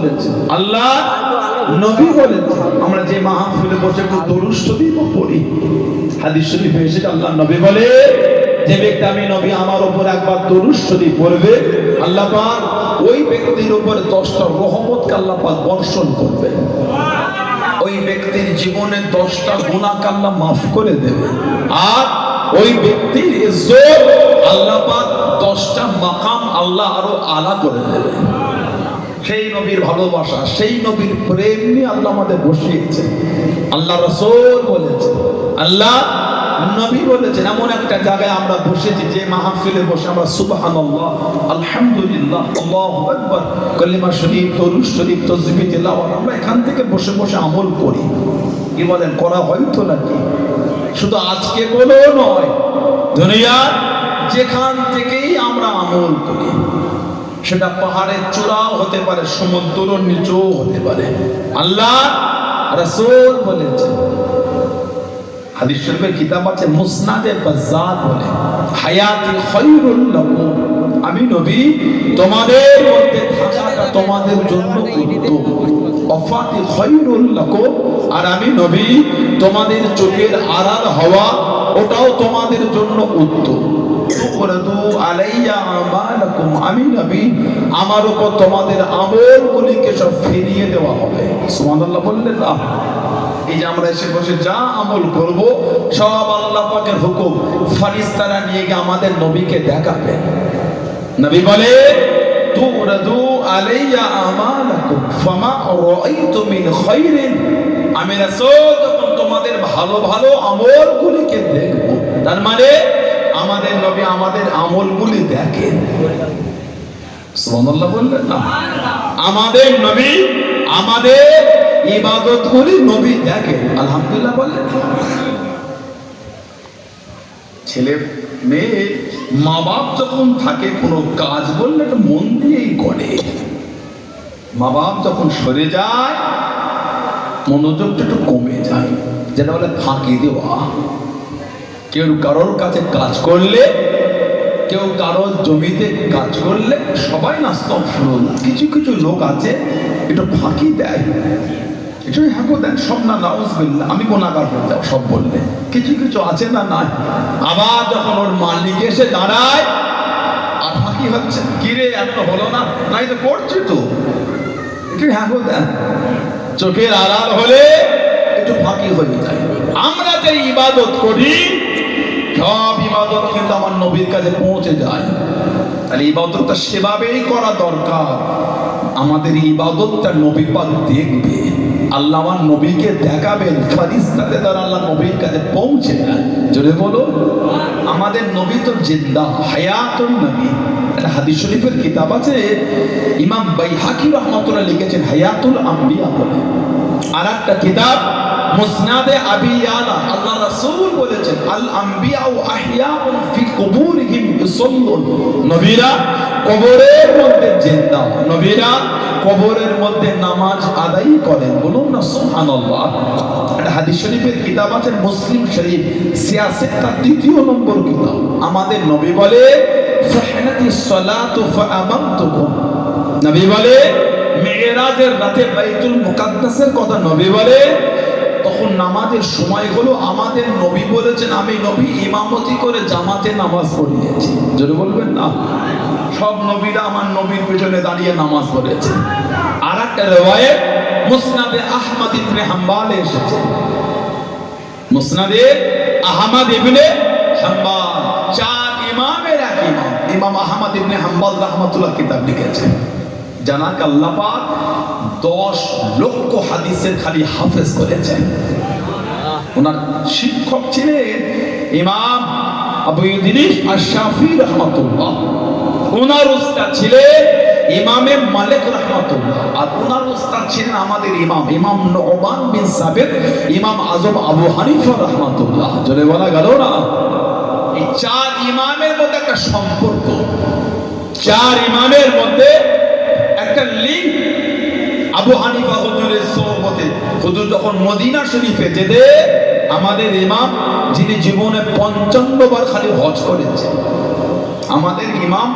বলেছে, আল্লাহ নবী বলেছে। আমরা যে মাহফিলে বসে একটু দরুদ শরীফ পড়ি, হাদিস শরীফে এসেছে আল্লাহ নবী বলে, যে ব্যক্তি আমি নবী আমার উপর একবার দরুদ শরীফ পড়বে, আল্লাহ পাক ওই ব্যক্তির উপর 10টা রহমতকে আল্লাহ পাক বর্ষণ করবে। ওই ব্যক্তির জীবনে 10টা গুনাহকে আল্লাহ মাফ করে দেবে। আর ওই ব্যক্তির ইজ্জত আল্লাহ পাক 10টা মাকাম আল্লাহ আরো আলা করে দেবে। সেই নবীর ভালোবাসা, সেই নবীর প্রেম নিয়ে আল্লাহ আমাদের বসিয়েছে। আল্লাহ রাসূল বলেছেন, আল্লাহ নবী বলেছেন, এমন একটা জায়গায় আমরা বসেছি যে মাহফিলে বসে আমরা সুবহানাল্লাহ, আলহামদুলিল্লাহ, আল্লাহু আকবার, কালিমা শরীফ, দরুদ শরীফ, তাসবিহ, তিলাওয়াত আমরা এখান থেকে বসে বসে আমল করি। কি বলেন, করা হয়তো নাকি? শুধু আজকে বলো নয়, দুনিয়ার যেখান থেকেই আমরা আমল করি, সেটা পাহাড়ের চূড়াও হতে পারে, সমুদ্রের নিচেও হতে পারে। আল্লাহ রাসূল বলেছেন, হাদিস শরীফের কিতাব আছে মুসনাদে বাজ্জার বলে, হায়াতি খায়রুল লাকুম, আমি নবী তোমাদের মধ্যে থাকাটা তোমাদের জন্য উত্তম। ওয়াফাতি খায়রুল লাকুম, আর আমি নবী তোমাদের চোখের আড়াল হওয়া ওটাও তোমাদের জন্য উত্তম। তুকরাদু আলাইয়া আমালাকুম, আমি নবী আমার উপর তোমাদের আমলগুলিকে সব ফিরিয়ে দেওয়া হবে। সুবহানাল্লাহ বললেন না? এই যে আমরা এসে বসে যা আমল করব সব আল্লাহ পাকের হুকুম, ফেরেশতারা নিয়ে গিয়ে আমাদের নবীকে দেখাবে। নবী বলে, তুরাদু আলাইয়া আমালাকুম ফামা রাআইতু মিন খায়রিন, আমি রাসূল যখন তোমাদের ভালো ভালো আমলগুলিকে দেখব, তার মানে আমাদের নবী আমাদের আমলগুলি দেখেন। সুবহানাল্লাহ বললেন না? আমাদের নবী আমাদের ইবাদতগুলি নবী দেখেন। আলহামদুলিল্লাহ বলেন। ছেলে মেয়ে মা বাপ যখন থাকে কোনো কাজ বললে এটা মন দিয়েই করে। মা বাপ যখন সরে যায় মনোযোগটা একটু কমে যায়, যেটা বলে ফাঁকি দেওয়া। কেউ কারোর কাছে কাজ করলে, কেউ কারোর জমিতে কাজ করলে সবাই নাস্তাগফিরুল্লাহ, কিছু কিছু লোক আছে একটু ফাঁকি দেয়, একটু হ্যাঁ দেন, সব না নাউজুবিল্লাহ, আমি গুনাহগার হয়ে যাও সব বললে। কিছু কিছু আছে না, নাই। আবার যখন ওর মালিক এসে দাঁড়ায় আর ফাঁকি হচ্ছে, কিরে এত হলো না, নাই তো করছি তো, একটু হ্যাঁ দেন। চোখের আড়াল হলে একটু ফাঁকি হয়ে যায়। আমরা যে ইবাদত করি সব ইবাদত কিন্তু আমার নবীর কাছে পৌঁছে যায়। তাহলে ইবাদতটা সেভাবেই করা দরকার। আমাদের ইবাদতটা নবী পাক দেখবে, আল্লাহ আমার নবীকে দেখাবেন, ফেরেশতাদের দ্বারা আল্লাহ নবীর কাছে পৌঁছে যায়। জোরে বলো, আমাদের নবী তো জিন্দা, হায়াতুন নবী। একটা হাদিস শরীফের কিতাব আছে, ইমাম বাইহাকি রাহমাতুল্লাহ লিখেছেন হায়াতুল আম্বিয়া বলে। আর একটা কিতাব মুসনাদে আবি ইয়ালা, আল্লাহ রাসূল বলেছেন আল আম্বিয়া আহইয়াউন ফি কুবুরিহিম ইউসাল্লুন, নবীরা কবরের মধ্যে জিন্দা, নবীরা কবরের মধ্যে নামাজ আদায় করেন। বলুন না সুবহানাল্লাহ। একটা হাদিস শরীফের কিতাব আছে মুসলিম শরীফ 66 দ্বিতীয় নম্বর কিতাব। আমাদের নবী বলে ফাহনাতিস সালাতু ফাআমামতুকুম, নবী বলে মেরাজের রাতে বাইতুল মুকাদ্দাসের কথা নবী বলে, তখন নামাজের সময় হলো, আমাদের নবী বলেছেন আমি নবী ইমামতি করে জামাতে নামাজ পড়িয়েছি। যদি বলবেন না, সব নবীরা আমার নবীর পেছনে দাঁড়িয়ে নামাজ পড়েছে। আর একটা রিওয়ায়াত মুসনাদে আহমদ ইবনে হাম্বল এসেছে, মুসনাদে আহমদ ইবনে হাম্বল, চার ইমামের এক ইমাম, ইমাম আহমদ ইবনে হাম্বল রাহমাতুল্লাহ কিতাব লিখেছেন। জানাক আল্লাহ পাক 10 লক্ষ হাদিসের খালি হাফেজ করেছেন। ওনার শিক্ষক ছিলেন ইমাম আবু ইদ্রিস আশ-শাফি রাহমাতুল্লাহ, ওনার উস্তাদ ছিলেন ইমামে মালিক রাহমাতুল্লাহ, আর ওনার উস্তাদ ছিলেন আমাদের ইমাম নু'মান বিন সাবিত, ইমাম আযম আবু হানিফা রাহমাতুল্লাহ। জোরে বলা গেল না? এই চার ইমামের মধ্যে একটা সম্পর্ক, চার ইমামের মধ্যে একটা লিঙ্ক। আবু হানিফা হুজুরের সোহবতে, হুজুর যখন মদিনা শরীফে যেতে, আমাদের ইমাম যিনি জীবনে 55 বার খালি হজ করেছেন, আমাদের ইমাম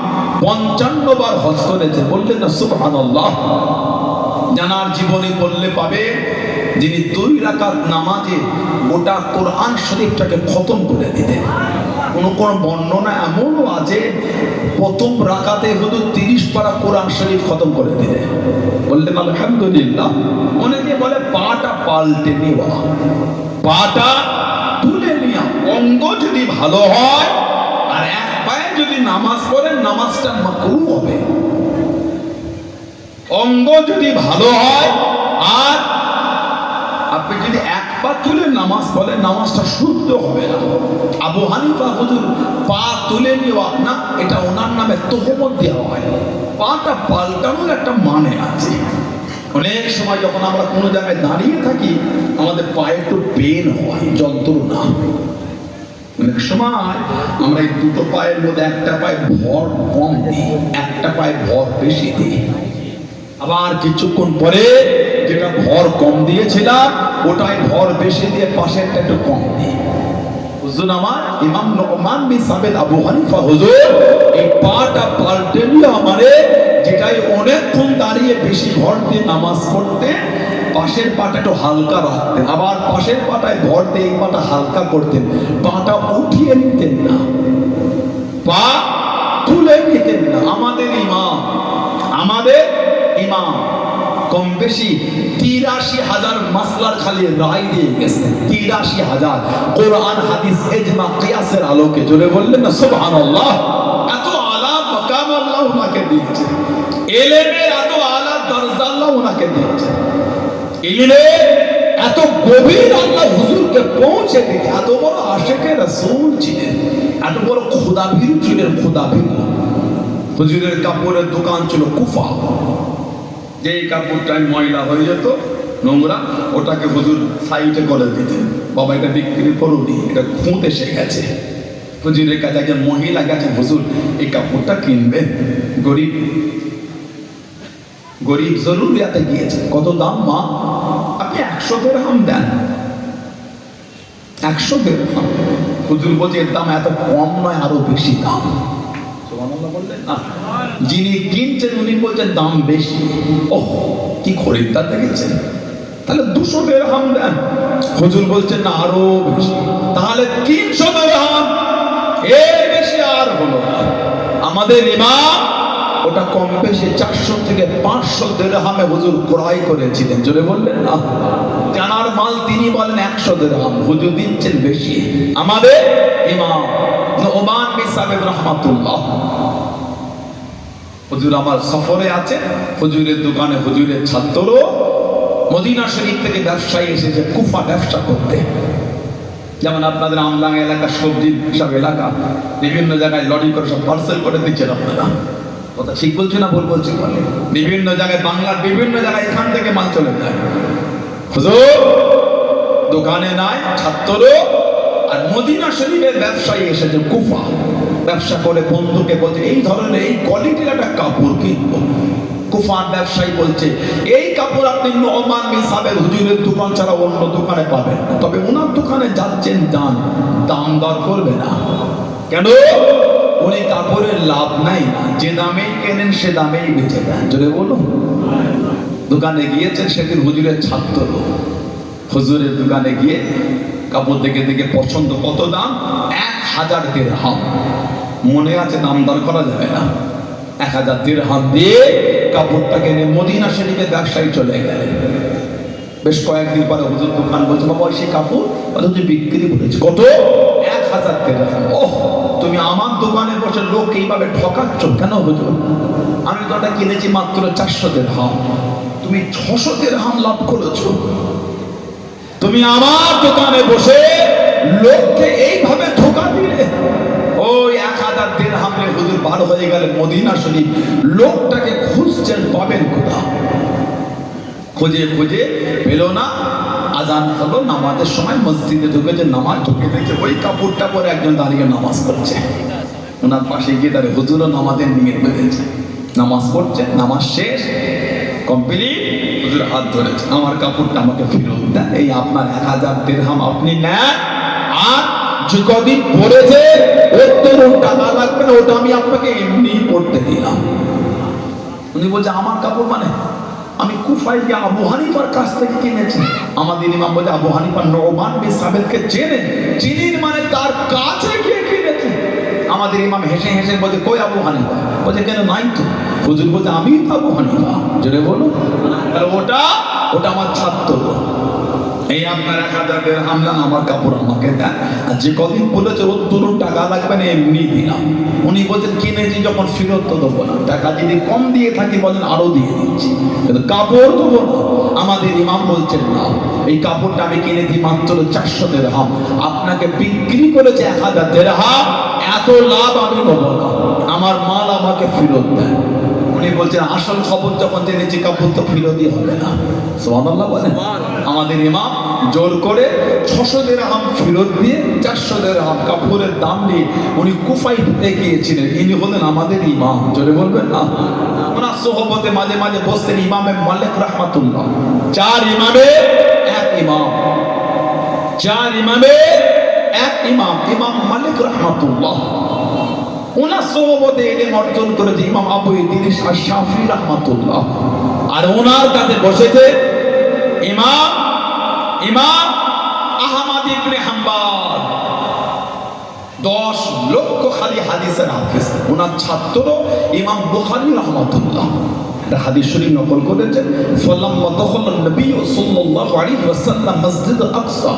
55 বার হজ করেছে। বললেন না সুবহানাল্লাহ? তেনার জীবনে পড়লে পাবে যিনি 2 রাকাত নামাজে গোটা কোরআন শরীফটাকে খতম করে দিতেন। কোন বর্ণনা এমনও আছে প্রথম রাকাতে হুজুর 30 পারা কোরআন শরীফ খতম করে দিলেন। বললেন আলহামদুলিল্লাহ। অনেকে বলে পাটা পাল্টে নেওয়া, পাটা তুলে নেওয়া। অঙ্গ যদি ভালো হয় আর এক পায়ে যদি নামাজ পড়েন নামাজটা মাকরুহ হবে। অঙ্গ যদি ভালো হয় আর আপনি যদি এক পা তুলে নামাজ পড়েন নামাজটা শুদ্ধ হবে না। আবু হানিফা হুজুর পা তুলে নেওয়া না, এটা ওনার নামে তোহমত দেওয়া হয়। পাটা পাল্টানোর একটা মানে আছে। অনেক সময় যখন আমরা কোনো জায়গায় দাঁড়িয়ে থাকি আমাদের পায়ে একটু পেন হয়, যন্ত্রণা। অনেক সময় আমরা এই দুটো পায়ের মধ্যে একটা পায়ে ভর কম দিই, একটা পায়ে ভর বেশি দিই। আবার কিছুক্ষণ পরে যেটা ভর কম দিয়েছিলাম ওটাই ভর বেশি দিয়ে পাশেরটা একটু কম দিই। হুজুর আমার ইমাম নুমান বিন সাবিত আবু হানিফা হুজুর এই পাটা পাল্টে নিয়ে আমারে যেটাই অনেকক্ষণ দাঁড়িয়ে বেশি ভর দিয়ে নামাজ পড়তে পাশের পাটা একটু হালকা রাখতেন, আবার পাশের পাটায় ভর দিয়ে এই পাটা হালকা করতেন। পাটা উঠিয়ে নিতেন না, পা তুলে নিতেন না। আমাদের ইমাম কম বেশি 83,000 মাসলার খালি রায় দিয়ে গেছেন। 83,000 কোরআন হাদিস ইজমা কিয়াসের আলোকে। জোরে বললেন না সুবহানাল্লাহ। এত আলা মাকাম আল্লাহ ওনাকে দিয়েছে, ইলমের এত আলা দরজা আল্লাহ ওনাকে দিয়েছে। ইলমে এত গভীর আল্লাহ হুজুরকে পৌঁছে দিয়েছে। এত বড় আশিকে রাসূল ছিলেন, এত বড় খোদাভীরু ছিলেন। খোদাভীরু হুজুরের কাপড়ের দোকান ছিল কুফা। যেই কাপড়টাই ময়লা হয়ে যেত নোংরা ওটাকে হুজুর সাইডে করে দিতেন। বাবা এটা বিক্রি করুনি, এটা খুঁত এসে গেছে। হুজুরের কাছে একজন মহিলা গেছেন, হুজুর এই কাপড়টা কিনবেন। গরিব জরুরিয়াতে গিয়েছে। কত দাম মা? আপনি 100 দিরহাম দেন। 100 দিরহাম। হুজুর বলছে এর দাম এত কম নয়, আরো বেশি দাম। সুবহানাল্লাহ বললেন না। যিনি কিনছেন উনি বলছেন দাম বেশি। ওহ কি খরিদ্দার দেখেছেন। তাহলে 200 দিরহাম দেন। হুজুর বলছেন না আরো বেশি। তাহলে 300 দিরহাম। এর বেশি আর হলো না। আমাদের ইমাম ওটা কম বেশি 400 থেকে 500 দিরহামে হুজুর ক্রয় করেছিলেন। জোরে বললেন না। জানার মাল তিনি বলেন 100 দিরহাম, হুজুর দিচ্ছেন বেশি। আমাদের ইমাম নুমান বিন সাবিত রাহমাতুল্লাহ হুজুর আমার সফরে আছে। হুজুরের দোকানে হুজুরের ছাত্র মদিনা শরীফ থেকে ব্যবসায়ী এসেছে কুফা ব্যবসা করতে। যেমন আপনাদের আমডাঙ্গা এলাকা সবজি সব এলাকা বিভিন্ন জায়গায় লরি করে সব পার্সেল করে দিচ্ছেন আপনারা। কথা ঠিক বলছি না ভুল বলছি? বলে বিভিন্ন জায়গায় বাংলার বিভিন্ন জায়গায় এখান থেকে মাল চলে যায়। হুজুর দোকানে নাই, ছাত্র আর মদিনা শরীফের ব্যবসায়ী এসেছে কুফা ব্যবসা করে। বন্ধুকে বলছে এই ধরনের এই কোয়ালিটির একটা কাপড় কিনবো। কুফার ব্যবসায়ী বলছে এই কাপড় আপনি নুমান বিন সাবিত হুজুরের দোকান ছাড়া অন্য দোকানে পাবেন না, তবে ওনার দোকানে যাচ্ছেন দাম দর করবে না। কেন? উনি কাপড়ের লাভ নাই, যে দামে কেনেন সে দামেই বেচে দেন। যদি বলুন দোকানে গিয়েছেন সেদিন হুজুরের ছাত্র। হুজুরের দোকানে গিয়ে কাপড় দেখে দেখে পছন্দ। কত দাম? 1000 দিরহাম। মনে আছে দাম দর করা যাবে না। 1000 দিরহাম দিয়ে কাপড়টা কিনে মদিনা শরীফের ব্যবসায়ী চলে গেলেন। বেশ কয়েকদিন পরে হুজুর দোকান বলছে বাবা সেই কাপড় তুই বিক্রি করেছি। কত? 1000 দিরহাম। ওহ তুমি আমার দোকানে বসে লোক এইভাবে ঠকাচ্ছ কেন হুজুর? আমি তো ওটা কিনেছি মাত্র 400 দিরহাম, তুমি 600 দিরহাম লাভ করেছো। তুমি আমার দোকানে বসে লোককে এইভাবে ধোঁকা দিলে। ওই 1000 দিরহামে হুজুর বার হয়ে গেলেন মদিনা শরীফ। লোকটাকে খুঁজছেন, পাবেন কোথা? খুঁজে খুঁজে পেল না। আজান হলো, নামাজের সময় মসজিদে ঢুকেছে, নামাজ ঢুকে দেখছে ওই কাপড়টা পরে একজন দাঁড়িয়ে নামাজ করছে। ওনার পাশে গিয়ে দাঁড়িয়ে হুজুরও নামাজের নিয়ত বেঁধেছে, নামাজ পড়ছে। নামাজ শেষ কমপ্লিট। হুজুর হাত ধরেছে, আমার কাপড়টা আমাকে ফেরত দেন। এই আপনার 1000 দিরহাম আপনি নেন, আর যে কদিন পড়েছে ওর টাকা লাগবে না, ওটা আমি আপনাকে এমনি পড়তে দিলাম। উনি বলছে আমার কাপড় মানে আমি কুফায় গিয়ে আবু হানিফার কাছ থেকে কিনেছি। আমাদের ইমাম বলে আবু হানিফা নোমান বিন সাবিতকে চেনেন? চিনিন মানে তার কাছে গিয়ে কিনেছি। আমাদের ইমাম হেসে হেসে বলে কই আবু হানিফা? বলে কেন নাই তো। হুজুর বলতে আমি তো আবু হানিফা। জোরে বলো। ওটা ওটা আমার ছাত্র। এই আপনার 1000 দিরহাম না, আমার কাপড় আমাকে দেন। আর যে কদিন বলেছে ওর ধরুন টাকা লাগবে না, এমনি দিলাম। উনি বলছেন কিনেছি যখন ফেরত তো দেবো না, টাকা যদি কম দিয়ে থাকি বলেন আরো দিয়ে দিচ্ছি, কিন্তু কাপড় দেবো না। আমাদের ইমাম বলছেন না, এই কাপড়টা আমি কিনেছি মাত্র 400 দিরহাম, আপনাকে বিক্রি করেছে 1000 দিরহাম, এত লাভ আমি নেবো না, আমার মাল আমাকে ফেরত দেন। উনি বলছেন আসল খবর যখন জেনেছি কাপড় তো ফেরতই হবে না। সুবহানাল্লাহ বলেন। আমাদের ইমাম জোর করে 600 দিরহাম ফেরত দিয়ে 400 দিরহাম কাপড়ের দাম নিয়ে উনি কুফায় গিয়েছিলেন। ইনি হলেন আমাদের ইমাম। জোরে বলবেন না। ওনার সোহবতে মাঝে মাঝে বসতেন ইমামে মালিক রাহমাতুল্লাহ। 4 ইমামে এক ইমাম, 4 ইমামে এক ইমাম, ইমাম মালিক রাহমাতুল্লাহ। ওনার সোহবতে ইলম অর্জন করেছে ইমাম আবু ইদ্রিস আশ-শাফি রাহমাতুল্লাহ। আর ওনার কাছে বসেছে ইমাম আহমদ ইবনে হাম্বল। 10 লক্ষ খালি হাদিসের হাফেজ। ওনার ছাত্র ইমাম বুখারী রাহমাতুল্লাহ একটা হাদিস শরীফ নকল করেছেন। ফালাম্মা দাখালান নবী সাল্লাল্লাহু আলাইহি ওয়াসাল্লাম মসজিদ আকসা,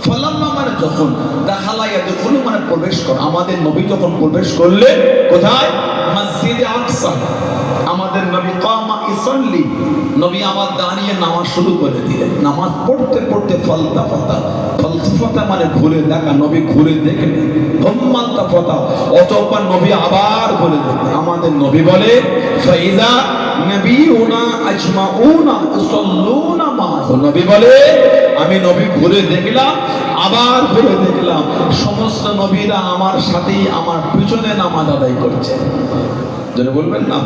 ফালাম্মা মানে যখন, দাখালা ইয়াদখুলু মানে প্রবেশ করা, আমাদের নবী যখন প্রবেশ করলেন কোথায়? মসজিদে আকসা। আমাদের নবী কামা ইসাল্লি, নবী আমার দাঁড়িয়ে নামাজ শুরু করে দিলেন। নামাজ পড়তে পড়তে ফালতাফাতা মানে ঘুরে দেখা, নবী ঘুরে দেখলেন। ফালতাফাতা অতঃপর নবী আবার ঘুরে দেখলেন। আমাদের নবী বলে ফাইজা নবিয়ুনা আজমাউনা ইসাল্লুনা মা, নবী বলে আমি নবী ঘুরে দেখলাম, আবার ঘুরে দেখলাম, সমস্ত নবীরা আমার সাথেই আমার পিছনে নামাজ আদায় করছে। জোরে বলবেন না,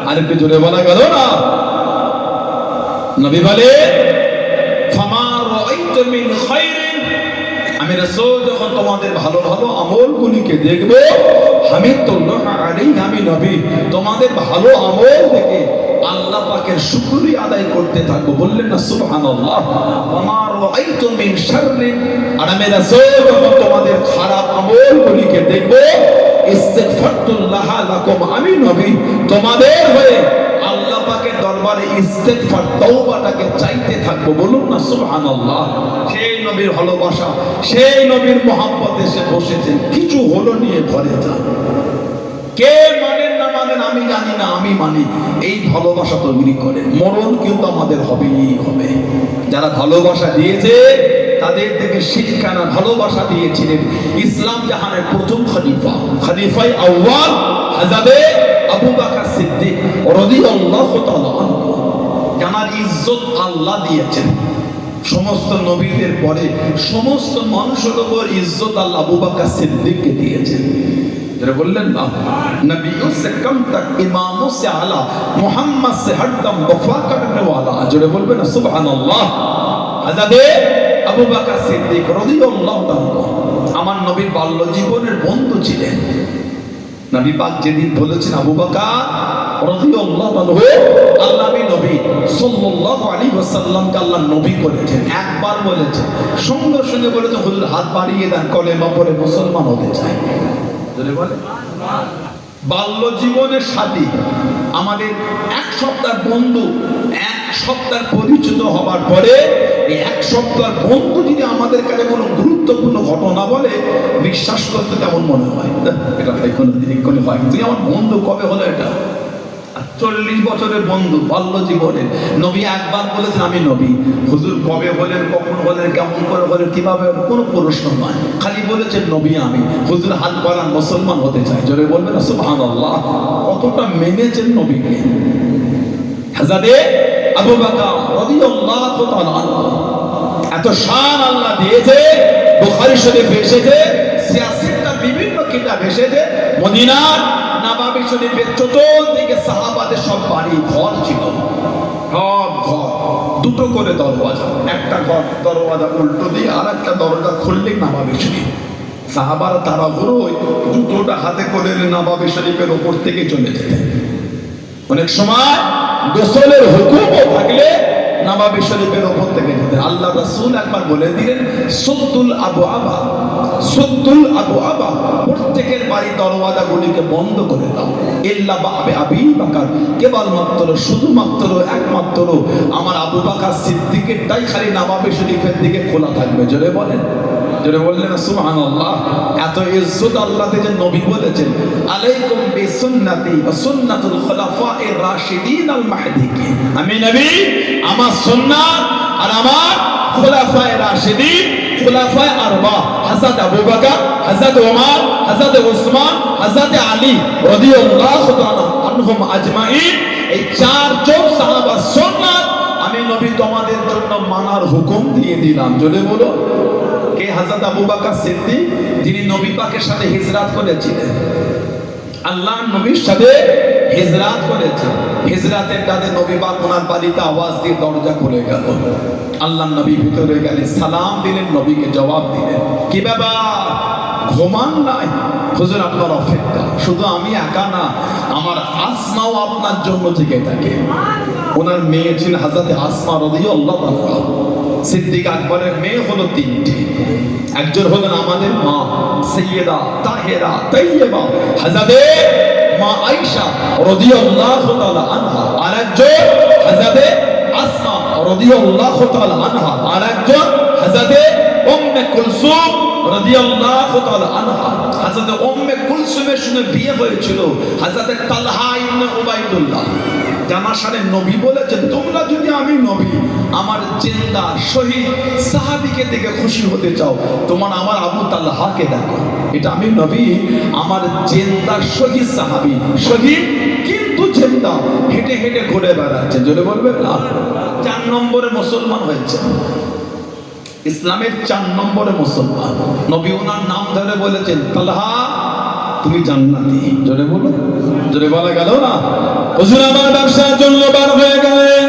আরেকটু জোরে বলা গেল না। নবী বলে ফামা রাআইতু মিন খায়রিন, আমি রাসূল যখন তোমাদের ভালো ভালো আমলগুলিকে দেখব, হামিদুল্লাহ আলাইহি, আমি নবী তোমাদের ভালো আমল দেখে আল্লাহ পাকের শুকরিয়া আদায় করতে থাকবো। বললেন না সুবহানাল্লাহ। ফামা রাআইতু মিন শাররিন, আর আমি রাসূল যখন তোমাদের খারাপ আমলগুলিকে দেখব, ইস্তিগফারতুল্লাহ লাকুম, আমি নবী তোমাদের হয়ে আল্লাহ পাকের দরবারে ইস্তিগফার তওবাটাকে চাইতে থাকবো। বলুন না সুবহানাল্লাহ। সেই নবীর ভালোবাসা, সেই নবীর মহব্বতে এসে বসেছেন। কিছু হলো নিয়ে ঘরে যান। কে মানেন না মানেন আমি জানি না, আমি মানি। এই ভালোবাসা তৈরি করে মরণ কিন্তু আমাদের হবেই হবে। যারা ভালোবাসা দিয়েছে তাদের থেকে শিক্ষা না, ভালোবাসা দিয়েছিলেন ইসলাম জাহানের প্রথম খলিফা, খলিফাই আউয়াল হযরতে আবু বকর সিদ্দিক রাদিয়াল্লাহু তাআলা আনহু। যার ইজ্জত আল্লাহ দিয়েছেন সমস্ত নবীদের পরে, সমস্ত মানুষের উপর ইজ্জত আল্লাহ আবু বকর সিদ্দিককে দিয়েছেন। যারা বললেন না নবীও সে কম তক ইমামোं से आला, मोहम्मद से हरदम वफा करने वाला। জোরে বলবেন না সুবহানাল্লাহ। হযরতে আবু বকর সিদ্দিক রাদিয়াল্লাহু তাআলা আমার নবীর বাল্য জীবনের বন্ধু ছিলেন। নবী পাক যেদিন বলেছেন আবু বকর রাদিয়াল্লাহু আনহু আল্লাহর নবী সাল্লাল্লাহু আলাইহি ওয়াসাল্লামকে আল্লাহ নবী করেছেন, একবার বলেছেন, সঙ্গে সঙ্গে বলেছেন হুজুর হাত বাড়িয়ে দেন, কলেমা পড়ে মুসলমান হতে চাই। জোরে বলে। বাল্য জীবনের সাথী আমাদের 1 সপ্তাহ বন্ধু, 1 সপ্তাহ পরিচিত হবার পরে এই 1 সপ্তাহ বন্ধু যদি আমাদের কাছে কোনো গুরুত্বপূর্ণ ঘটনা বলে, বিশ্বাস করতে কেমন মনে হয়, এটা ভাই কোনো দিন কোনো হয়, তুই আমার বন্ধু কবে হলো এটা? 40 বছরের বন্ধু বাল্য জীবনের। নবী একবার বলেছেন আমি নবী। হুজুর কবে হলেন, কখন হলেন, কেমন করে হলেন, কিভাবে, কোনো প্রশ্ন নয়, খালি বলেছেন নবী আমি। হুজুর হাত বাড়ান, মুসলমান হতে চাই। জোরে বলবেন না সুবহানাল্লাহ। কতটা মেনেছেন নবীকে। হযরতে আবু বকর রাদিয়াল্লাহু তাআলা আনহু এত শান আল্লাহ দিয়েছে। বুখারী শরীফে এসেছে, সিয়াসিতার বিভিন্ন কিতাব এসেছে, মদিনার নববী শরীফের চতুর্দিকে সাহাবাদের সব বাড়ি ঘর ছিল, সব ঘর, 2টো করে দরওয়াজা, একটা ঘর দরওয়াজা উল্টো দিয়ে আর একটা দরজা খুললেই নববী শরীফ। সাহাবারা তাড়াহুড়োয় জুতোটা হাতে করে নববী শরীফের উপর থেকে চলে যেতেন। অনেক সময় গোসলের হুকুমও থাকলে নবাবী শরীফের উপর থেকে যেতে। আল্লাহ রাসূল একবার বলে দিলেন, সুদ্দুল আবু আবা, সুদ্দুল আবু আবা, প্রত্যেকের বাড়ি দরওয়াজাগুলিকে বন্ধ করে দাও, ইল্লা বাবে আবি বকর, কেবলমাত্র শুধুমাত্র একমাত্র আমার আবু বকর সিদ্দিকেরটাই খালি নবাবী শরীফের দিকে খোলা থাকবে। জোরে বলেন, জোরে বললেন সুবহানাল্লাহ। এত ইজ্জত আল্লাহ যে নবী বলেছেন, আলাইকুম বিসুন্নতি ওয়া সুন্নাতুল খুলাফায়ে রাশিদিন আল মাহদিয়িন, আমি নবী আমার সুন্নাত আর আমার খুলাফায়ে রাশিদিন, খুলাফায়ে আরবা, হযরত আবু বকর, হযরত ওমর, হযরত উসমান, হযরত আলী রাদিয়াল্লাহু তাআলা আনহুম আজমাইন, এই চারজন সাহাবা সুন্নাত আমি নবী তোমাদের জন্য মানার হুকুম দিয়ে দিলাম। জোরে বলো, কে? হযরত আবু বকর সিদ্দিক, যিনি নবী পাকের সাথে হিজরত করেছিলেন, আল্লাহর নবীর সাথে হিজরত করেছেন। হিজরতের কাজে নবী পাক ওনার বাড়িতে আওয়াজ দিয়ে দরজা খুলে গেল। আল্লাহর নবী ভিতরে গেলেন, সালাম দিলেন, নবীকে জবাব দিলেন, কি ব্যাপার ঘুমান নাই? হুজুর আপনার অপেক্ষা, শুধু আমি একা না, আমার আসমাও আপনার জন্য থেকে থাকে। ওনার মেয়ে ছিল হযরত আসমা রাদিয়াল্লাহু আনহা। সিদ্দিক আকবরের মেয়ে হলো তিনটি, একজন হলেন আমাদের মা সাইয়্যিদা তাহেরা তাইয়্যিবা হযরত মা আয়েশা রাদিয়াল্লাহু তাআলা আনহা, আরেকজন হযরত আসমা রাদিয়াল্লাহু তাআলা আনহা, আরেকজন হযরত উম্মে কুলসুম রাদিয়াল্লাহু তাআলা আনহা। হযরত উম্মে কুলসুমের সঙ্গে বিয়ে হয়েছিল হযরত তালহা ইবনে উবাইদুল্লাহ। জানাশানে নবী বলেছেন, তোমরা যদি আমি নবী আমার জিন্দা শহীদ সাহাবীকে দেখে খুশি হতে চাও, তোমার আমার আবু তালহাকে দেখো। এটা আমি নবী আমার জিন্দা শহীদ সাহাবী, শহীদ কিন্তু জিন্দা, হেঁটে হেঁটে ঘুরে বেড়াচ্ছে। জোরে বলবেন না? 4 নম্বরে মুসলমান হয়েছে, ইসলামের 4 নম্বরে মুসলমান। নবী ওনার নাম ধরে বলেছেন, তালহা তুমি জান্নাতি। জোরে বলো, জোরে বলা গেল না? হুজুর আমার ব্যবসার জন্য বার হয়ে গেলেন,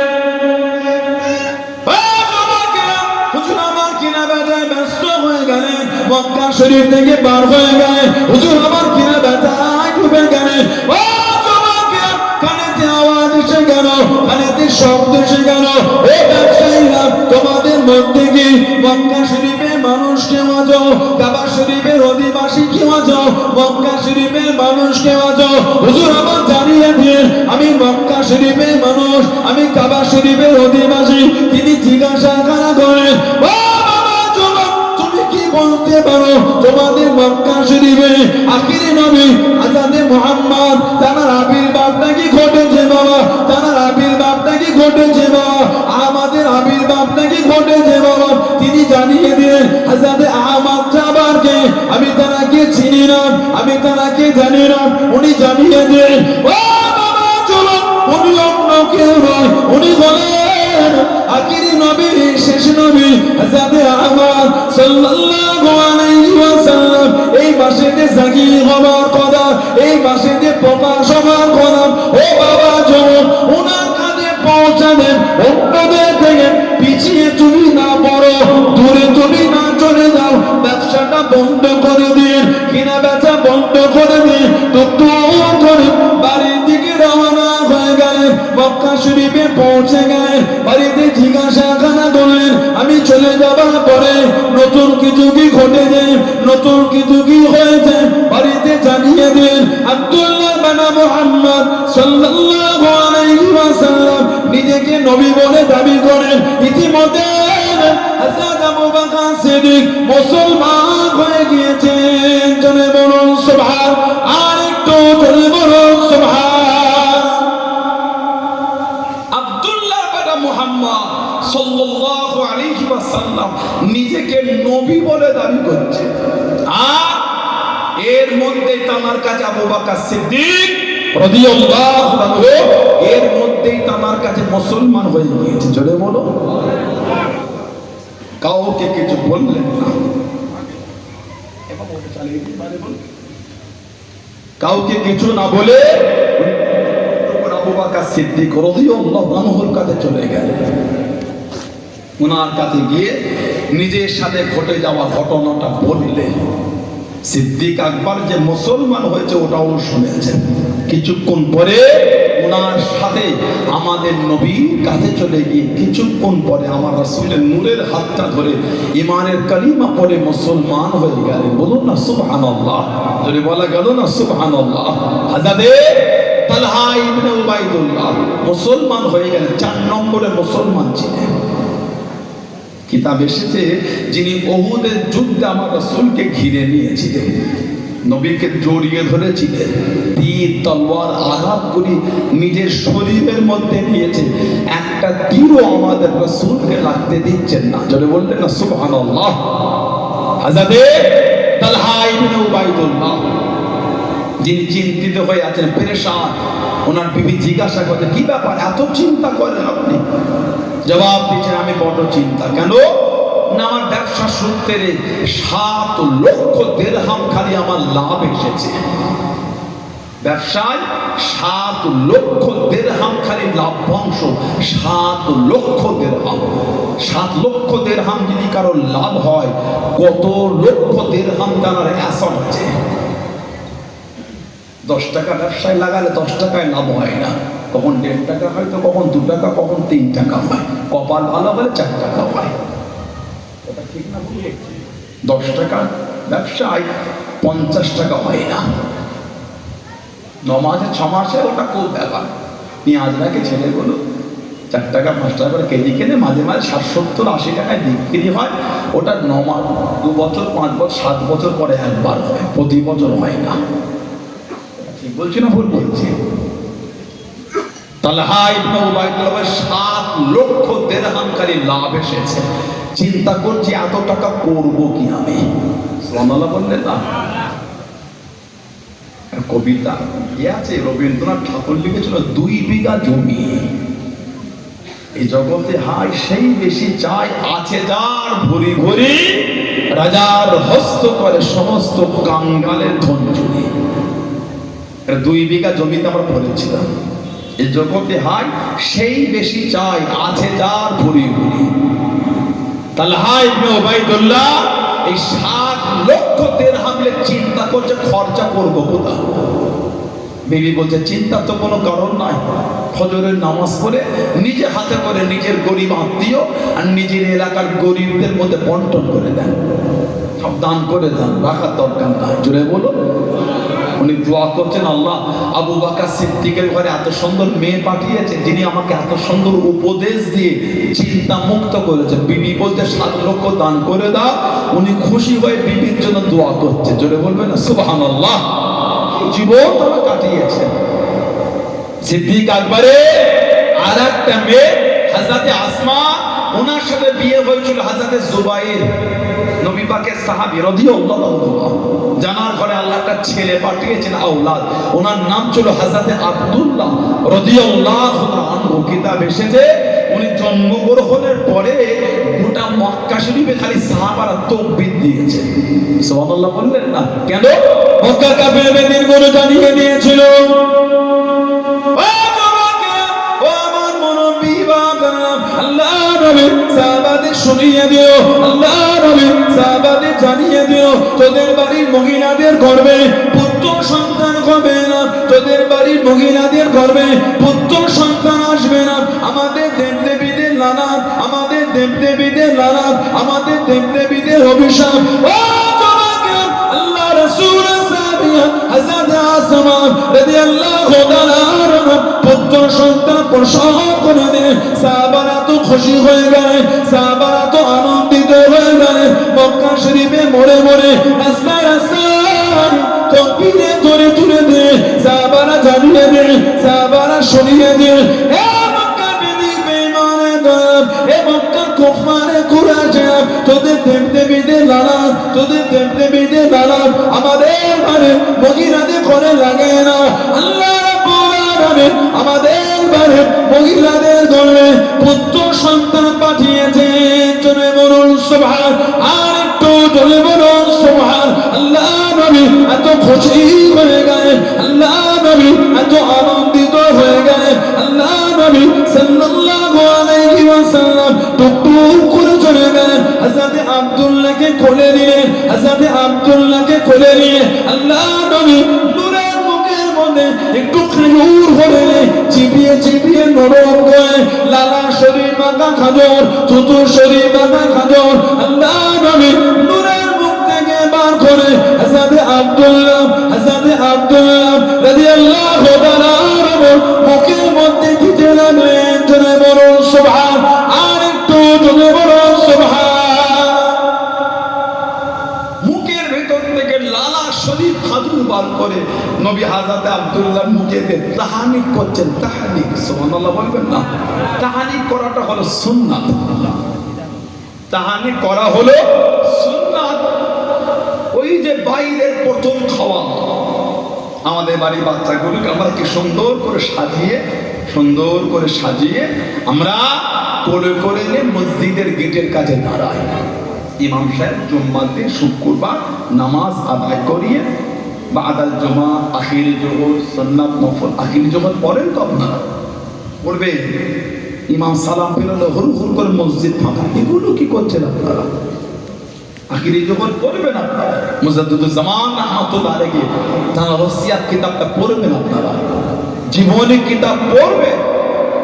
হুজুর আমার কিনা বেচায় ব্যস্ত হয়ে গেলেন, মক্কা শরীফ থেকে বার হয়ে গেলেন, হুজুর আমার কিনা বেচায় ডুবে গেলেন। ও জমাকে কানেতে আওয়াজ এসে গেল, কানেতে শব্দ এসে গেল, ও ব্যবসায়ীরা তোমাদের মধ্যে কি মক্কা শরীফের মানুষ কেউ আছো? কাবা শরীফের অধিবাসী কেউ আছো? মক্কা শরীফের মানুষ কেউ আছো? হুজুর আমার জানিয়ে দিন, আমি মক্কা শরীফের মানুষ, আমি কাবা শরীফের অধিবাসী। তিনি জিজ্ঞাসা করেন, ও বাবা যুবক, তুমি কি বলতে পারো তোমাদের মক্কা শরীফে আখিরি নবী হযরত মুহাম্মদ তার আবির্ভাবটা কি ঘটেছে বাবা? তার আবির্ভাবটা কি ঘটেছে বাবা? আমাদের আবির্ভাবটা কি ঘটেছে বাবা? তিনি জানিয়ে দিলেন, হযরত আহমদ জাবারকে আমি তাকে চিনি না, আমি তাকে জানি না। উনি জানিয়ে দিলেন, ও বাবা যুবক, উনি অন্য কেউ নয়, উনি হলেন আখিরি নবী, শেষ নবী হযরত আহমদ সাল্লাল্লাহু আলাইহি ওয়াসাল্লাম। এই মাসেতে জাগির হওয়ার কথা, এই মাসেতে প্রকাশ হওয়ার কথা। ও বাবা যুবক, ওনার কাছে পৌঁছাবেন, অন্যদের থেকে পিছিয়ে তুমি না পড়ো, দূরে তুমি না চলে যাও, ব্যবসাটা বন্ধ করে দিন, কিনা বেচা বন্ধ করে দিন, তো করে বাড়ির দিকে রওনা হয়ে গেলেন। মক্কা শরীফে পৌঁছে গেলেন, বাড়িতে জিজ্ঞাসা করলেন, আমি চলে যাবার পরে নতুন কিছু কি ঘটেছে, নতুন কিছু কি হয়েছে? বাড়িতে জানিয়ে দিন, আব্দুল্লাহ বিন মুহাম্মদ সাল্লাল্লাহু আলাইহি ওয়াসাল্লাম নিজেকে নবী বলে দাবি করেন। ইতিমধ্যে হযরত আবু বকর সিদ্দিক মুসলমান হয়ে গিয়েছেন। জনে বলুন সুবহান, আর একটু জনে বলুন সুবহান। আব্দুল্লাহ বিন মুহাম্মদ সাল্লাল্লাহু আলাইহি ওয়াসাল্লাম নিজেকে নবী বলে দাবি করছে, আর এর মধ্যে তার কাছে আবু বকর সিদ্দিক রাদিয়াল্লাহু আনহু এর মধ্যেই তার কাছে মুসলমান হয়ে গিয়েছে। জোরে বলো, কাউকে কিছু বললেন না, কাউকে কিছু না বলে আবু বকর সিদ্দিক রাদিয়াল্লাহু আনহুর কাছে চলে গেলেন। ওনার কাছে গিয়ে নিজের সাথে ঘটে যাওয়া ঘটনাটা বললেন। সিদ্দিক আকবর যে মুসলমান হয়েছে ওটাও শুনেছেন। কিছুক্ষণ পরে ওনার সাথে আমাদের নবীর কাছে চলে গিয়ে কিছুক্ষণ পরে আমার রাসূলের নূরের হাতটা ধরে ঈমানের কালিমা পড়ে মুসলমান হয়ে গেলেন। বলুন না সুবহানাল্লাহ, যদি বলা গেল না সুবহানাল্লাহ। হযরতে তালহা ইবনে উবাইদুল্লাহ মুসলমান হয়ে গেলেন, 4 নম্বরে মুসলমান ছিলেন। কিতাব এসেছে যিনি উহুদের যুদ্ধে আমার রাসূলকে ঘিরে নিয়েছিলেন, নবীকে জড়িয়ে ধরেছিলেন, তীর তলোয়ার আঘাত করে নিজের শরীরের মধ্যে নিয়েছে, একটা তীরও আমাদের রাসূলকে লাগতে দিচ্ছেন না। জোরে বললেন না সুবহানাল্লাহ। হযরতে তালহা ইবনে উবাইদুল্লাহ যিনি চিন্তিত হয়ে আছেন, পেরেশান, ওনার বিবি জিজ্ঞাসা করতে কি ব্যাপার এত চিন্তা করেন আপনি? জবাব দিচ্ছেন আমি বড় চিন্তা। কেন না, আমার ব্যবসা সূত্রে 7 লক্ষ দিরহাম খালি আমার লাভ এসেছে। ব্যবসায় 7 লক্ষ দিরহাম খালি লাভ্যাংশ, 7 লক্ষ দিরহাম। 7 লক্ষ দিরহাম যদি কারো লাভ হয়, কত লক্ষ দিরহাম তার অ্যাসেট আছে। 10 টাকা ব্যবসায় লাগালে 10 টাকায় লাভ হয় না, কখন 1.5 টাকা হয়, তো কখন 2 টাকা, কখন 3 টাকা হয়, কপাল ভালো হলে 4 টাকা হয়। এটা ঠিক না? 10 টাকা ব্যবসায় 50 টাকা হয় না। 9 মাসে 6 মাসে ওটা খুব ব্যাপার। পেঁয়াজটাকে ছেলেগুলো 4 টাকা 5 টাকা করে কেজি কিনে মাঝে মাঝে 60-70-80 টাকায় বিক্রি হয়। ওটা 9 মাস, 2 বছর, 5 বছর, 7 বছর পরে একবার হয়, প্রতি বছর হয় না। ঠিক বলছি না ভুল বলছি? তালহা ইবনে উবাইদুল্লাহ 7 লক্ষ দিরহাম খালি লাভ এসেছে। চিন্তা করছি এত টাকা করব কি আমি? সুবহানাল্লাহ বললেন না? কবিতা কি আছে, রবীন্দ্রনাথ ঠাকুর লিখেছিল 2 বিঘা জমি এই জগতে হাই সেই বেশি চাই, আছে যার ভরি ভরি, রাজার হস্ত করে সমস্ত কাঙ্গালের ধন চুরি। 2 বিঘা জমিতে আমরা পড়েছিলাম, এই জগতে হাই সেই বেশি চাই, আছে যার ভরি ভরি। তালহা ইবনে উবাইদুল্লাহ এই 7 লক্ষ দিরহামে চিন্তা করছে খরচা করব কোথা। বিবি বলছে চিন্তা তো কোনো কারণ নাই, ফজরের নামাজ পড়ে নিজে হাতে করে নিজের গরিব আত্মীয় আর নিজের এলাকার গরিবদের মধ্যে বন্টন করে দেন, সব দান করে দেন, রাখার দরকার নাই। জোরে বলো। উনি দোয়া করছেন, আল্লাহ আবু বকর সিদ্দিকের ঘরে এত সুন্দর মেয়ে পাঠিয়েছে, যিনি আমাকে এত সুন্দর উপদেশ দিয়ে চিন্তা মুক্ত করেছেন। বিবি বলতে 7 লক্ষ দান করে দাও, উনি খুশি হয়ে বিবির জন্য দোয়া করছে। জোরে বলবেন না সুবহানাল্লাহ। জীবন তারা কাটিয়েছেন। সিদ্দিক আকবরে আর একটা মেয়ে হযরতে আসমা, ওনার সাথে বিয়ে হয়েছিল হযরতে জুবাইর, নবী পাকের সাহাবী রাদিয়াল্লাহু আনহু। জানার ঘরে আল্লাহ একটা ছেলে পাঠিয়েছেন আওলাদ, ওনার নাম ছিল হযরতে আব্দুল্লাহ রাদিয়াল্লাহু আনহু। কিতাব এসেছে উনি জন্মগ্রহণের পরে গোটা মক্কা শরীফে খালি সাহাবারা তাকবীর দিয়েছে। সুবহানাল্লাহ বললেন না? কেন? মক্কার কাফেররা দিনগুলো জানিয়ে দিয়েছিল। আল্লাহ নবী সাহাবাদের শুনিয়ে দিও, আল্লাহ নবী সাহাবাদের জানিয়ে দিও, তোদের বাড়ির মহিলাদের গর্ভে পুত্র সন্তান হবে না, তোদের বাড়ির মহিলাদের গর্ভে পুত্র সন্তান আসবে না। আমাদের দেবদেবীদের লানত, আমাদের দেবদেবীদের লানত, আমাদের দেবদেবীদের অভিশাপ। ও তোমাকে আল্লাহ রাসূল সাহাবিয়া হযরত আসমা রাদিয়াল্লাহু তাআলা পুত্র সন্তান প্রসব করে দেন। সাহাবারা তো খুশি হয়ে গেলেন, সাহাবারা তো আনন্দিত হয়ে গেলেন। মক্কা শরীফে মোড়ে মোড়ে রাস্তায় রাস্তায় তাকবীরে ধরে তুলে দেন। সাহাবারা জানিয়ে দেন, সাহাবারা শুনিয়ে দেন, হে মক্কা বিধি বেঈমানে দয়াব, হে মক্কা কুফারে কুরাইশা, তোদের দেবদেবীদের লানত, তোদের দেবদেবীদের লানত আমাদের ঘরে মহিলাদের ঘরে লাগে না। আল্লাহ রাব্বুল আলামিন আমাদের ঘরে মহিলাদের ঘরে পুত্র সন্তান পাঠিয়েছেন। জোরে বলুন সুবহান। আর একটু জোরে বলুন সুবহান। আল্লাহ নবী এত খুশি হয়ে গেলেন, আল্লাহ নবী এত আনন্দিত হয়ে গেলেন, আল্লাহ নবী সাল্লাল্লাহু আলাইহি ওয়াসাল্লাম টুকটুক করে চলে গেলেন। হযরত আব্দুল্লাহকে কোলে নিলেন, হযরত আব্দুল্লাহকে কোলে নিয়ে আল্লাহ নবী নূরের মুখের মধ্যে একটু খেজুর হলে চিবিয়ে চিবিয়ে নরম করে লালা শরীর মাথা খাজর থুতু শরীর মাথা খাজর আল্লাহ নবী নূরের মুখ থেকে বার করে হযরত আব্দুল্লাহ রাদিয়াল্লাহু তাআলা মুখের মধ্যে দিতে লাগলেন। জোরে বলুন সুবহান, আর একটু জোরে বলুন সুবহান। মুখের ভেতর থেকে লালা শরীফ খাজুর বার করে নবী হযরত আব্দুল্লাহর মুখেতে তাহানিক করছেন। তাহানিক, সুবহানাল্লাহ বলবেন না? তাহানিক করাটা হলো সুন্নাত। তাহানিক করা হলো সুন্নাত। ওই যে বাইরের প্রথম খাওয়া, আমাদের বাড়ির বাচ্চাগুলোকে আমরা কি সুন্দর করে সাজিয়ে আমরা কোলে করে নিয়ে মসজিদের গেটের কাছে দাঁড়াই। ইমাম সাহেব জুম্মার দিন শুক্রবার নামাজ আদায় করিয়ে বাদাল জুমা, আখিরি জোহর, সুন্নাত, নফল। আখিরি জোহর পড়েন তো আপনারা? পড়বে। ইমাম সালাম ফেরালো, হুর হুর করে মসজিদ ফাঁকা। এগুলো কি করছেন আপনারা? আখিরি জোহর পড়বেন আপনারা। মুজাদ্দিদুজ্জামান রাহমাতুল্লাহ আলাইহি তার ওসিয়াত কিতাবটা পড়বেন আপনারা। জীবনী কিতাব পড়বেন।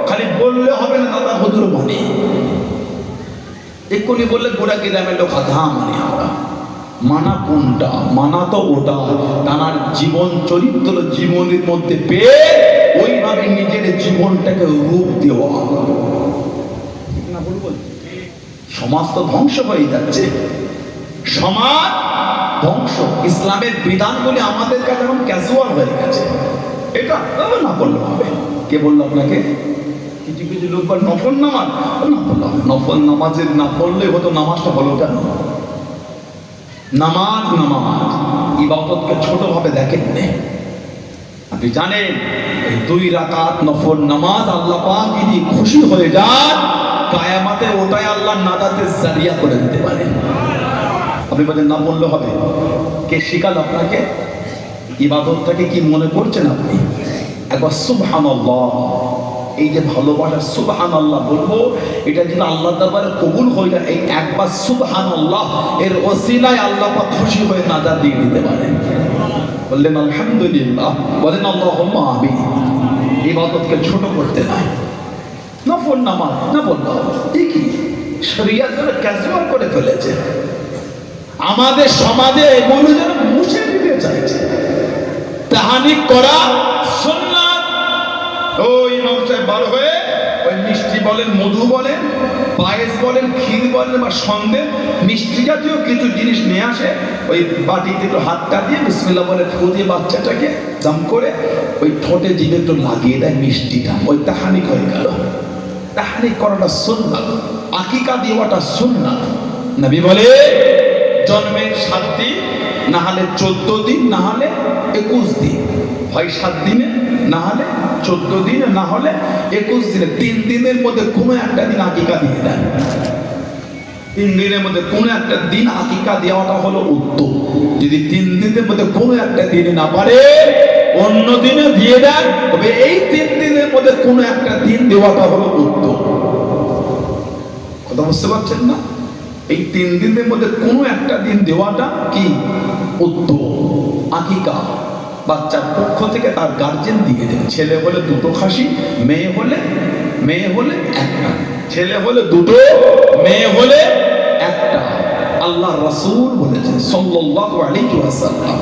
খালি বললে হবে না দাদা হুজুর মানে, এক্ষুনি বললে গোড়া গ্রামের লোক আধা মানে। আমরা মানা কোনটা? মানা তো ওটা তার জীবন চরিত্র জীবনের মধ্যে পেয়ে ওইভাবে নিজের জীবনটাকে রূপ দেওয়া। ঠিক না বলবো? সমাজ তো ধ্বংস হয়ে যাচ্ছে, সমাজ ধ্বংস। ইসলামের বিধানগুলি আমাদের কাছে এখন ক্যাজুয়াল হয়ে গেছে। এটা না বললে হবে। কে বললো আপনাকে? কিছু কিছু লোক বল নফল নামাজ, না বললাম নফল নামাজের না পড়লে হতো। নামাজটা হলো কেন? নামাজ ইবাদতকে ছোট ভাবে দেখেন না। আপনি জানেন এই 2 রাকাত নফল নামাজ আল্লাহ পাক যদি খুশি হয়ে যায় কিয়ামতে ওটাই আল্লাহ নাজাতের জারিয়া করে দিতে পারে। আপনি বলেন না বললে হবে। কে শিখালো আপনাকে? ইবাদতটাকে কি মনে করছেন আপনি? একবার সুবহানাল্লাহ, এই যে ভালোবাসা সুবহানাল্লাহ বলবো, এটা যদি আল্লাহ দরবারে কবুল হয়ে যায়, এই একবার সুবহানাল্লাহ এর ওসিলায় আল্লাহ পাক খুশি হয়ে নাজাত দিয়ে দিতে পারেন। বললেন আলহামদুলিল্লাহ, বলেন আল্লাহুম্মা আমিন। ইবাদতকে ছোট করতে নাই। নফল নামাজ না বলবো কি শরীয়ত করে ক্যাজুয়াল করে ফেলেছে। আমাদের সমাজে এগুলো যেন মুছে দিতে চাইছে। তাহানিক করা সুন্নাত। ওই ইমাম সাহেব বার হয়ে ওই মিষ্টি বলেন, মধু বলেন, পায়েস বলেন, ক্ষীর বলেন বা সন্দেহ মিষ্টি জাতীয় কিছু জিনিস নিয়ে আসে। ওই বাটিতে একটু হাতটা দিয়ে বিসমিল্লাহ বলে ফু দিয়ে বাচ্চাটাকে দাম করে ওই ঠোঁটে জিভে একটু লাগিয়ে দেয় মিষ্টিটা। ওই তাহানিক হয়ে গেল। তাহানিক করাটা সুন্নাত, আকিকা দেওয়াটা সুন্নাত। নবী বলে জন্মের 7 দিন, না হলে 14 দিন, না হলে 21 দিন। হয় 7 দিনে, না হলে 14 দিনে, না হলে 21 দিনে। 3 দিনের মধ্যে কোনো একটা দিন আকিকা দিয়ে দেন। 3 দিনের মধ্যে কোনো একটা দিন আকিকা দেওয়াটা হলো উত্তম। যদি 3 দিনের মধ্যে কোনো একটা দিনে না পারে অন্য দিনে দিয়ে দেন, তবে এই 3 দিনের মধ্যে কোনো একটা দিন দেওয়াটা হলো উত্তম। কথা বুঝতে পারছেন না? এই 3 দিনের মধ্যে কোনো একটা দিন দেওয়াটা কি উত্তম। আকিকা বাচ্চার পক্ষ থেকে তার গার্জেন দিয়ে দেবে। ছেলে হলে 2টো খাসি, মেয়ে হলে একটা। ছেলে হলে 2টো, মেয়ে হলে একটা। আল্লাহ রাসূল বলেছেন সাল্লাল্লাহু আলাইহি ওয়াসাল্লাম।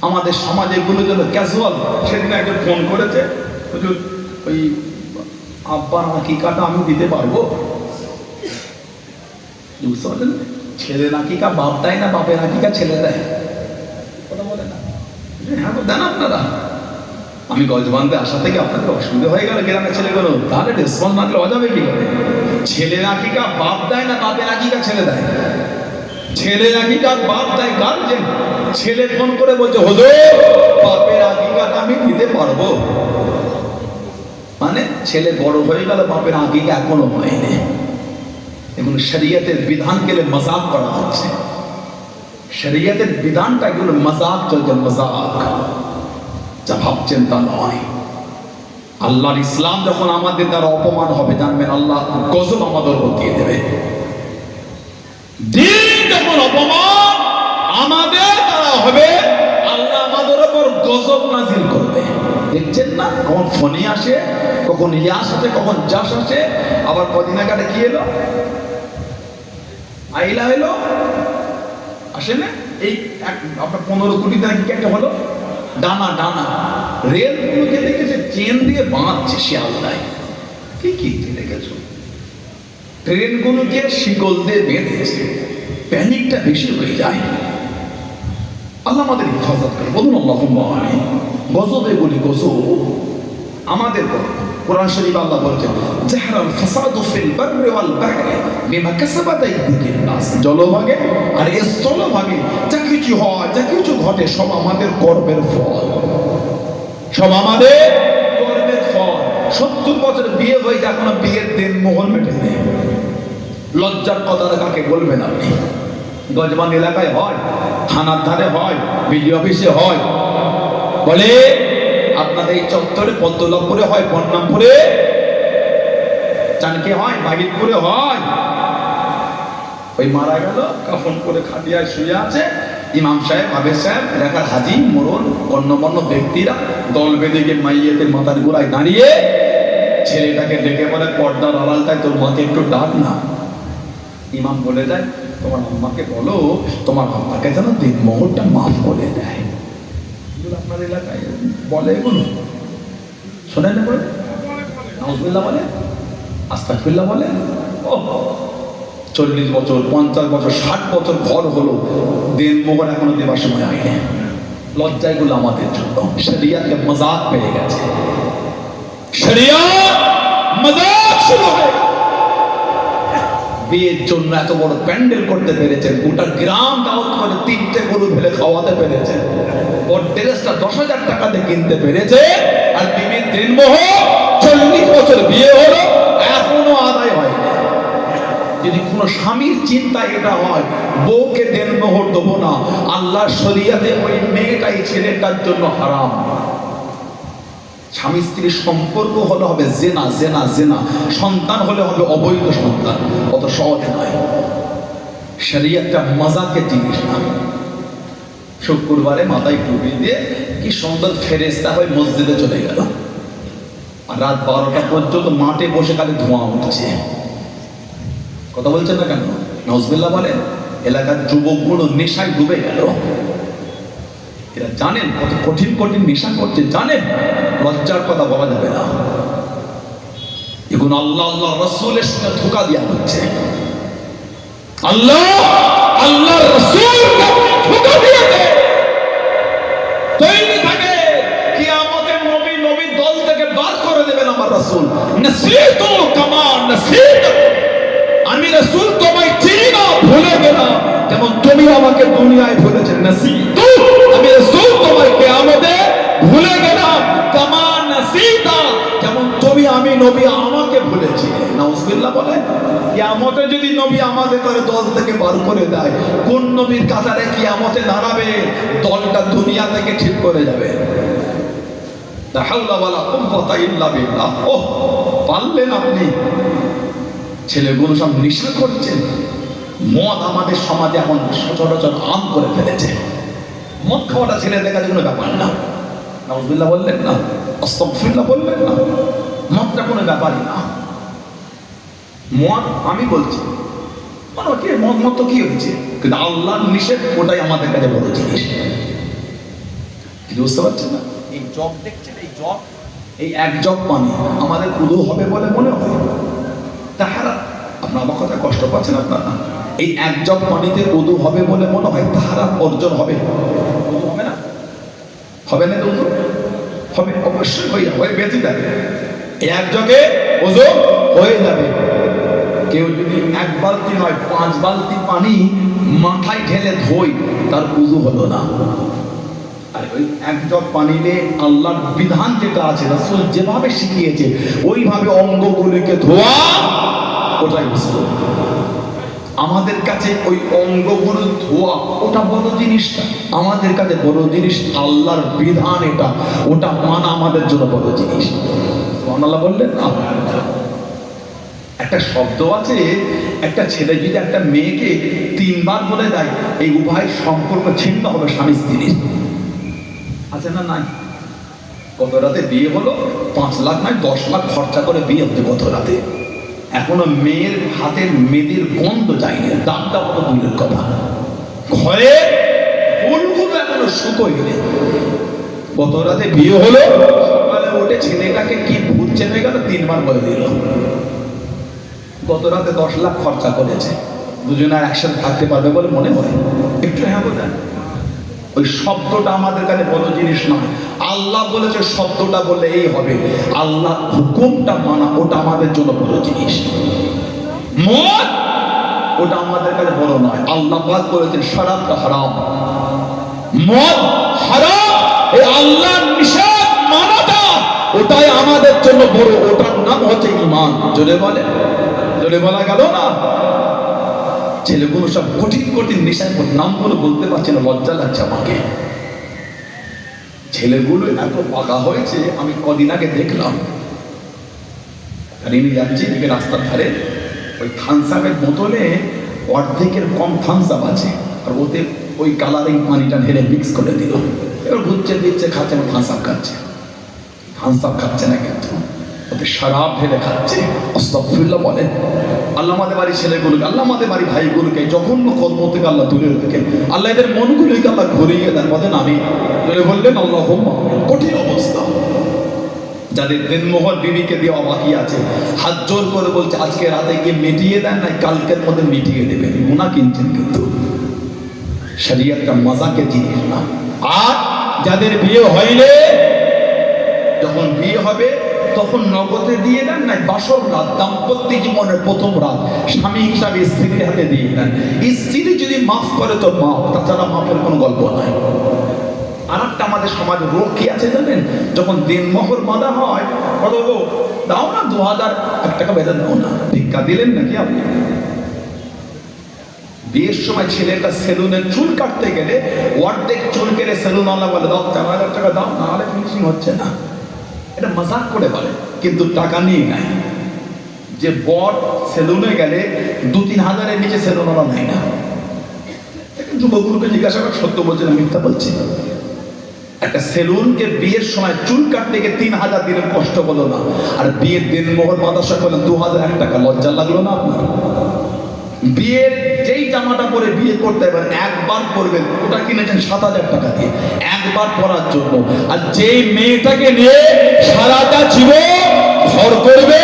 আমাদের সমাজে এগুলো যেন ক্যাজুয়াল। সেদিন একজন ফোন করেছে, হুজুর ওই আব্বার আকিকাটা আমি দিতে পারবো? বুঝতে পারলেন? ছেলের আকিকা বাপ দেয় না, বাপের আকিকা ছেলে দেয়। কথা বলে না? হ্যাঁ দেন আপনারা। আমি গজবান্ধে আসা থেকে আপনাদের অসুবিধা হয়ে গেল গ্রামের ছেলেগুলো, তাহলে রেসপন্স না দিলে অজাবে কি করে? ছেলের আকিকা বাপ দেয় না, বাপের আকিকা ছেলে দেয়। ছেলের আকিকা বাপ দেয় গার্জেন। ছেলে ফোন করে বলছে হুজুর বাপের আকিকাটা আমি দিতে পারবো। মানে ছেলে বড় হয়ে গেল, বাপের আকিকা এখনো হয়নি। এগুলো শরীয়তের বিধান গেলে মজাক করা হচ্ছে। শরীয়তের বিধানটা এগুলো মজাক চলছে, মজাক। যা ভাবছেন তা নয়। আল্লাহর ইসলাম যখন আমাদের দ্বারা অপমান হবে, জানবেন আল্লাহ গজব আমাদের উপর দিয়ে দেবে। দিন যখন অপমান আমাদের দ্বারা হবে, আল্লাহ আমাদের উপর গজব নাজিল করবে। দেখছেন না, কখন ফনি আসে, কখন ইয়াস আসে, কখন জাস আসে, আবার কদিন আগে কি এলো, আইলা এলো, আসে না? এই আপনার 15 কোটি টাকা কি একটা হলো, ডানা ডানা রেলগুলোকে দেখেছে চেন দিয়ে বাঁধছে শিয়ালদায়, কি দেখেছো? ট্রেনগুলোকে শিকল দিয়ে বেঁধেছে, প্যানিকটা বেশি হয়ে যায়। আল্লাহ আমাদের হেফাজত করে, বলুন আল্লাহুম্মা আমিন। গজবে বলি গজব আমাদের কোরআন শরীফ আল্লাহ বলছেন জাহরাল ফাসাদু ফিল বাররি ওয়াল বাহরি বিমা কাসাবাত আইদিন নাস। জলভাগে আর স্থলভাগে যা কিছু হয়, যা কিছু ঘটে, সব আমাদের কর্মের ফল, সব আমাদের কর্মের ফল। 70 বছর বিয়ে হয়ে যায়, এখনো বিয়ের দিন মোহর মেটে নেই। লজ্জার কথাটা কাকে বলবেন আপনি? গজবান এলাকায় হয়, থানার ধারে হয়, বিডি অফিসে হয়, বলে আপনাদের এই চত্বরে পদ্মলাপুরে হয়, বন্যামপুরে, চানকে হয়, মাগিদপুরে হয়। ওই মারা গেল, কাফন করে খাটিয়ায় শুয়ে আছে, ইমাম সাহেব, আবেদ সাহেব, এলাকার হাজি, মোড়ল, অন্যবন্য ব্যক্তিরা দল বেঁধে গিয়ে মাইয়েতের মাথার গোড়ায় দাঁড়িয়ে ছেলেটাকে ডেকে বলে, পর্দার আড়ালটায় তোর মাকে একটু ডাক না। ইমাম বলে যায়, তোমার আম্মাকে বলো তোমার আম্মাকে যেন দিনমোহরটা মাফ করে দেয়। আপনার এলাকায় বলে এগুলো শোনেন না? বলে নাউজুবিল্লাহ বলে, আস্তাগফিরুল্লাহ বলে। ও 40 বছর, 50 বছর, 60 বছর ঘর হলো, দিনমোহর এখনো দেবার সময় হয়নি। লজ্জাগুলো আমাদের জন্য। শরিয়াতকে মজাক পেয়ে গেছে, শরিয়াত মজাক শুরু হয়ে গেছে। বিয়ের জন্য এত বড় প্যান্ডেল করতে পেরেছেন, গোটা গ্রাম দাওয়াত করে 3টে গরু ফেলে খাওয়াতে পেরেছেন, ওর ড্রেসটা 10,000 টাকাতে কিনতে পেরেছে, আর বিবির দিনমোহর 40 বছর বিয়ে হলো এখনো আদায় হয়নি। যদি কোনো স্বামীর চিন্তা এটা হয়, বউকে দিনমোহর দেবো না, আল্লাহর শরিয়াতে ওই মেয়েটাই ছেলেটার জন্য হারাম। স্বামী স্ত্রীর সম্পর্ক হলে হবে জেনা, জেনা, জেনা। সন্তান হলে হবে অবৈধ সন্তান, অত সহজ নয়। শরিয়তটা মজাকে জিনিস না। শুক্রবারে মাথায় টুপি দিয়ে কি সুন্দর ফেরেশতা হয়ে মসজিদে চলে গেল, আর রাত 12টা পর্যন্ত মাঠে বসে খালি ধোঁয়া উঠছে। কথা বলছেন না কেন? নাউজুবিল্লাহ বলে। এলাকার যুবকগুলো নেশায় ডুবে গেল। এরা জানেন কত কঠিন কঠিন নেশা করছে, জানেন? লজ্জার কথা বলা যাবে না। এগুলো আল্লাহ আল্লাহ রাসূলের সাথে ধোঁকা দেওয়া হচ্ছে। আল্লাহ আল্লাহ রাসূলকে ধোঁকা দিয়েছে। তৈরি থাকে, কিয়ামতে নবী নবী দল থেকে বার করে দেবেন আমার রাসূল। নসিতু কামা নসিতু, আমি রাসূল তোমায় চিনি না, ভুলে গেলাম, যেমন তুমি আমাকে দুনিয়ায় ভুলেছেন। নসিতু, আমি রাসূল তোমায় কিয়ামতে ভুলে গেলাম, কামা নসিতা, যেমন তুমি আমি নবী আমাকে ভুলেছি। নাউজুবিল্লাহ বলে। কিয়ামতে যদি নবী আমাদের করে দল থেকে বার করে দেয়, কোন নবীর কাতারে কিয়ামতে দাঁড়াবে? দলটা দুনিয়া থেকে ঠিক করে যাবে। লা হাওলা ওয়ালা কুওয়াতা ইল্লা বিল্লাহ। ওহ, পারলেন আপনি? ছেলেগুলো সব নেশা করছেন। মদ আমাদের সমাজে এখন সচরাচর আম করে ফেলেছে। মদ খাওয়াটা ছেলেদের কাছে কোনো ব্যাপার না। নাউজুবিল্লাহ বললেন না, আস্তাগফিরুল্লাহ বললেন না, মদটা কোনো ব্যাপারই না। মদ আমি বলছি, মানে কি মদ মত কি হয়েছে, কিন্তু আল্লাহর নিষেধ ওটাই আমাদের কাছে বড় জিনিস। বুঝতে পারছেন না? এই জগ দেখছেন, এই জগ, এই এক জগ পানি আমাদের উদু হবে বলে মনে হয়। তাহারা, আপনার আমার কথা কষ্ট পাচ্ছেন আপনারা? এই এক জগ পানিতে উদু হবে বলে মনে হয়, তাহারা অর্জন হবে? উদু হবে না? হবে না? উদু হবে, অবশ্যই হয়ে যাবে, বেঁচে যাবে। এক জগে উদু হয়ে যাবে। কেউ যদি 1 বালতি নয় 5 বালতি পানি মাথায় ঢেলে ধোয়, তার উযু হলো না। আর ওই 1 জগ পানিতে আল্লাহর বিধান যেটা আছে, রাসূল যেভাবে শিখিয়েছে ওইভাবে অঙ্গগুলিকে ধোয়া, ওটাই উযু। আমাদের কাছে ওই অঙ্গগুলো ধোয়া ওটা বড় জিনিস না, আমাদের কাছে বড় জিনিস আল্লাহর বিধান, এটা ওটা মানা আমাদের জন্য বড় জিনিস। সুবহানাল্লাহ বললেন না? একটা শব্দ আছে, একটা ছেলে যদি একটা মেয়েকে 3 বার বলে দেয়, এই উভয় সম্পর্ক ছিন্ন হবে স্বামী স্ত্রীর। আছে না নাই? গত রাতে বিয়ে হলো, 5 লাখ নয় 10 লাখ খরচা করে বিয়ে হতো গত রাতে। এখনো মেয়ের হাতের মেয়েদের গন্ধ যায়নি, দামটা কত দূরের কথা। ঘরে ফুলগুলো এখনো শুকোয়নি। গত রাতে বিয়ে হলো, সকালে উঠে ছেলেটাকে কি ভূত চেপে গেল 3 বার বলে দিল। গত রাতে 10 লাখ খরচা করেছে, দুজনে আর একসাথে থাকতে পারবে বলে মনে হয়? একটু হ্যাঁ বোঝেন। ওই শব্দটা আমাদের কাছে বড় জিনিস নয়। আল্লাহ বলেছে শব্দটা বললে এই হবে, আল্লাহ হুকুমটা মানা ওটা আমাদের জন্য বড় জিনিস। মদ ওটা আমাদের কাছে বড় নয়। আল্লাহ পাক বলেছেন শরাবটা হারাম, মদ হারাম। এই আল্লাহর নিষেধ মানাটা ওটাই আমাদের জন্য বড়। ওটার নাম হচ্ছে ঈমান। জোরে বলে, জোরে বলা গেল না? ছেলেগুলো সব কঠিন কঠিন নেশার নামগুলো বলতে পারছে না, লজ্জা লাগছে আমাকে। ছেলেগুলো এত পাকা হয়েছে, আমি কদিন আগে দেখলাম গাড়ি নিয়ে যাচ্ছি এদিকে রাস্তার ধারে, ওই থামসাপের বোতলে অর্ধেকের কম থামসাপ আছে, আর ওতে ওই কালারিং পানিটা ঢেলে মিক্স করে দিল। এবার ঘুরছে দিচ্ছে খাচ্ছে, আমার থামসাপ খাচ্ছে। থামসাপ খাচ্ছে না কিন্তু ওতে শরাব ঢেলে খাচ্ছে। আস্তাগফিরুল্লাহ বলেন। আল্লাহ আমাদের বাড়ির ছেলেগুলোকে, আল্লাহ আমাদের বাড়ির ভাইগুলোকে জঘন্য কর্ম থেকে আল্লাহ দূরে রাখেন। আল্লাহ এদের মনগুলোকে আল্লাহ ঘুরিয়ে দেন। বলেন আমি ধরে বললেন আল্লাহুম্মা। কঠিন অবস্থা। যাদের দেনমোহর বিবিকে দেওয়া বাকি আছে, হাত জোর করে বলছে আজকে রাতে গিয়ে মিটিয়ে দেন, না কালকের মধ্যে মিটিয়ে দেবেন। গুনাহ কিনছেন কিন্তু, শরীয়তটা মজাকে জিনিস না। আর যাদের বিয়ে হয়নি, যখন বিয়ে হবে তখন নগদে দিয়ে দেন, না বাসর রাত দাম্পত্য জীবনের প্রথম রাত স্বামী হিসাবে স্ত্রীর হাতে দিয়ে দেন। স্ত্রী যদি মাফ করে তো মাফ, তাছাড়া মাফের কোনো গল্প নাই। আর একটা আমাদের সমাজে রোগ কি আছে জানেন? যখন দিনমোহর বাঁধা হয়, কত দাও না 2000 টাকা বেঁধে দাও না, ভিক্ষা দিলেন নাকি আপনি? বিয়ের সময় ছেলেটা সেলুনের চুল কাটতে গেলে অর্ধেক চুল কেটে সেলুন আল্লাহ বলে দাও 4000 টাকা দাও, নাহলে ফিনিশিং হচ্ছে না। এটা মজাক করে বলে, কিন্তু টাকা নিয়ে নেয়। যে বর সেলুনে গেলে 2-3 হাজারের নিচে সেলুন ওরা নেয় না। যুবকগুলোকে জিজ্ঞাসা করে সত্য বলছে না মিথ্যা বলছে? একটা সেলুনকে বিয়ের সময় চুল কাটতে গিয়ে 3000 দিনের কষ্ট হলো না, আর বিয়ের দিনমোহর বাঁধার করলেন 2001 টাকা। লজ্জা লাগলো না আপনার? বিয়ের যেই জামাটা পরে বিয়ে করতে পারেন একবার পরবেন, ওটা কিনেছেন 7000 টাকা দিয়ে একবার পরার জন্য। আর যেই মেয়েটাকে নিয়ে সারাটা জীবন ঘর করবে,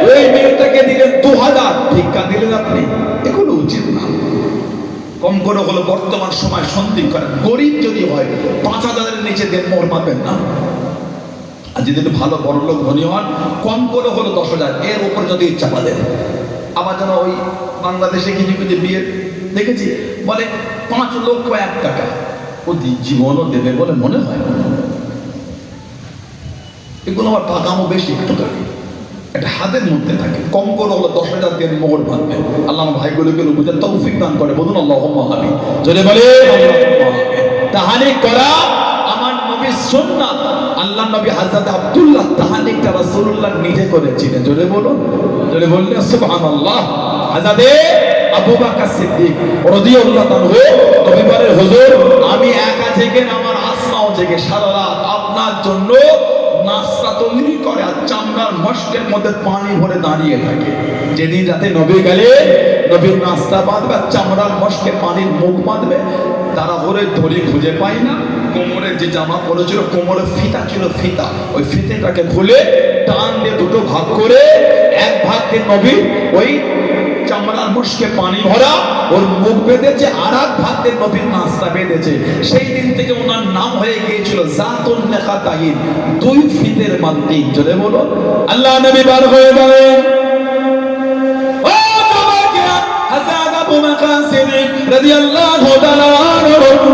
ওই মেয়েটাকে দিলেন 2000, ভিক্ষা দিলেন আপনি? এগুলো উচিত না। কম করে হলো বর্তমান সময় সন্ধি করেন। গরিব যদি হয় 5000-এর নিচে দেনমোহর পাবেন না। আর যদি একটু ভালো বড় লোক ধনী হন, কম করে হলো 10,000, এর উপর যদি ইচ্ছা পাবেন। আবার যেন ওই বাংলাদেশে কিছু কিছু বিয়ে দেখেছি বলে 5,01,000 টাকা, ও জীবনও দেবে বলে মনে হয়। এগুলো আমার পাকামো বেশি একটু করে, একটা হাতের মধ্যে থাকে। কম করে হলো 10,000 দিয়ে মোহর বাঁধবে। আল্লাহ আমার ভাইগুলোকে বুঝে তৌফিক দান করে। বলুন আল্লাহুম্মা আমিন। জোরে বলে তাহানিক করা আমার নবীর সুন্নাত। আল্লাহ নবী হযরত আব্দুল্লাহ তাহানিকটা রাসূলুল্লাহ নিজে করেছিলেন। জোরে বলুন, জোরে বললে সুবহানাল্লাহ। হযরত আবু বকর সিদ্দিক রাদিয়াল্লাহু তাআলা নবী বলেন, হুজুর আমি একা জেগে আমার আসমাও জেগে সারা রাত আপনার জন্য নাস্তা তৈরি করে, আর চামড়ার মশকের মধ্যে পানি ভরে দাঁড়িয়ে থাকে। যেদিন রাতে নবী গেলে নবীর নাস্তা বাঁধবে, চামড়ার মশকে পানির মুখ বাঁধবে। তারা ভরে ধরি খুঁজে পাই না। কোমরে যে জামা পরেছিল কোমরে ফিতা ছিল, ফিতা ওই ফিতেটাকে খুলে টান দিয়ে দুটো ভাগ করে এক ভাগ দিয়ে নবী ওই চামড়ার মশকে পানি ভরা ওর মুখ বেঁধেছে, আর এক ভাগ দিয়ে নবীর নাস্তা বেঁধেছে। সেই দিন থেকে ওনার নাম হয়ে গিয়েছিল জাতুন নাকাতাইন, 2 ফিতের মালিক। জোরে বলো আল্লাহ নবী বার হয়ে গেলেন। ও জবাকিরা হযরত আবু বকর সিদ্দিক রাদিয়াল্লাহু তাআলা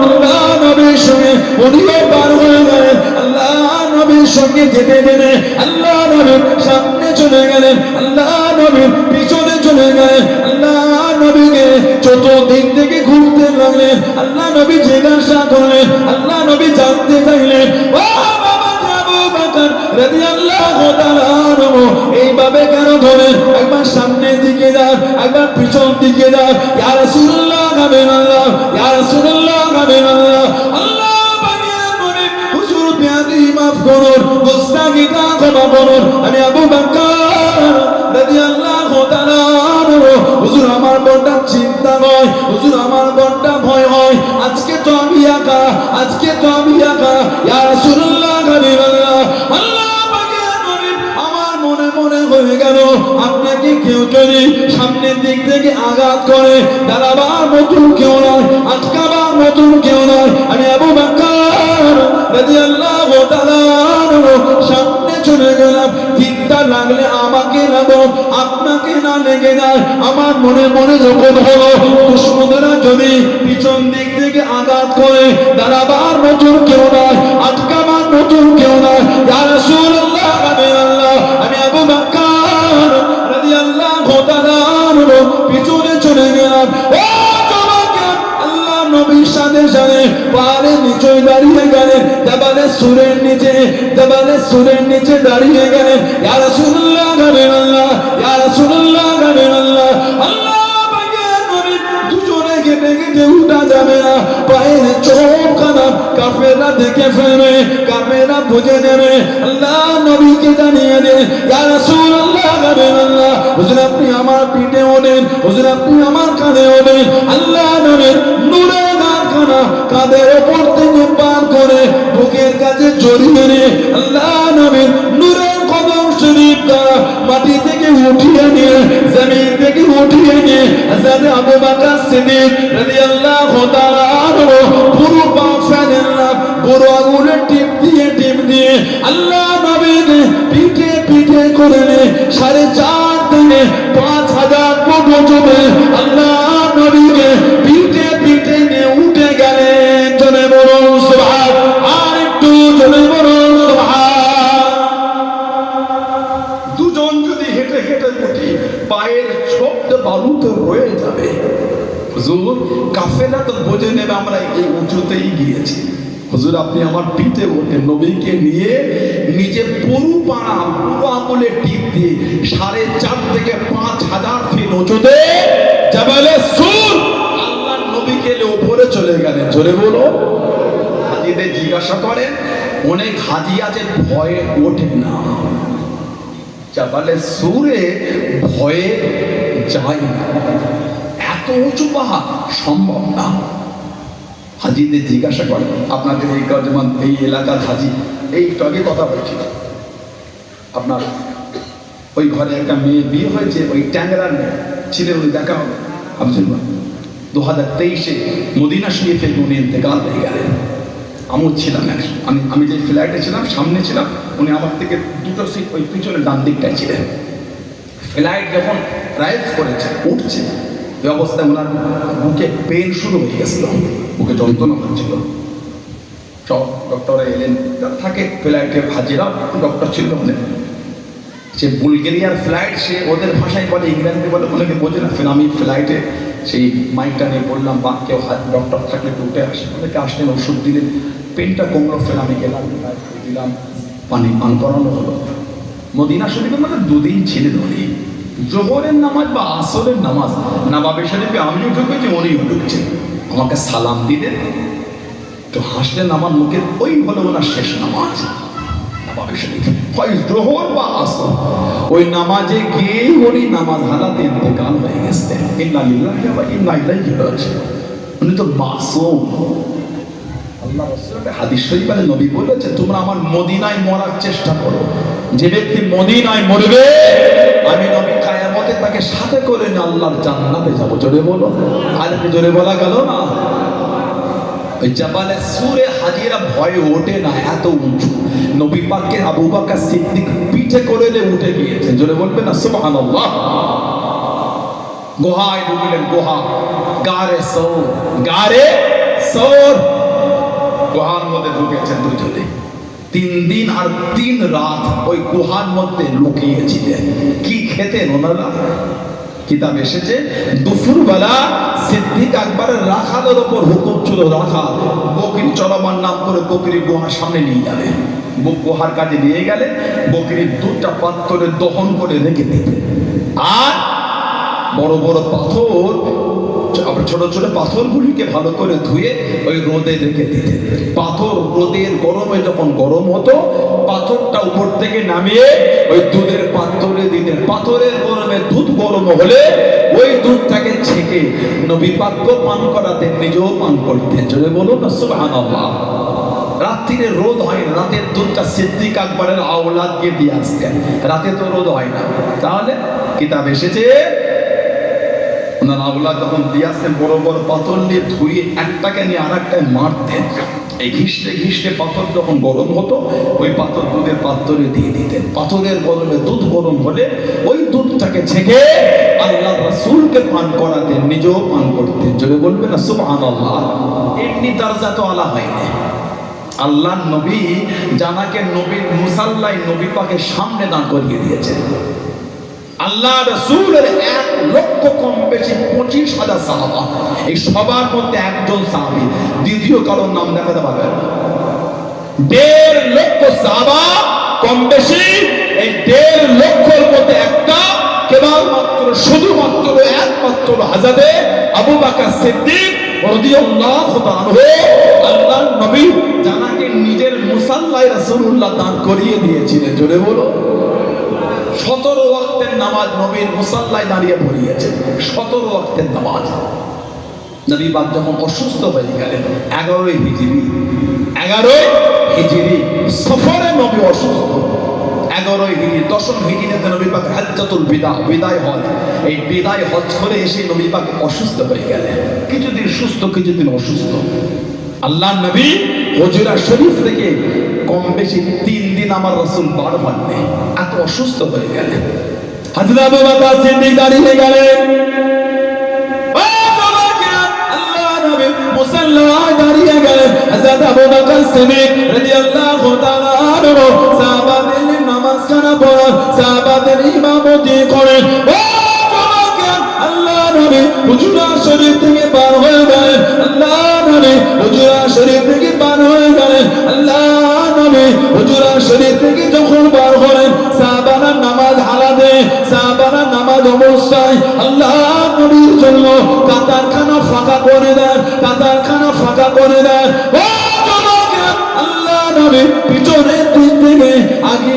আল্লাহ নবীর সঙ্গে উনিও বার হয়ে গেলেন। আল্লাহ নবীর সঙ্গে যেতে যেতে আল্লাহ নবীর সামনে চলে গেলেন, আল্লাহ নবীর পিছনে চলে গেলেন। আল্লাহ নবীকে চতুর্দিক থেকে ঘুরতে লাগলেন। আল্লাহ নবী জিজ্ঞাসা করলেন, আল্লাহ নবী জানতে চাইলেন, ও বাবা আবু বকর রাদিয়াল্লাহু তাআলা এইভাবে কেন ধরেন? একবার সামনের দিকে যান, একবার পিছন দিকে যান। ইয়া রাসূলুল্লাহ, ইয়া রাসূলুল্লাহ, ইয়া রাসূলুল্লাহ। আল্লাহ পাকের নবী হুজুর করুন, গোস্তাকিটা ক্ষমা করুন। আমি আবু বকর রাদিয়াল্লাহু তাআলা আনহু, হুজুর আমার বড়টা চিন্তা নয়, হুজুর আমার বড়টা ভয় হয়, আজকে তো আমি একা, আজকে তো আমি একা। ইয়া রাসূলুল্লাহ, হাবিবাল্লাহ, আল্লাহ পাকের নবী, আমার মনে মনে হয়ে গেল আপনাকে কেউ যদি সামনের দিক থেকে আঘাত করে, দাঁড়াবার মতন কেউ নয়, আটকাবার মতন কেউ নয়। আমি আবু বকর রাদিয়াল্লাহু তাআলা আনহু সামনে চলে গেলাম। তিনটা লাগলে আমাকে লাগো, আপনাকে না লেগে যায়। আমার মনে মনে যখন হলো দুশমনেরা যদি পিছন দিক থেকে আঘাত করে, দাঁড়াবার মতন কেউ নয়, আটকাবার মতন কেউ নয়। ইয়া রাসূলুল্লাহ, হাবিবাল্লাহ, আমি আবু বকর রাদিয়াল্লাহু তাআলা আনহু পিছনে চলে গেলাম। ও জওয়ান, আল্লাহ নবীর সাথে সাথে পাহাড়ের নিচে দাঁড়িয়ে গেলেন, জাবালের সুরের নিচে, জাবালের সুরের নিচে দাঁড়িয়ে গেলেন। ইয়া রাসূলুল্লাহ, হাবিবাল্লাহ, ইয়া রাসূলুল্লাহ, হাবিবাল্লাহ, আল্লাহ পাকের নবী দুজনে কেটে কেটে উঠা যাবে না, পায়ের চোখখানা কাফেররা দেখে ফেলবে, কাফেররা বুঝে নেবে। আল্লাহ নবীকে জানিয়ে দেন, ইয়া রাসূলুল্লাহ, হাবিবাল্লাহ, হুজুর আপনি আমার পিঠে ওঠেন, হুজুর আপনি আমার কাঁধে ওঠেন। আল্লাহ নবীর নূরের গানখানা কাঁধের ওপর থেকে পার করে বুকের কাছে জড়িয়ে নিয়ে আল্লাহ নবীর নূরের কদম শরীফটা মাটি থেকে উঠিয়ে নিয়ে, জমিন থেকে উঠিয়ে নিয়ে হযরত আবু বকর সিদ্দিক রাদিয়াল্লাহু তাআলা আনহু পুরো পা ফেলেন, পুরো আঙুলে টিপ দিয়ে আল্লাহ নবীর পিঠে পিঠে করে 4.5 থেকে 5,000 ফুট উঁচুতে আল্লাহ নবীকে পিঠে পিঠে নিয়ে উঠে গেলেন। জোরে বলুন সুবহান, আর একটু জোরে বলুন সুবহান। দুজন যদি হেঁটে হেঁটে উঠি, পায়ের ছোট্ট বালুতে রয়ে যাবে। হুজুর কাফেলা তো বোঝে নেবে আমরা এই উঁচুতেই গিয়েছি। হুজুর আপনি আমার পিঠে ওঠেন, নবীকে নিয়ে নিজে পুরু পাড়া পুরো আঙুলে টিপ দিয়ে 4.5 থেকে 5,000 ফিট উঁচুতে জাবালে সুর আল্লাহর নবীকে নিয়ে উপরে চলে গেলেন। জোরে বলো। হাজিদের জিজ্ঞাসা করেন, অনেক হাজি আছে ভয়ে ওঠে না, জাবালে সুরে ভয়ে যায় না, এত উঁচু পাহাড় সম্ভব না। হাজিদের জিজ্ঞাসা করেন, আপনাদের এই যেমন এই এলাকার হাজি, এই টগে কথা বলছিল, আপনার ওই ঘরে একটা মেয়ে বিয়ে হয়েছে, ওই ট্যাংরার মেয়ে ছিলেন, উনি দেখা হবে ভাবছেন 2023-এ মদিনা শরীফে উনি ইন্তেকাল হয়ে গেলেন। আমিও ছিলাম, আমি যে ফ্লাইটে ছিলাম সামনে ছিলাম, উনি আমার থেকে 2টো সিট ওই পিছনে ডান দিকটায় ছিলেন। ফ্লাইট যখন ড্রাইভ করেছে, উঠছে, এই অবস্থায় ওনার বুকে পেন শুরু হয়ে গেছিল, বুকে যন্ত্রণা হচ্ছিল। সব ডক্টরে এলেন, থাকে ফ্লাইটের হাজিরা, ডক্টর ছিল অনেক। সে বুলগেরিয়ার ফ্লাইট, সে ওদের ভাষায় বলে, ইংরেজিতে বলে, অনেকে বোঝে না। ফের আমি ফ্লাইটে সেই মাইকটা নিয়ে বললাম, বা কেউ ডক্টর থাকলে উঠে আসে, অনেকে আসলেন, ওষুধ দিলেন, পেনটা কমলো। ফের আমি গেলাম, দিলাম, পানি পান করানো হলো। মদিনা শরীফের মধ্যে 2 দিন ছিলেন উনি। জোহরের নামাজ বা আসরের নামাজ নবাবে শরীফে আমিও ঢুকেছি, উনিও ঢুকছেন, আমাকে সালাম দিলেন, তো হাসলেন। আমার মুখে ওই হলো ওনার শেষ নামাজ নবাবে শরীফে, হয় জোহর বা আসর। ওই নামাজে গিয়ে উনি নামাজ হারাতে ইন্তেকাল হয়ে গেছেন। ইন্না লিল্লাহি ওয়া ইন্না ইলাইহি রাজিউন। উনি তো মাসুম। আল্লাহ রাসূলের হাদিস শরীফে নবী বলেছে, তোমরা আমার মদিনায় মরার চেষ্টা করো, যে ব্যক্তি মদিনায় মরবে আমি নবী কিয়ামতে তাকে সাথে করে নিয়ে আল্লাহর জান্নাতে যাব। জোরে বলো, আর একটু জোরে বলা গেল না? ওই জাবালে সুরে হাজিরা ভয়ে ওঠে না, এত উঁচু। নবী পাককে আবু বকর সিদ্দিক পিঠে করে উঠে গিয়েছেন। জোরে বলবেন না সুবহানাল্লাহ। গুহায় ঢুকলেন, গুহা, গারে সৌর, গারে সৌর, গুহার মধ্যে ঢুকেছেন দুজনে। 3 দিন আর 3 রাত ওই গুহার মধ্যে লুকিয়েছিলেন। কি খেতেন ওনারা? কিতাব এসেছে, দুপুরবেলা সিদ্দিক আকবরের রাখালের ওপর হুকুম ছিল, রাখাল বকরি চলমান নাম করে বকরি গুহার সামনে নিয়ে যাবে। গুহার কাজে নিয়ে গেলে বকরির দুধটা পাত্রে দহন করে রেখে দিতে, আর বড় বড় পাথর ছোট ছোট পাথরগুলিকে ভালো করে ধুয়ে ওই রোদে রেখে দিতেন। পাথর রোদের গরমে যখন গরম হতো, পাথরটা উপর থেকে নামিয়ে ওই দুধের পাত্রে দিতেন। পাথরের গরমে দুধ গরম হলে ওই দুধটাকে ছেঁকে নবী পাককে পান করাতেন, নিজেও পান করতেন। জোরে বলুন না সুবহানাল্লাহ। রাত্রিরে রোদ হয় না, রাতের দুধটা সিদ্দিক আকবরের আওলাদকে দিয়ে আসতেন। রাতে তো রোদ হয় না, তাহলে কিতাব এসেছে ওনার আওলাদ যখন দিয়ে আসতেন বড় বড় পাথর নিয়ে ধুয়ে একটাকে নিয়ে আর একটায় মারতেন। এই ঘিসতে ঘিসতে পাথর যখন গরম হতো ওই পাথর দুধের পাত্রে দিয়ে দিতেন। পাথরের গরমে দুধ গরম হলে ওই দুধটাকে ছেঁকে আল্লাহ রাসূলকে পান করাতেন, নিজেও পান করতেন। জোরে বলবেন না সুবহানাল্লাহ। এমনি দরজা তো আলা হয়নি। আল্লাহ নবী জানাকে নবীর মুসাল্লায় নবী পাকের সামনে দাঁড় করিয়ে দিয়েছেন। আল্লাহ রাসূলের 1 লক্ষ কম বেশি 25,000 সাহাবা, এই সবার মধ্যে একজন সাহাবী, দ্বিতীয় কারোর নাম দেখাতে পারবেন। 1.5 লক্ষ সাহাবা কম বেশি, এই 1.5 লক্ষের মধ্যে একটা কেবলমাত্র শুধুমাত্র একমাত্র হযরতে আবু বকর সিদ্দিক রাদিয়াল্লাহু তাআলা আল্লাহ নবী জানাকে নিজের মুসাল্লায় রাসূলুল্লাহ দাঁড় করিয়ে দিয়েছিলেন। জোরে বলো। 17 ওয়াক্তের নামাজ নবীর মুসাল্লায় দাঁড়িয়ে পড়িয়েছেন। 17 ওয়াক্তের নামাজ। নবী পাক যখন অসুস্থ হয়ে গেলেন 11 হিজরি সফরে নবী অসুস্থ। 11 হিজরি 10 হিজরিতে নবী পাক হজ্জাতুল বিদায় হজ, এই বিদায় হজ করে এসে নবী পাক অসুস্থ হয়ে গেলেন। কিছুদিন সুস্থ, কিছুদিন অসুস্থ। আল্লাহ নবী হুজরা শরীফ থেকে কম বেশি 3 দিন আমার রাসূল বার হননি, এত অসুস্থ হয়ে গেলেন। হযরত আবু বকর সিদ্দিক দাঁড়িয়ে গেলেন। ও বাবাকে আল্লাহ নবী মুসাল্লায় দাঁড়িয়ে গেলেন। হযরত আবু বকর সিদ্দিক রাদিয়াল্লাহু তাআলা আনহু সাহাবাদের নামাজ কানা পড়া, সাহাবাদের ইমামতি করেন। ও বাবাকে আল্লাহ নবী হুজরা শরীফ থেকে বার হয়ে গেলেন। আল্লাহ নবী হুজরা শরীফ থেকে বার হয়ে গেলেন। আল্লাহ নবী হুজরা শরীফ থেকে যখন বার হলেন, সাহাবারা নামাজ হালাতে, সাহাবারা নামাজ অবস্থায় আল্লাহ নবীর জন্য কাতারখানা ফাঁকা করে দেন, কাতারখানা ফাঁকা করে দেন। ও জনকে আল্লাহ নবী পিছনের দিক থেকে আগে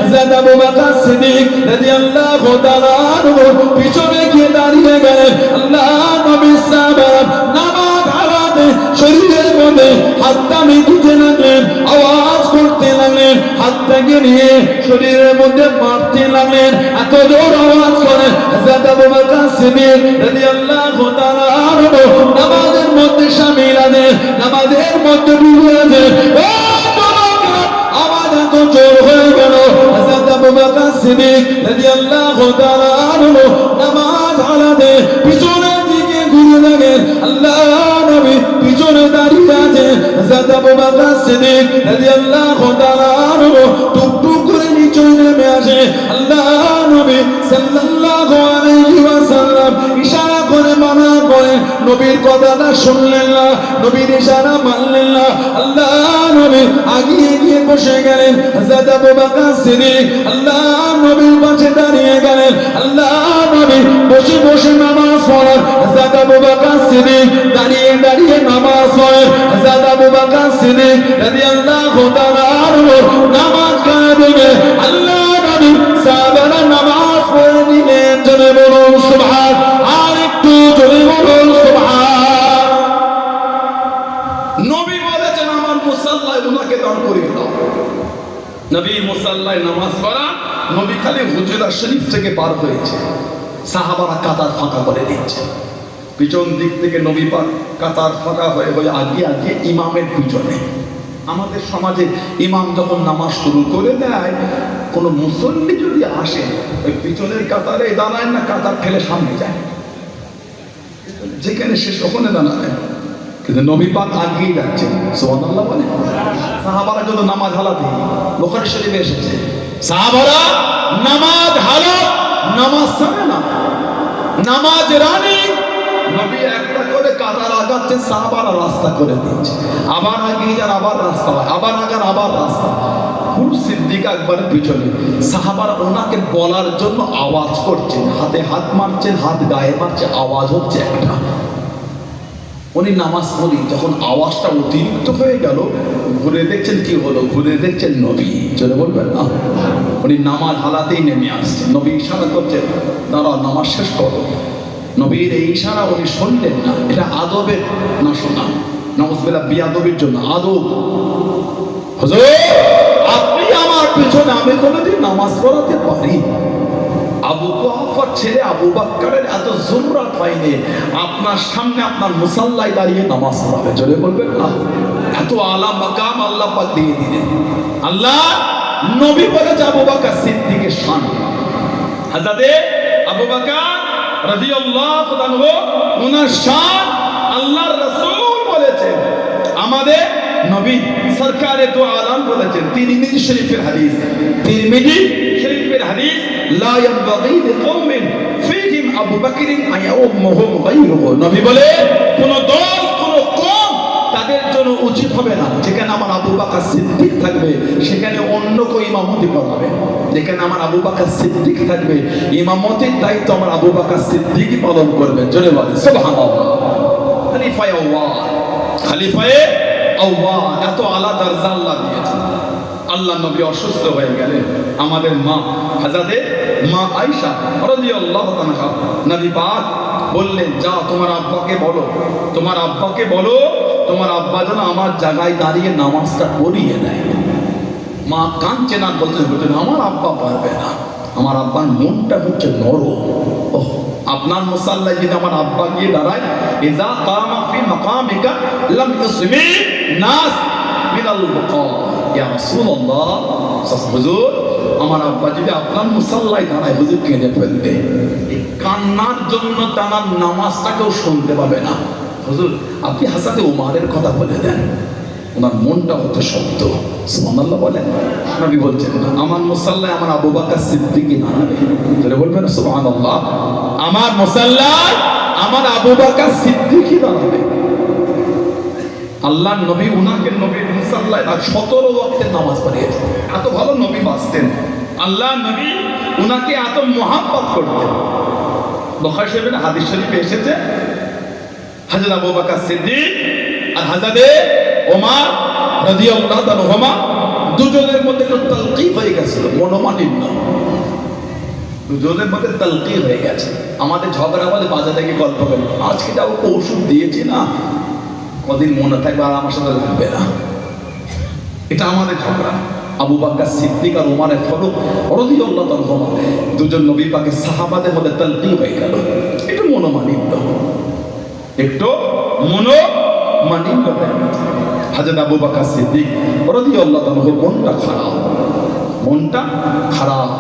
হযরত আবু বকর সিদ্দিক রাদিয়াল্লাহু তাআলা আনহু পিছনে গিয়ে দাঁড়িয়ে গেলেন। আল্লাহ নবী সাহাবারা নামাজ হালাতে শরীরের মধ্যে হাতটানি দিতে লাগলেন, আওয়াজ করতে লাগলেন, হাতটাকে নিয়ে শরীরের মধ্যে মারতে লাগলেন। এত জোর আওয়াজ করে হযরত আবু বকর সিদ্দিক রাদিয়াল্লাহু তাআলা আনহু নামাজের মধ্যে শামিল আছে, নামাজের মধ্যে ডুবে আছে। আওয়াজ এত জোর হয়ে গেল, হযরত আবু বকর সিদ্দিক রাদিয়াল্লাহু তাআলা আনহু নামাজ হালাতে পিছনের দিকে ঘুরে লাগেন। আল্লাহ নবী পিছনে দাঁড়িয়ে আছে। হযরত আবু বকর সিদ্দিক রাদিয়াল্লাহু তাআলা আনহু টুকটুক করে নিচে নেমে আসে। আল্লাহ নবী সাল্লাল্লাহু আলাইহি ওয়াসাল্লাম ইশারা করে মানা করে, নবীর কথাটা শুনলেন না, নবীর ইশারা মানলেন না। আল্লাহ নবী আগিয়ে গিয়ে বসে গেলেন। হযরত আবু বকর সিদ্দিক আল্লাহ নবীর পাশে দাঁড়িয়ে গেলেন। আল্লাহ নবী বসে বসে নামাজ পড়েন। হযরত আবু বকর সিদ্দিক দাঁড়িয়ে দাঁড়িয়ে নামাজ পড়েন। হযরত আবু বকর সিদ্দিক রাদিয়াল্লাহু তাআলা আনহু নামাজ কায়ে দিকে আল্লাহ নবী সাহাবারা নামাজ পড়ে দিলেন। জোরে বলুন সুবহান। আর একটু জোরে বলুন সুবহান। নবী বলেছেন আমার মুসাল্লায় উনাকে দাঁড় করিয়ে দাও। নবী মুসাল্লায় নামাজ পড়া, নবী খালি হুজরা শরীফ থেকে পার হয়েছে, সাহাবারা কাতার ফাঁকা করে দিচ্ছে। পিছন দিক থেকে নবী পাক কাতার ফাঁকা হয়ে হয়ে আগে ইমামের পিছনে। আমাদের সমাজে ইমাম যখন নামাজ শুরু করে দেয়, কোনো মুসল্লি যদি আসে ওই পিছনের কাতারে দাঁড়ায় না, কাতার ঠেলে সামনে যায়, যেখানে শেষ ওখানে দাঁড়ায়। কিন্তু নবী পাক আগেই যাচ্ছেন। সুবহানাল্লাহ বলে। সাহাবারা যখন নামাজ হালাতে, বুখারী শরীফে এসেছে, সাহাবারা নামাজ হালাত, নামাজ ছাড়ে না, নামাজ রানী। নবী একটা করে কাতার আগাচ্ছে, সাহাবারা রাস্তা করে দিচ্ছে, আবার আগিয়ে যান, আবার রাস্তা হয়, আবার আগান, আবার রাস্তা। হুজুর সিদ্দিক একবারে পিছনে, সাহাবারা ওনাকে বলার জন্য আওয়াজ করছেন, হাতে হাত মারছেন, হাত গায়ে মারছে, আওয়াজ হচ্ছে একটা। উনি নামাজ পড়ি, যখন আওয়াজটা অতিরিক্ত হয়ে গেল, ঘুরে দেখছেন কি হলো, ঘুরে দেখছেন নবী। চলে বলবেন না, উনি নামাজ হালাতেই নেমে আসছেন, নবী ইশারা করছেন দাঁড়া নামাজ শেষ করো। নবীর এই ইশারা উনি শুনলেন না, এটা আদবের না শোনা, নাউজুবিল্লাহ বিয়াদবির জন্য আদব। হুজুর আপনি আমার পেছনে, আমি কোনোদিন নামাজ পড়াতে পারি? আবু কুহাফার ছেলে আবু বাক্কারের এত জুমরাত হয়নি, আপনার সামনে আপনার মুসাল্লায় দাঁড়িয়ে নামাজ পড়াবে। জোরে বলবেন না, এত আলা মাকাম আল্লাহ পাক দিয়ে দিলেন। আল্লাহ নবী বলেছে আবু বকর সিদ্দিকের শান, হযরতে আবু বকর রাদিয়াল্লাহু আনহু ওনার শান আল্লাহর রাসূল বলেছেন, আমাদের নবী সরকারে দু আলম বলেছেন। তিরমিজি শরীফের হাদিস, তিরমিজি শরীফের হাদিস, লা ইয়ানবাগি লিকওমিন ফীহিম আবু বকরিন আয়াউমুহুম গায়রুহু। নবী বলে কোন দল, কোন কওম, তাদের জন্য উচিত হবে না যেখানে আমার আবু বকর সিদ্দিক থাকবে সেখানে অন্য কেউ ইমামতি করাবে। যেখানে আমার আবু বকর সিদ্দিক থাকবে, ইমামতির দায়িত্ব আমার আবু বকর সিদ্দিকই পালন করবে। জোরে বলেন সুবহানাল্লাহ। খলিফায়ে আউয়াল, খলিফায়ে আউয়াল, এত আলা দরজা আল্লাহ দিয়েছেন। আল্লাহ নবী অসুস্থ হয়ে গেলেন, আমাদের মা হযরতে মা আয়েশা রাদিয়াল্লাহু তাআলা নবী পাক বললেন, যা তোমার আব্বাকে বলো, তোমার আব্বাকে বলো, তোমার আব্বা যেন আমার জায়গায় দাঁড়িয়ে নামাজটা পড়িয়ে দেয়। মা কাঁদছে না, বলছেন আমার আব্বা পারবে না, আমার আব্বার মনটা হচ্ছে নরম। ওহ, আপনার মুসাল্লায় যদি আমার আব্বা গিয়ে দাঁড়ায়, ইযা কামা ফি মাকামিকা লাম ইসমি নাস মিনাল বুকা। ইয়া রাসূলুল্লাহ, হুজুর আমার আব্বা যদি আপনার মুসাল্লায় দাঁড়ায়, হুজুর কেঁদে ফেলবে। এই কান্নার জন্য তার নামাজটাকেও শুনতে পাবে না। হুজুর আপনি হযরতে ওমরের কথা বলে দেন, ওনার মনটা হচ্ছে শক্ত। সুবহানাল্লাহ বলেন। নবী বলছেন আমার মুসাল্লায় আমার আবু বকর সিদ্দিকই দাঁড়াবে। জোরে বলবেন সুবহানাল্লাহ। আমার মুসাল্লায় আমার আবু বকর সিদ্দিকই দাঁড়াবে। আল্লাহর নবী উনাকে নবীর মুসাল্লায় 17 ওয়াক্তের নামাজ পড়িয়েছেন। এত ভালো নবী বাঁচতেন, আল্লাহর নবী উনাকে এত মহব্বত করতেন। বুখারী শরীফের হাদিস শরীফে এসেছে, হযরত আবু বকর সিদ্দিক আর হযরতে ওমর রাদিয়াল্লাহু তাআলা দুজনের মধ্যে একটু তালকিফ হয়ে গেছিল, মনোমালিন্য। দুজনের মধ্যে তালকিফ হয়ে গেছে। আমাদের ঝগড়া বলে বাজার থেকে গল্প করি, আজকে যাবো ওষুধ দিয়েছি না, কদিন মনে থাকবে আর আমার সাথে লাগবে না। এটা আমাদের ঝগড়া। আবু বকর সিদ্দিক আর ওমরের ফারুক রাদিয়াল্লাহু তাআলা দুজন নবী পাকের সাহাবাদের মধ্যে তালকিফ হয়ে গেল, একটু মনোমালিন্য, একটু মনোমালিন্য হয়ে গেছে। হযরত আবু বকর সিদ্দিক রাদিয়াল্লাহু তাআলা মনটা খারাপ, মনটা খারাপ।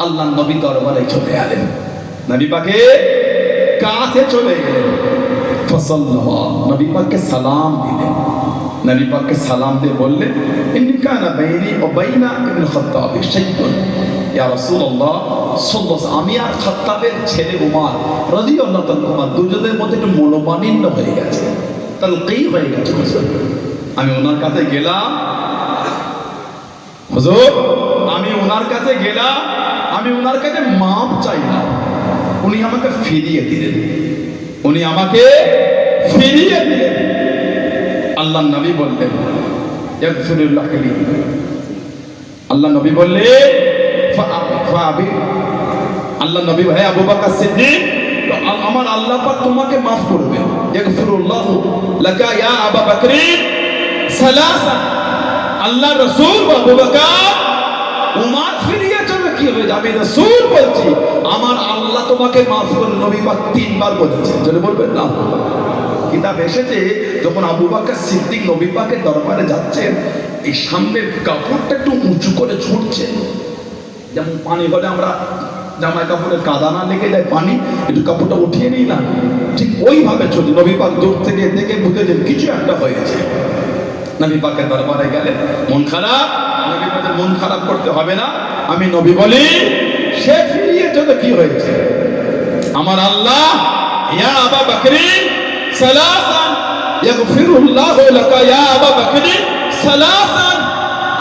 আল্লাহর নবী দরবারে চলে এলেন, নবী পাকে কাছে চলে গেলেন, নবী পাককে সালাম দিলেন। নবী পাককে সালাম দিয়ে বললেন, ইন কানা বাইনি ওয়া বাইনা ইবনে খাত্তাব শাইউন। ইয়া রাসূলুল্লাহ সাল্লাল্লাহু, আমি আর খাত্তাবের ছেলে ওমর রাদিয়াল্লাহু তাআলা দুজনের মধ্যে একটু মনোমালিন্য হয়ে গেছে, তালকিফ হয়ে গেছে। আমি ওনার কাছে গেলাম, হুজুর আমি ওনার কাছে গেলাম, আমি ওনার কাছে মাপ চাইলাম, উনি আমাকে ফিরিয়ে দিলেন, উনি আমাকে ফিরিয়ে দিলেন। আল্লাহর নবী বললেন, ইয়াগফিরুল্লাহ লি। আল্লাহ নবী বললেন, আল্লাহ নবী ভাই আবু বকর সিদ্দিক, আমার আল্লাহ পাক তোমাকে মাফ করবে। ইয়াগফিরুল্লাহু লাকা ইয়া আবু বকর সালাসা। আল্লাহ রাসূল আবু বকর ওমর ফিরিয়ে চলে কি হয়ে যাবে, রাসূল বলছি আমার আল্লাহ তোমাকে মাফ করবে। নবী পাক 3 বার বলেছেন, যদি বলবেন না। কিতাব এসেছে যখন আবু বকর সিদ্দিক নবী পাকের দরবারে যাচ্ছেন, এই সামনের কাপড়টা একটু উঁচু করে ছুটছে, যেমন পানি হলে আমরা জামাই কাপড়ের কাদা না লেগে যায়, পানি একটু কাপড়টা উঠিয়ে নিই না, ঠিক ওইভাবে চলছে। নবী পাক দূর থেকে দেখে বুঝেছেন কিছু একটা হয়েছে। নবী পাকের দরবারে গেলে মন খারাপ, নবী পাকের মন খারাপ করতে হবে না। আমি নবী বলি সে ফিরিয়ে চলে কি হয়েছে, আমার আল্লাহ ইয়া আবু বকর সালাসান ইয়াগফিরুল্লাহু লাকা ইয়া আবা বকর সালাসান,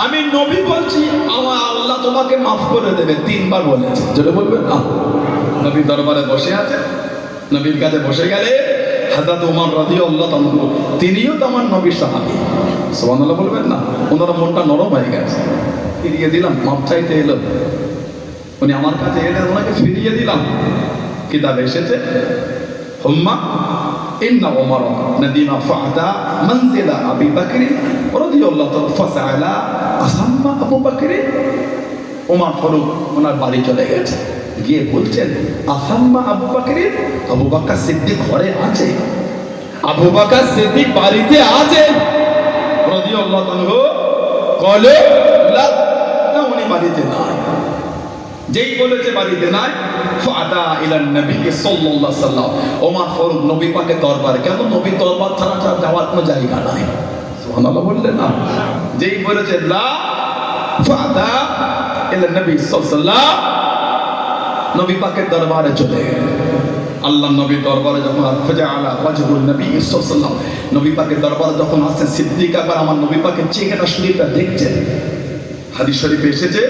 আমি নবী বলছি আমার আল্লাহ তোমাকে মাফ করে দেবে, তিনবার বলেছে। যেটা বলবেন না, নবী দরবারে বসে আছে, নবীর কাছে বসে গেলে হযরত ওমর রাদিয়াল্লাহু আনহু, তিনিও তো আমার নবীর সাহাবী, সুবহানাল্লাহ বলবেন না, ওনার মনটা নরম হয়ে গেছে। ফিরিয়ে দিলাম, মাপ চাইতে এলো, উনি আমার কাছে এলেন, ওনাকে ফিরিয়ে দিলাম। কিতাবে এসেছে হুম্মা ইন্না ওমর নাদিমা ফাদা মানজিলা আবি বকর রাদিয়াল্লাহু তাআলা ফাসালা আসাম্মা আবু বকর। ওমর ফারুক ওনার বাড়ি চলে গেছে, গিয়ে বলছেন আসাম্মা আবু বকর, আবু বকর সিদ্দিক ঘরে আছে, আবু বকর সিদ্দিক বাড়িতে আছে রাদিয়াল্লাহু আনহু। কলে লা, না উনি বাড়িতে নাই। যেই বলেছে বাড়িতে নাই, ফাদা ইলান নবী সাল্লাল্লাহু আলাইহি ওয়াসাল্লাম, ওমর ফারুক নবী পাকের দরবারে। কেন? নবী দরবার ছাড়া যাওয়ার কোনো জায়গা নাই, সুবহানাল্লাহ বললেন না। যেই বলেছে লা ফাদা ইলান নবী সাল্লাল্লাহু আলাইহি ওয়াসাল্লাম, নবী পাকের দরবারে চলে গেলেন। আল্লাহ নবী দরবারে যখন ফাজাআলা ওয়াজহুন নবী সাল্লাল্লাহু আলাইহি ওয়াসাল্লাম, নবী পাকের দরবারে যখন আসেন, সিদ্দিক আকবর আমার নবী পাকের চেহারা শরীফটা দেখছেন। হাদিস শরীফে এসেছে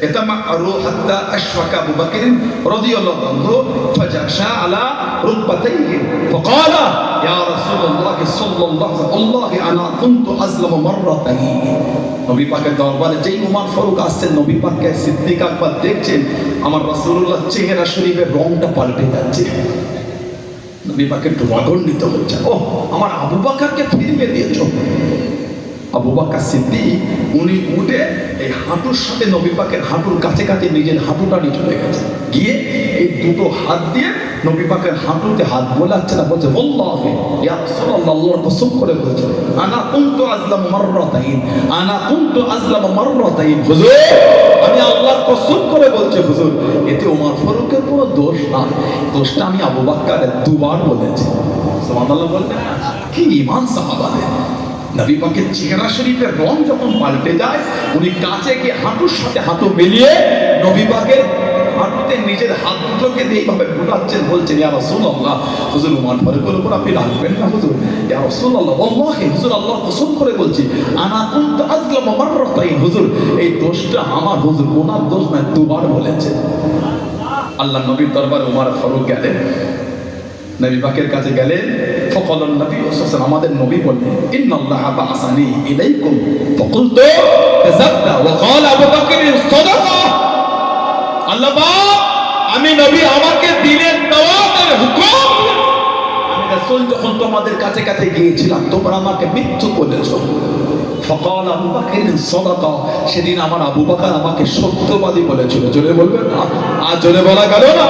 এতামারু হাত্তা আশফাকা আবু বকর রাদিয়াল্লাহু আনহু ফাজাশা আলা রুকবাতাইহি ফাকালা ইয়া রাসূলুল্লাহ সাল্লাল্লাহু আলাইহি ওয়াসাল্লাম আনা কুনতু আযলামু মাররাতাইন। নবী পাকের দরবারে যেই ওমর ফারুক আসছেন, নবী পাককে সিদ্দিক আকবর দেখছেন, আমার রাসূলুল্লাহ চেহারা শরীফের রংটা পাল্টে যাচ্ছে। নবী পাকের রাগান্বিত হচ্ছে, ও আমার আবু বকরকে ফিরিয়ে দিয়েছো। আবু বকর সিদ্দিক উনি উঠে এই হাঁটুর সাথে নবী পাকের হাঁটুর কাছে কাছে নিজের হাঁটুটা নিয়ে চলে গেছে, গিয়ে এই দুটো হাত দিয়ে নবী পাকের হাঁটুতে হাত বোলাচ্ছে না, বলছে ওয়াল্লাহি ইয়া রাসূলুল্লাহ, আল্লাহর কসম করে বলছে আনা কুনতু আযলামু মাররাতাইন, আনা কুনতু আযলামু মাররাতাইন। হুজুর, আমি আল্লাহর কসম করে বলছি হুজুর, এতে ওমর ফারুকের কোনো দোষ না, দোষটা আমি আবু বকরের দুবার বলেছি। সুবহানাল্লাহ বললেন না, কি ঈমান সাহাবাদের। নবী পাকের চেহারা শরীফের রং যখন পাল্টে যায়, উনি কাছে গিয়ে হাঁটুর সাথে হাঁটু মিলিয়ে নবী পাকের হাঁটুতে নিজের হাত দুটোকে দিয়ে এইভাবে বোলাচ্ছেন, বলছেন ইয়া রাসূলুল্লাহ, হুজুর ওমর ফারুকের উপর আপনি রাখবেন না হুজুর, ইয়া রাসূলুল্লাহ ওয়াল্লাহি হুজুর আল্লাহর কসম করে বলছি আনা কুনতু আযলামু মাররাতাইন, হুজুর এই দোষটা আমার, হুজুর ওনার দোষ না, দুবার বলেছেন। আল্লাহ নবীর দরবারে ওমর ফারুক গেলেন, নবী পাকের কাছে গেলেন। ফকালান নবী সাল্লাল্লাহু আলাইহি ওয়াসাল্লাম, আমাদের নবী বললেন ইন্নাল্লাহা বাআসানি ইলাইকুম ফাকুলতু কাযাবতা ওয়া ক্বালা আবু বকর সাদাকা। আল্লাহ পাক আমি নবী আমাকে দিলেন দাওয়াতের হুকুম, আমি রাসূল যখন তোমাদের কাছে কাছে গিয়েছিলাম তোমরা আমাকে মিথ্যা বলেছো। ফকাল আবু বকর সাদাকা, সেদিন আমার আবু বকর আমাকে সত্যবাদী বলেছিল। জোরে বলবেন না, আর জোরে বলা গেল না।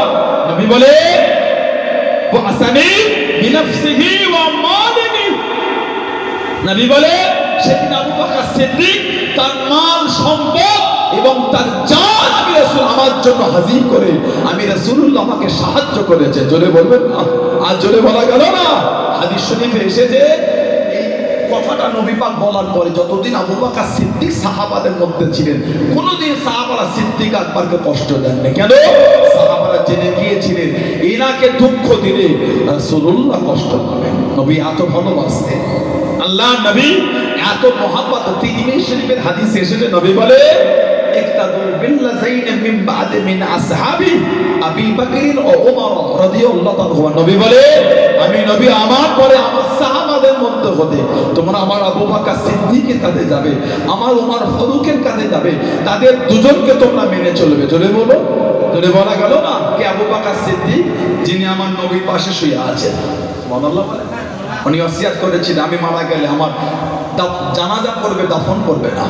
নবী বলে নবী বলে সেদিন আবু বকর সিদ্দিক তার মাল সম্পদ এবং তার জান আমি রাসূল আমার জন্য হাজির করে, আমি রাসূলুল্লাহ আমাকে সাহায্য করেছে। জোরে বলবেন না, আর জোরে বলা গেল না। হাদিস শরীফে এসেছে কথাটা নবী পাক বলার পরে যতদিন আবু বকর সিদ্দিক সাহাবাদের মধ্যে ছিলেন, কোনোদিন সাহাবারা সিদ্দিক আকবরকে কষ্ট দেননি। কেন? সাহাবারা জেনে গিয়েছিলেন এনাকে দুঃখ দিলে রাসূলুল্লাহ কষ্ট পাবেন। নবী এত ভালোবাসতেন, আল্লাহ নবী এত মহব্বত। তিরমিজি শরীফের হাদিসে এসেছে, নবী বলে ইক্তাদু বিল্লাযাইন মিন বা'দ মিন আসহাবি আবি বকর ও ওমর রাদিয়াল্লাহু আনহু। নবী বলে আমি নবী আমার পরে আমার সাহাবাদের মধ্যে হতে তোমরা আমার আবু বকর সিদ্দিকের কাছে যাবে, আমার ওমর ফারুকের কাছে যাবে, তাদের দুজনকে তোমরা মেনে চলবে। জোরে বলো, জোরে বলা গেল না। কে? আবু বকর সিদ্দিক, যিনি আমার নবীর পাশে শুয়ে আছেন। সুবহানাল্লাহ বলে, উনি ওসিয়ত করেছিলেন আমি মারা গেলে আমার জানাজা করবে, দাফন করবে না।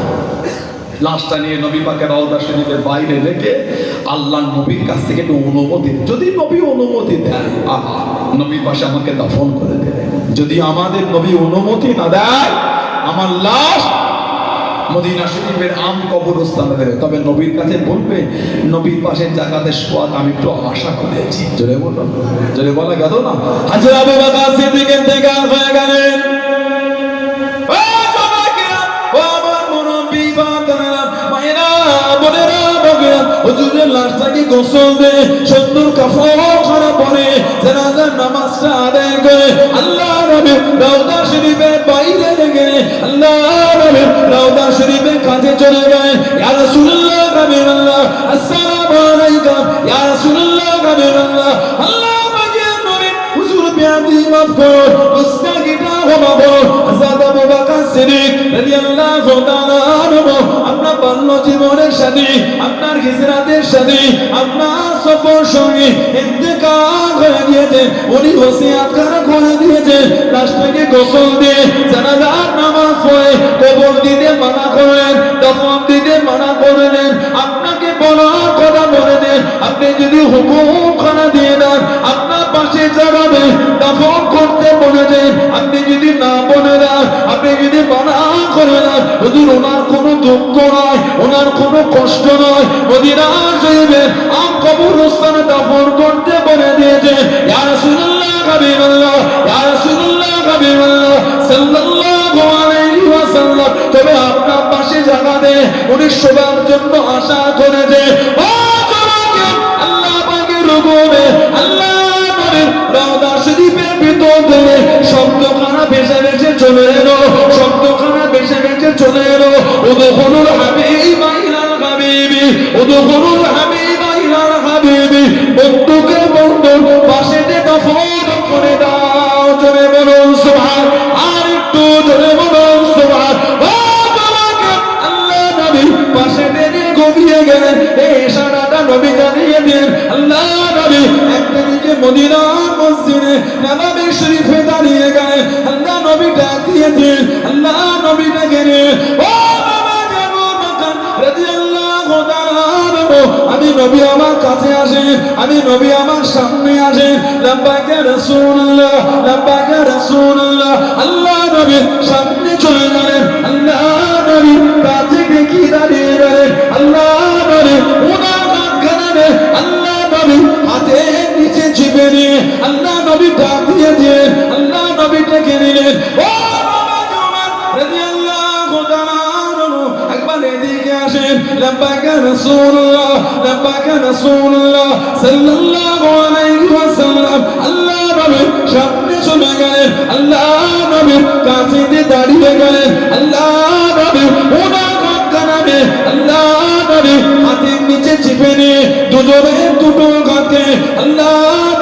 লাশটা নিয়ে নবী পাকের রওজা শরীফের বাইরে রেখে আল্লাহ নবীর কাছ থেকে একটু অনুমতি, যদি নবী অনুমতি দেন নবীর পাশে আমাকে দাফন করে দেবে। যদি আমাদের নবী অনুমতি না দেয় আমার লাশ মদিনা শরীফের আম কবরস্থানে দেবে। তবে নবীর কাছে বলবে নবীর পাশে জায়গাতে শোয়া আমি একটু আশা করেছি। জোরে বলো, জোরে বলা গেল না। হযরত আবু বকর সিদ্দিক ইন্তেকাল হয়ে গেলেন। হুজুরের লাশটাকে গোসল দে, সুন্দর কাফন খানা পরে জানাজার নামাজটা আদায় করে আল্লাহ নবী রওজা চলে গেলেন, ইয়া রাসূলুল্লাহ হাবিবাল্লাহ আসসালামু আলাইকুম, ইয়া রাসূলুল্লাহ হাবিবাল্লাহ, আল্লাহ পাকের নবী হুজুর বিয়াদি মাফ করুন, গুস্তাখিটা ক্ষমা করুন। হযরত আবু বকর সিদ্দিক রাদিয়াল্লাহু তাআলা আনহু আপনার বাল্য জীবনের সাথী, আপনার হিজরাতের সাথী, আপনার সফর সঙ্গী ইন্তেকাল হয়ে গিয়েছে, উনি ওসিয়ত করে দিয়েছে লাশটাকে গোসল দিয়ে জানাজার নামাজ পড়ে কবর দিতে মানা করলেন, দফন দিতে মানা করলেন। আপনাকে বলার কথা বলে দেন, আপনি যদি হুকুম খানা দিয়ে দেন আপনার পাশে যাবে দফন করতে বলে দেন, আপনি যদি না বলে দেন, আপনি যদি মানা করে দেন, হুজুর ওনার কোনো দুঃখ নয়, ওনার কোনো কষ্ট নয়, মদিনা শরীফে আম কবরস্থানে দফন করতে বলে দিয়েছে। ইয়া রাসূলুল্লাহ হাবিবাল্লাহ, ইয়া রাসূলুল্লাহ হাবিবাল্লাহ সাল্লাল্লাহু আলাইহি ওয়াসাল্লাম, তবে আপনার পাশে জায়গা দেয় উনি সবার জন্য আশা করেছে। ও জনাকে আল্লাহ পাকের হুকুমে আল্লাহ নবীর রওজা শরীফের ভিতর থেকে শব্দখানা ভেসে ভেসে চলে এলো, শব্দখানা ভেসে ভেসে চলে এলো, উদখুলুল হাবিবা ইলাল হাবিবি, উদখুলুল হাবিবা ইলাল হাবিবি, বন্ধুকে বন্ধুর পাশে দফন করে দাও। জোরে বলুন সুবহান, আর একটু জোরে বলুন সুবহান। ও জনাকে আল্লাহ নবী পাশে টেনে ঘুমিয়ে গেলেন, এই ইশারাটা নবী জানিয়ে দিন। আল্লাহ নবী একদিকে মদিনার মসজিদে নববী শরীফে দাঁড়িয়ে গেলেন, আল্লাহ নবী ডাক দিয়ে দিন, আল্লাহ নবী ডেকে নিন, ও বাবা আবু বকর রাদিয়াল্লাহু তাআলা আনহু, আমি নবী আমার কাছে আসেন, আমি নবী আমার সামনে আসেন। লাব্বাইক ইয়া রাসূলুল্লাহ, লাব্বাইক ইয়া রাসূলুল্লাহ। আল্লাহ নবী সামনে চলে গেলেন, আল্লাহ নবী কাছে দেখি দাঁড়িয়ে গেলেন, আল্লাহ নবী ওনার হাত খানানে আল্লাহ নবী হাতে নিচে চিপে নিয়ে আল্লাহ নবী ডাক দিয়ে দিলেন, আল্লাহ নবী ডেকে নিলেন, ও বাবা ওমর রাদিয়াল্লাহু তাআলা আনহু, একবার এদিকে আসেন। লাব্বাইক ইয়া রাসূলুল্লাহ, লাব্বাইক ইয়া রাসূলুল্লাহ সাল্লাল্লাহু আলাইহি ওয়াসাল্লাম। আল্লাহ নবী সামনে চলে গেলেন, আল্লাহ নবীর কাছে দাঁড়িয়ে গেলেন, আল্লাহ নবী ওনার হাত কানাবে আল্লাহ নবী হাতের নিচে চিপে নিয়ে দুজনের দুটো হাতে আল্লাহ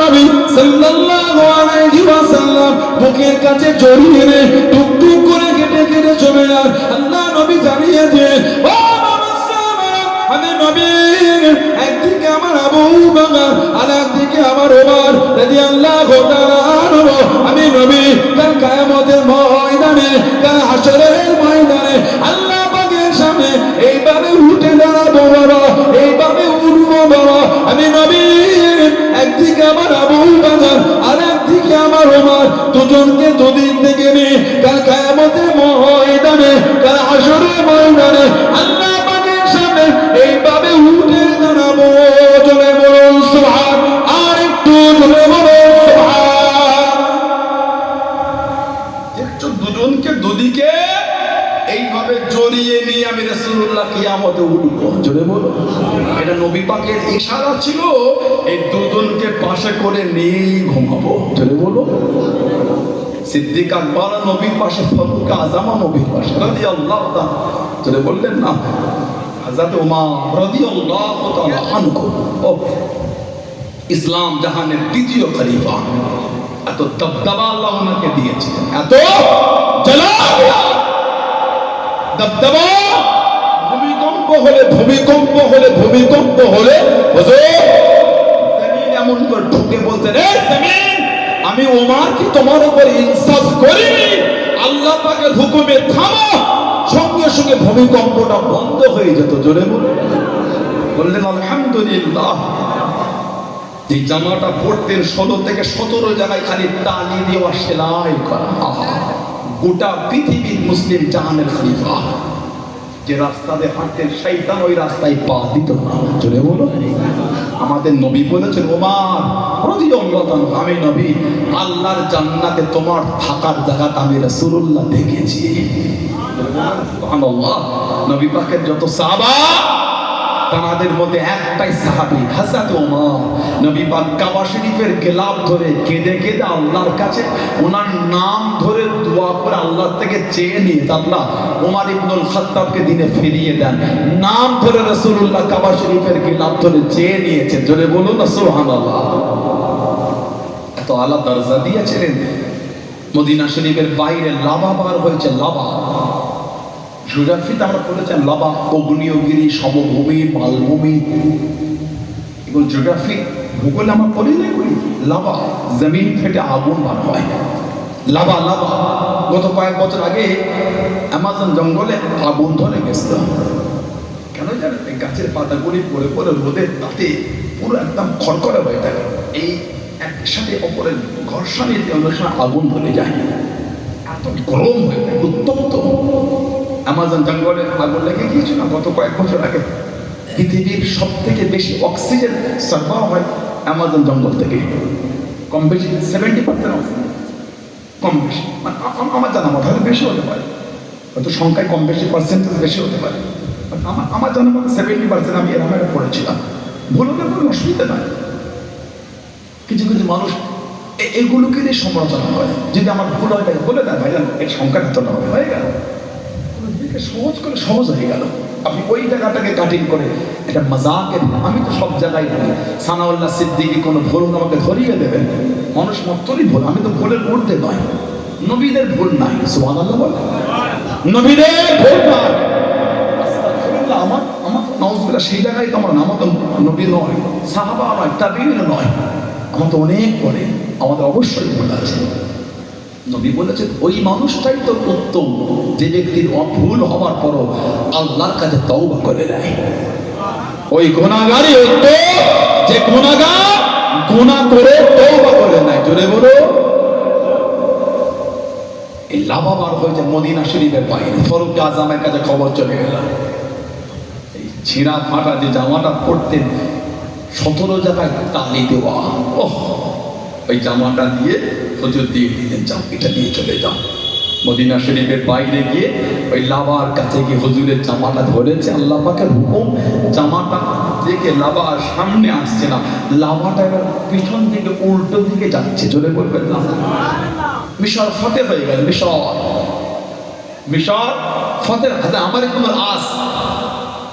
নবী সাল্লাল্লাহু আলাইহি ওয়াসাল্লাম বুকের কাছে জড়িয়ে নে টুকটুক করে কেটে কেটে চলে যান। আল্লাহ নবী জানিয়ে দেন, ও বাবা সাহাবারা, আমি নবী একদিকে আমার আবু বকর আর একদিকে আমার ওমর রাদিয়াল্লাহু তাআলা আনহু, আমি নবী কাল কিয়ামতের ময়দানে, কাল হাশরের ময়দানে আল্লাহ পাকের সামনে এইভাবে উঠে দাঁড়াবো বাবা, এইভাবে উঠবো বাবা। আমি নবী একদিকে আমার আবু বকর আর একদিকে আমার ওমর, দুজনকে দুদিক থেকে নিয়ে কাল কিয়ামতের ময়দানে, কাল হাশরের ময়দানে আল্লাহ পাকের সামনে এইভাবে উঠে দাঁড়াবো। জোরে বলুন সুবহান, আর একটু জোরে বলুন সুবহান। দেখছো দুজনকে দুদিকে এইভাবে জড়িয়ে নিয়ে আমি রাসূলুল্লাহ কিয়ামতে উঠবো। জোরে বলো, এটা নবী পাকের ইশারা ছিল, এই দুজনকে পাশে করে নিয়েই ঘুমাবো। জোরে বলো, সিদ্দিক আকবর নবীর পাশে, ফারুক আযম নবীর পাশে রাদিয়াল্লাহু তাআলা। জোরে বললেন না, হযরত ওমর রাদিয়াল্লাহু তাআলা আনহু, ও ইসলাম জাহানের দ্বিতীয় খলিফা, এত দবদবা আল্লাহ ওনাকে দিয়েছিলেন, এত জালাল দবদবা। ভূমিকম্প হলে ভূমিকম্প হলে ভূমিকম্প হলে হুজুর জমিন এমন করে ঢুকে বলতেন, এ জমিন আমি ওমর কি তোমার উপর ইনসাফ করিনি, আল্লাহ পাকের হুকুমে থামো, সঙ্গে সঙ্গে ভূমিকম্পটা বন্ধ হয়ে যেত। জোরে বললেন আলহামদুলিল্লাহ। যে জামাটা পড়তেন 16 থেকে 17 জায়গায় খালি তালি দেওয়া সেলাই করা, গোটা পৃথিবীর মুসলিম জাহানের খলিফা, যে রাস্তা দিয়ে হাঁটতেন শয়তান ওই রাস্তায় পা দিত না। চলে বলো, আমাদের নবী বলেছেন, ওমর রাদিয়াল্লাহু তাআলা, আমি নবী আল্লাহর জান্নাতে তোমার থাকার জায়গাটা আমি রাসূলুল্লাহ দেখেছি। সুবহানাল্লাহ। নবী পাকের যত সাহাবা তাদের মধ্যে একটাই সাহাবী হযরত ওমর। নবী পাক কাবা শরীফের গিলাফ ধরে কেঁদে কেঁদে আল্লাহর কাছে ওনার নাম ধরে দোয়া করে আল্লাহর থেকে চেয়ে নিয়ে, আল্লাহ ওমর ইবনুল খাত্তাবকে দিনে ফিরিয়ে দেন। নাম ধরে রাসূলুল্লাহ কাবা শরীফের গিলাফ ধরে চেয়ে নিয়েছেন। জোরে বলুন না সুবহানাল্লাহ। এত আলা দরজা দিয়েছিলেন। মদিনা শরীফের বাইরে লাভা বার হয়েছে, লাভা। জিওগ্রাফিতে আমরা পড়েছেন লাভা, অগ্নিয়গিরি, সমভূমি, মালভূমি, এগুলো জিওগ্রাফি ভূগোলে আমরা পড়ি না করি। লাভা, জমিন থেকে আগুন বার হয়, লাভা লাভা। গত কয়েক বছর আগে অ্যামাজন জঙ্গলে আগুন ধরে গেছিল। কেন জানেন? এই গাছের পাতাগুলি পড়ে পড়ে রোদের তাতে পুরো একদম খড়খড়ে হয়ে থাকে। এই একসাথে অপরের ঘর্ষণে অনেক সময় আগুন ধরে যায়, এত গরম হয়ে যায়, উত্তপ্ত। অ্যামাজন জঙ্গলে আগুন লেগে গিয়েছিল গত কয়েক বছর আগে। পৃথিবীর সব থেকে বেশি অক্সিজেন সরবরাহ হয় অ্যামাজন জঙ্গল থেকে, কম বেশি 70% অক্সিজেন, কম বেশি। মানে আমার জানা মতো হয়তো বেশি হতে পারে, হয়তো সংখ্যায় কম বেশি পার্সেন্টেজ বেশি হতে পারে। আমার জানা মতো 70% আমি এরকম একটা পড়েছিলাম। ভুল হলে কোনো অসুবিধা নাই। কিছু কিছু মানুষ এগুলোকে দিয়ে সমালোচনা করে, যদি আমার ভুল হয় তাই বলে দেয়, ভাইজান এর সংখ্যাটা তো হবে, হয়ে গেল। সহজ করে সহজ হয়ে গেল। আপনি ওই জায়গাটাকে কাটিং করে এটা মজাকের। আমি তো সব জায়গায় বলি, সানাউল্লাহ সিদ্দিকী কোনো ভুল আমাকে ধরিয়ে দেবেন, মানুষ মাত্রই ভুল, আমি তো ভুলের ঊর্ধ্বে নয়। নবীদের ভুল নাই, সুবহানাল্লাহ বলে, নবীদের ভুল নাই। আস্তাগফিরুল্লাহ। আমার নাউজুবিল্লাহ সেই জায়গায় তো আমার নাম তো নবী নয়, সাহাবা নয়, তাবিঈন নয়, আমার তো অনেক পরে, আমাদের অবশ্যই ভুল আছে। নবী বলেছেন ওই মানুষটাই তো উত্তম যে ব্যক্তির ভুল হওয়ার পরও আল্লাহর কাছে তওবা করে নেয়। ওই গুনাহগারই উত্তম যে গুনাহগার গুনাহ করে তওবা করে নেয়। জোরে বলো। এই লাভা বার হয়েছে মদিনা শরীফের বাইরে, ফারুক আজমের কাছে খবর চলে গেল। এই ছিঁড়া ফাটা যে জামাটা পরতেন 17 জায়গায় তালি দেওয়া, ওই জামাটা দিয়ে হুজুর দিয়ে দিলেন, যাও এটা নিয়ে চলে যাও। মদিনা শরীফের বাইরে গিয়ে ওই লাভার কাছে গিয়ে হুজুরের জামাটা ধরেছে, আল্লাহ পাকের হুকুম। জামাটা দেখে লাভা সামনে আসছে না, লাভাটা এবার পিছন দিকে উল্টো দিকে যাচ্ছে। জোরে বলবেন না। মিশর ফতে হয়ে গেল, মিশর ফতে। হাতে আমার ইবনুল আস,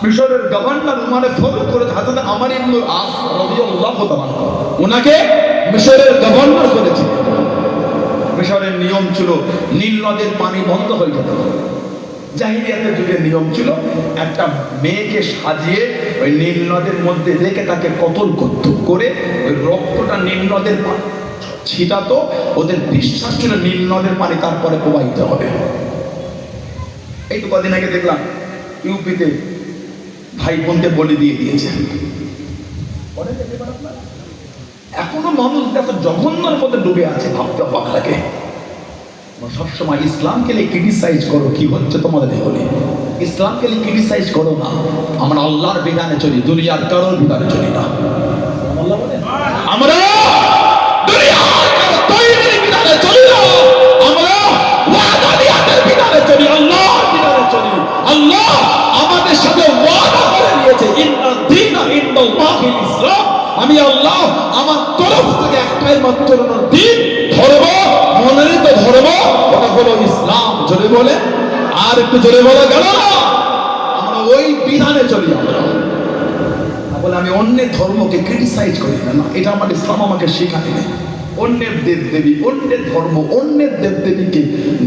মিশরের গভর্নর উমারে ফারুক করেছে, হাতে আমার ইবনুল আস রাদিয়াল্লাহু তাআলা ওনাকে মিশরের গভর্নর করেছে। মিশরের নিয়ম ছিল নীল নদের পানি বন্ধ হয়ে যেত। জাহিলিয়াতের যুগের নিয়ম ছিল একটা মেয়েকে সাজিয়ে ওই নীল নদের মধ্যে রেখে তাকে কতল করত, করে ওই রক্তটা নীল নদের ছিটাতো। ওদের বিশ্বাস ছিল নীল নদের পানি তারপরে প্রবাহিত হবে। এই তো কদিন আগে দেখলাম ইউপিতে ভাই বোনকে বলি দিয়ে দিয়েছে। এখনো মানুষ এত জঘন্যের মধ্যে ডুবে আছে, ভাবতে অবাক লাগে। সবসময় ইসলামকে নিয়ে ক্রিটিসাইজ করো, কি হচ্ছে তোমাদের এগুলি? ইসলামকে নিয়ে ক্রিটিসাইজ করো না। আমরা আল্লাহর বিধানে চলি, দুনিয়ার কারোর বিধানে চলি না। আমরা দুনিয়ার কারো তৈরির বিধানে চলি না, আমরা ওয়াদানিয়াতের বিধানে চলি, আল্লাহর বিধানে চলি। আল্লাহ আমাদের সাথে ওয়াদা করে নিয়েছে, ইন্না দীনা ইনদাল্লাহিল ইসলাম। আমি আল্লাহ আমার তরফ থেকে একটাই মাত্র দিন, ধর্ম, মনোনীত ধর্ম, ওটা হলো ইসলাম। জোরে বলে, আর একটু জোরে বলা গেল না? আমরা ওই বিধানে চলি। আমরা বলে আমি অন্যের ধর্মকে ক্রিটিসাইজ করি না, এটা আমার ইসলাম আমাকে শেখাতে নেই। অন্যের দেব দেবী, অন্যের ধর্ম, অন্যের দেব দেবীকে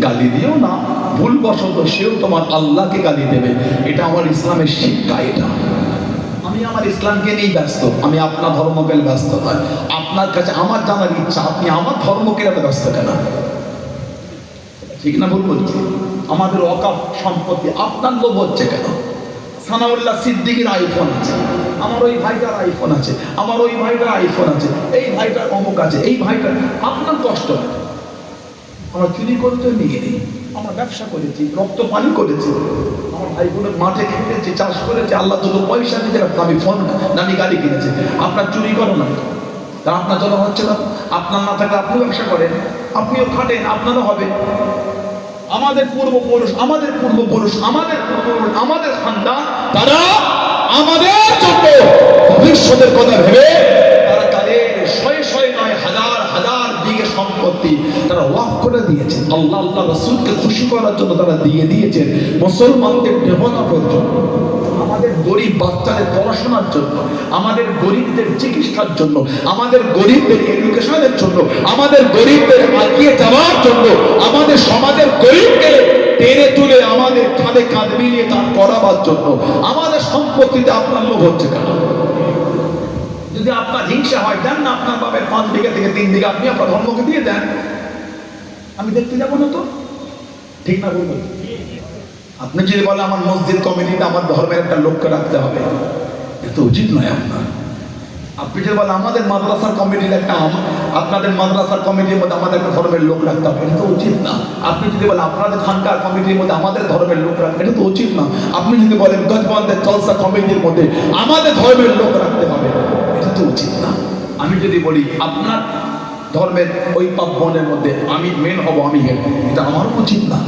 গালি দিও না। ভুলবশত সেও তোমার আল্লাহকে গালি দেবে, এটা আমার ইসলামের শিক্ষা। এটা আমি আমার ইসলামকে নিয়েই ব্যস্ত, আমি আপনার ধর্মকে ব্যস্ত নয়। আপনার কাছে আমার জানার ইচ্ছা, আপনি আমার ধর্মকে ব্যস্ত কেন? ঠিক না ভুল বলছি? আমাদের ওয়াকফ সম্পত্তি আপনার লোভ হচ্ছে কেন? সানাউল্লাহ সিদ্দিকীর আইফোন আছে, আমার ওই ভাইটার আইফোন আছে, আমার ওই ভাইটার আইফোন আছে, এই ভাইটার অমুক আছে, এই ভাইটার। আপনার কষ্ট হয়। আমরা চুরি করতে নিয়ে নেই, আমরা ব্যবসা করেছি, রক্ত পানি করেছি, আমার ভাই বোনের মাঠে খেটেছি, চাষ করেছি, আল্লাহ দুটো পয়সা দিতে দামি ফোন, দামি গাড়ি কিনেছে। আপনার চুরি করো না, তা আপনার জন্য হচ্ছে না। আপনার না থাকলে আপনিও ব্যবসা করেন, আপনিও খাটেন, আপনারও হবে। আমাদের পূর্বপুরুষ, আমাদের খানদান, তারা আমাদের জন্য ভবিষ্যতের কথা ভেবে তারা তাদের শয়ে শয়ে নয় হাজার হাজার বিঘে সম্পত্তি তারা ওয়াক করে দিয়েছেন আল্লাহ আল্লাহ রাসূলকে খুশি করার জন্য। তারা দিয়ে দিয়েছেন মুসলমানদের ডেভেলপের জন্য, আমাদের গরিব বাচ্চাদের পড়াশোনার জন্য, আমাদের গরিবদের চিকিৎসার জন্য, আমাদের গরিবদের এডুকেশনের জন্য, আমাদের গরিবদের এগিয়ে যাওয়ার জন্য, আমাদের সমাজের গরিবকে টেনে তুলে আমাদের কাঁধে কাঁধ মিলিয়ে তার করাবার জন্য। আমাদের সম্পত্তিতে আপনার লোভ হচ্ছে কেন? যদি আপনার হিংসা হয়, দেন না আপনার বাপের 5 বিঘা থেকে 3 বিঘা আপনি আপনার ধর্মকে দিয়ে দেন, আমি দেখতে যাবো না তো? ঠিক না বলবো? আপনি যদি বলেন আমার মসজিদ কমিটিতে আমার ধর্মের একটা লোককে রাখতে হবে, এটা উচিত নয় আপনার। আপনি যদি বলেন আমাদের মাদ্রাসার কমিটির একটা আপনাদের মাদ্রাসার কমিটির মধ্যে আমাদের একটা ধর্মের লোক রাখতে হবে, এটা তো উচিত না। আপনি যদি বলেন আপনাদের খানকার কমিটির মধ্যে আমাদের ধর্মের লোক রাখতে, এটা তো উচিত না। আপনি যদি বলেন গজবন্দের জলসা কমিটির মধ্যে আমাদের ধর্মের লোক রাখতে হবে, এটা তো উচিত না। আমি যদি বলি আপনার ধর্মের ওই পাপনের মধ্যে আমি মেন হব, আমি হেড, এটা আমার উচিত না।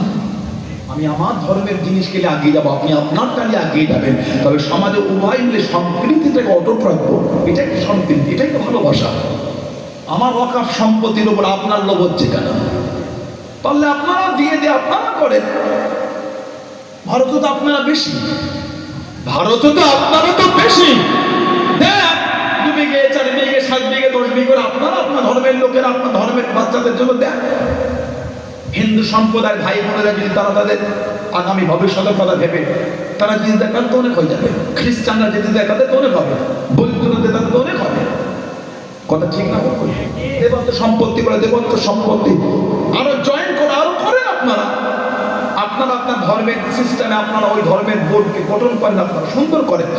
আমি আমার ধর্মের জিনিসকে নিয়ে এগিয়ে যাবো, আপনি আপনারটা নিয়ে এগিয়ে যাবেন। তবে সমাজে উভয় মিলে সম্প্রীতিটাকে অটুট রাখবো, এটাই কি সম্প্রীতি? এটাই তো ভালোবাসা। আমার ওয়াকফ সম্পত্তির উপর আপনার লোভ হচ্ছে কেন? পারলে আপনারা দিয়ে আপনারা করেন। ভারতে তো আপনারা বেশি, ভারতে তো আপনারা তো বেশি দেন। 2 বিঘে 4 বিঘে 7 বিঘে 10 বিঘে করে আপনারা আপনার ধর্মের লোকেরা আপনার ধর্মের বাচ্চাদের জন্য দেন। হিন্দু সম্প্রদায়ের ভাই বোনেরা যদি তারা তাদের আগামী ভবিষ্যতের কথা ভেবে তারা যদি দেখান তো অনেক হয়ে যাবে। খ্রিস্টানরা যদি দেখাতে তো অনেক হবে, বৌদ্ধরা দেখাতে তো অনেক হবে। কথা ঠিক না? দেবত্ব সম্পত্তি করে দেবত্ব সম্পত্তি আরো জয়েন করে আরো করেন আপনারা। আপনারা আপনার ধর্মের সিস্টেমে আপনারা ওই ধর্মের বোর্ডকে গঠন করেন, আপনারা সুন্দর করেন।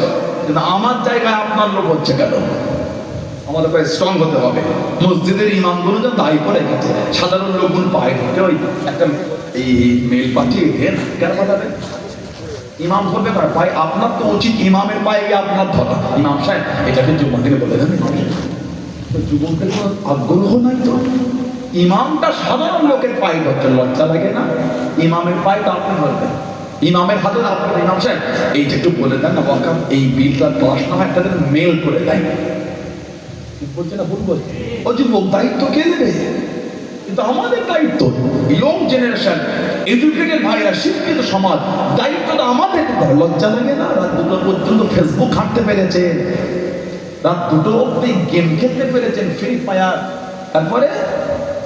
কিন্তু আমার জায়গায় আপনার লোক হচ্ছে কেন? আমাদের স্ট্রং হতে হবে। মসজিদের ইমামগুলো যা দায়ী করে গেছে, সাধারণ লোকগুলো পায়ে ঢুকে ওই একটা এই মেল পাঠিয়ে দেন, কেন পাঠাবেন? ইমাম ধরবে কার ভাই? আপনার তো উচিত ইমামের পায়ে গিয়ে আপনার ধরা। ইমাম সাহেব এটাকে যুবকদের বলে দেন, যুবকদের কোনো আগ্রহ নাই তো। ইমামটা সাধারণ লোকের পায়ে ধরতে লজ্জা লাগে না? ইমামের পায়েটা আপনি ধরবেন, ইমামের হাতে আপনার ইমাম সাহেব এইটা একটু বলে দেন না, ওয়াকফ এই বিলটা পাস না হয় একটা মেল করে দেয়। বলছে না ভুল বলছে? ও যুবক দায়িত্ব কে দেবে? কিন্তু আমাদের দায়িত্ব, ইয়ং জেনারেশন, এডুকেটেড ভাইরা, শিক্ষিত সমাজ, দায়িত্বটা আমাদের। লজ্জা লাগে না? রাত 2টা পর্যন্ত ফেসবুক হাঁটতে পেরেছেন, রাত 2টো অব্দি গেম খেলতে পেরেছেন, ফ্রি ফায়ার, তারপরে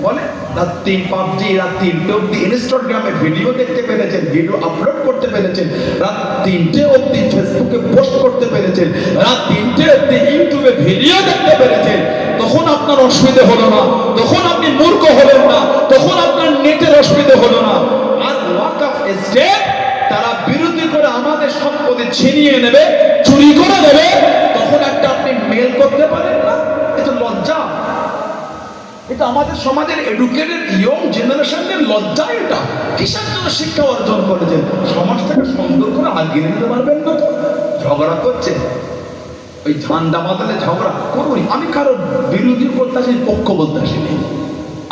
বলে রাত 3 পাবজি, রাত 3টে অব্দি ইনস্টাগ্রামে ভিডিও দেখতে পেরেছেন, ভিডিও আপলোড করতে পেরেছেন, রাত 3টে অব্দি ফেসবুকে পোস্ট করতে পেরেছেন, রাত 3টে অব্দি ইউটিউবে ভিডিও দেখতে পেরেছেন। তখন আপনার অসুবিধা হলো না, তখন আপনি মূর্খ হলেন না, তখন আপনার নেটের অসুবিধা হলো না। আর ওয়াকফ এস্টেট তারা বিরোধী করে আমাদের সম্পত্তি ছিনিয়ে নেবে, চুরি করে দেবে, তখন একটা আপনি মেল করতে পারেন না? এটা লজ্জা। এটা আমাদের সমাজের এডুকেটেড ইয়ং জেনারেশনের লজ্জা। এটা কিসের জন্য শিক্ষা অর্জন করেছেন? সমাজটাকে সুন্দর করে আগিয়ে নিতে পারবেন না তো ঝগড়া করছে। ওই ঝান্ডা বাদলে ঝগড়া করুন। আমি কারোর বিরোধী করতে আসি, পক্ষ বলতে আসিনি।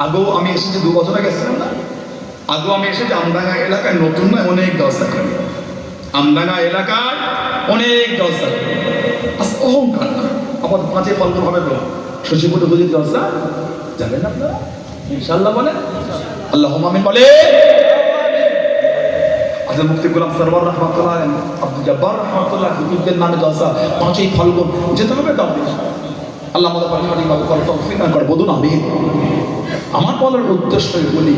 আগেও আমি এসেছি, 2 বছর আগে এসেছিলাম না? আগেও আমি এসেছি আমডাঙ্গা এলাকায়, নতুন নয়, অনেক জলসা করি। আমডাঙ্গা এলাকায় অনেক জলসা করি, অহংকার না। আবার 5 ফাল্গুন হবে তো শশীপুরে বুঝি জলসা, যাবেন আপনারা ইনশাআল্লাহ? বলে আল্লাহুম্মা আমিন। বলে আজকে মুফতি গোলাম সরওয়ার রহমাতুল্লাহ, আব্দুল জব্বার রহমাতুল্লাহ, হুজুরদের নামে জলসা 5 ফাল্গুন যেতে হবে তো। আল্লাহ আমাদের পারিবারিকভাবে করে তৌফিক দান করে, বলুন আমিন। আমার বলার উদ্দেশ্য বলি,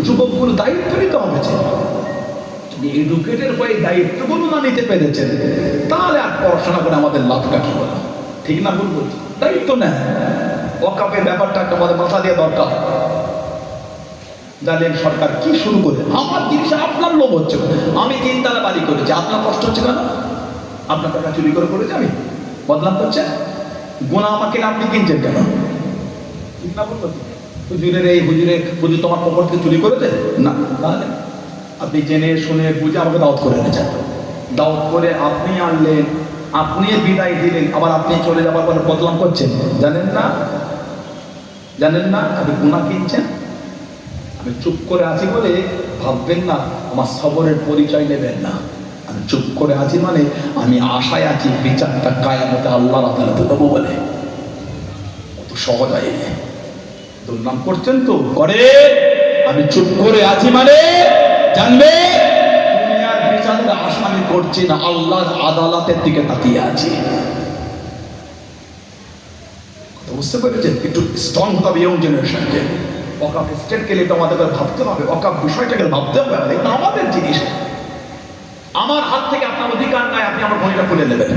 যুবকগুলো দায়িত্ব নিতে হবে। যে এডুকেটের হয়ে দায়িত্বগুলো না নিতে পেরেছেন, তাহলে আর পড়াশোনা করে আমাদের লাভটা কি বলা? ঠিক না ভুল বলছি? দায়িত্ব নেয়। ওয়াকফের ব্যাপারটা আমাদের মাথা দিয়ে দরকার। জানেন সরকার কি শুরু করে? আমার জিনিস আপনার লোভ হচ্ছে। আমি 3 তালা বাড়ি করেছি, আপনার কষ্ট হচ্ছে কেন? আপনার টাকা চুরি করে করেছে, আমি বদনাম করছে। গোনা আমাকে আপনি কিনছেন কেন? ঠিক না বলবো? হুজুরের এই হুজুর তোমার পকেট থেকে চুরি করেছে না, তাহলে আপনি জেনে শুনে বুঝে আমাকে দাওয়াত করে এনেছেন। দাওয়াত করে আপনি আনলেন, আপনি বিদায় দিলেন, আবার আপনি চলে যাবার পরে বদনাম করছেন। জানেন না? জানেন না আপনি গুনাহ কিনছেন? আমি চুপ করে আছি বলে ভাববেন না, আমার সবরের পরিচয় নেবেন না। চুপ করে আছি মানে আমি আশায় আছি বিচারটা কায়ামতে আল্লাহর আদালতে দেবো বলে। কত সহজ হয়, দুর্নাম করছেন তো করে। আমি চুপ করে আছি মানে জানবে দুনিয়ার বিচারের আশা আমি করছি না, আল্লাহর আদালতের দিকে তাকিয়ে আছি। বুঝতে পেরেছেন? একটু স্ট্রং হতে হবে ইয়ং জেনারেশনকে। অকাপ স্টেটকে এটা আমাদের ভাবতে হবে, অকাপ বিষয়টাকে ভাবতে হবে। এটা আমাদের জিনিস, আমার হাত থেকে আপনার অধিকার নাই আপনি আমার ঘড়িটা খুলে নেবেন।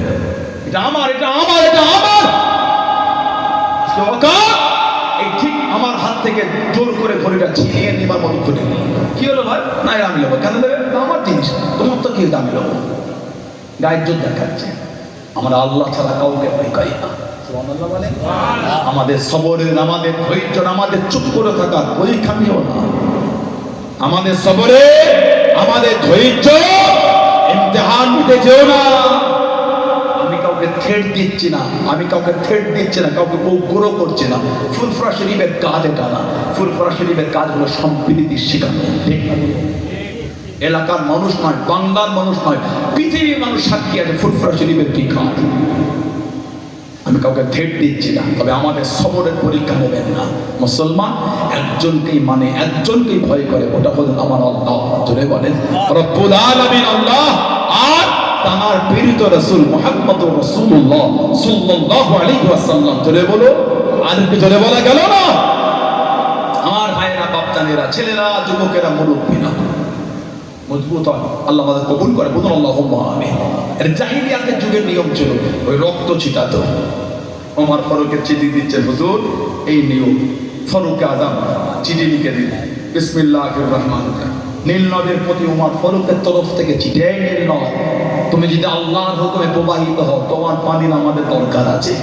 এটা আমার, এটা আমার, এটা আমার। এই ঠিক আমার হাত থেকে জোর করে ঘড়িটা ছিনিয়ে নেবার মতো খুলে নিল। কি হলো ভাই? না আমি নেবো। কেন দেবে? আমার জিনিস, তোমার তো কি দামি নেবো? গায়ের জোর দেখাচ্ছে। আমরা আল্লাহ ছাড়া কাউকে ভয় করি না। আমাদের সবরের, আমাদের ধৈর্য, আমাদের চুপ করে থাকার পরীক্ষা নিও না। আমাদের সবরে, আমাদের ধৈর্য ইমতিহান নিতে যেও না। আমি কাউকে থ্রেট দিচ্ছি না, আমি কাউকে থ্রেট দিচ্ছি না, কাউকে উগ্র করছি না। ফুরফুরা শরীফের কাজ এটা না। ফুরফুরা শরীফের কাজ হলো সম্প্রীতি শেখানো। ঠিক না? এলাকার মানুষ নয়, বাংলার মানুষ নয়, পৃথিবীর মানুষ সাক্ষী আছে ফুরফুরা শরীফের কি কাজ। আমি কাউকে থ্রেট দিচ্ছি না, তবে আমাদের সবরের পরীক্ষা নেবেন না। মুসলমান একজনকেই মানে, একজনকেই ভয় করে, ওটা হলেন আমার আল্লাহ। জোরে বলেন রব্বুল আলামিন আল্লাহ, আর তার প্রেরিত রাসূল মুহাম্মদুর রাসূলুল্লাহ সাল্লাল্লাহু আলাইহি ওয়াসাল্লাম। জোরে বলো, আর কি জোরে বলা গেল না? আমার ভাইরা, বাপজানেরা, ছেলেরা, যুবকেরা, মুরব্বীরা মজবুত হয়, আল্লাহ আমাদের কবুল করে। বলুন আল্লাহুম্মা আমিন। এর জাহিলিয়াতের যুগের নিয়ম ছিল ওই রক্ত ছিটাতো। ওমর ফারুকের চিঠি দিচ্ছে, হুজুর এই নিয়ম। ফারুক আযম চিঠি লিখে দিল, বিসমিল্লাহির রহমানির রহিম। নীল নদের প্রতি ওমর ফারুকের তরফ থেকে চিঠি, এই নীল নদ, তুমি যদি আল্লাহর হুকুমে প্রবাহিত হও, তোমার পানির আমাদের দরকার আছে।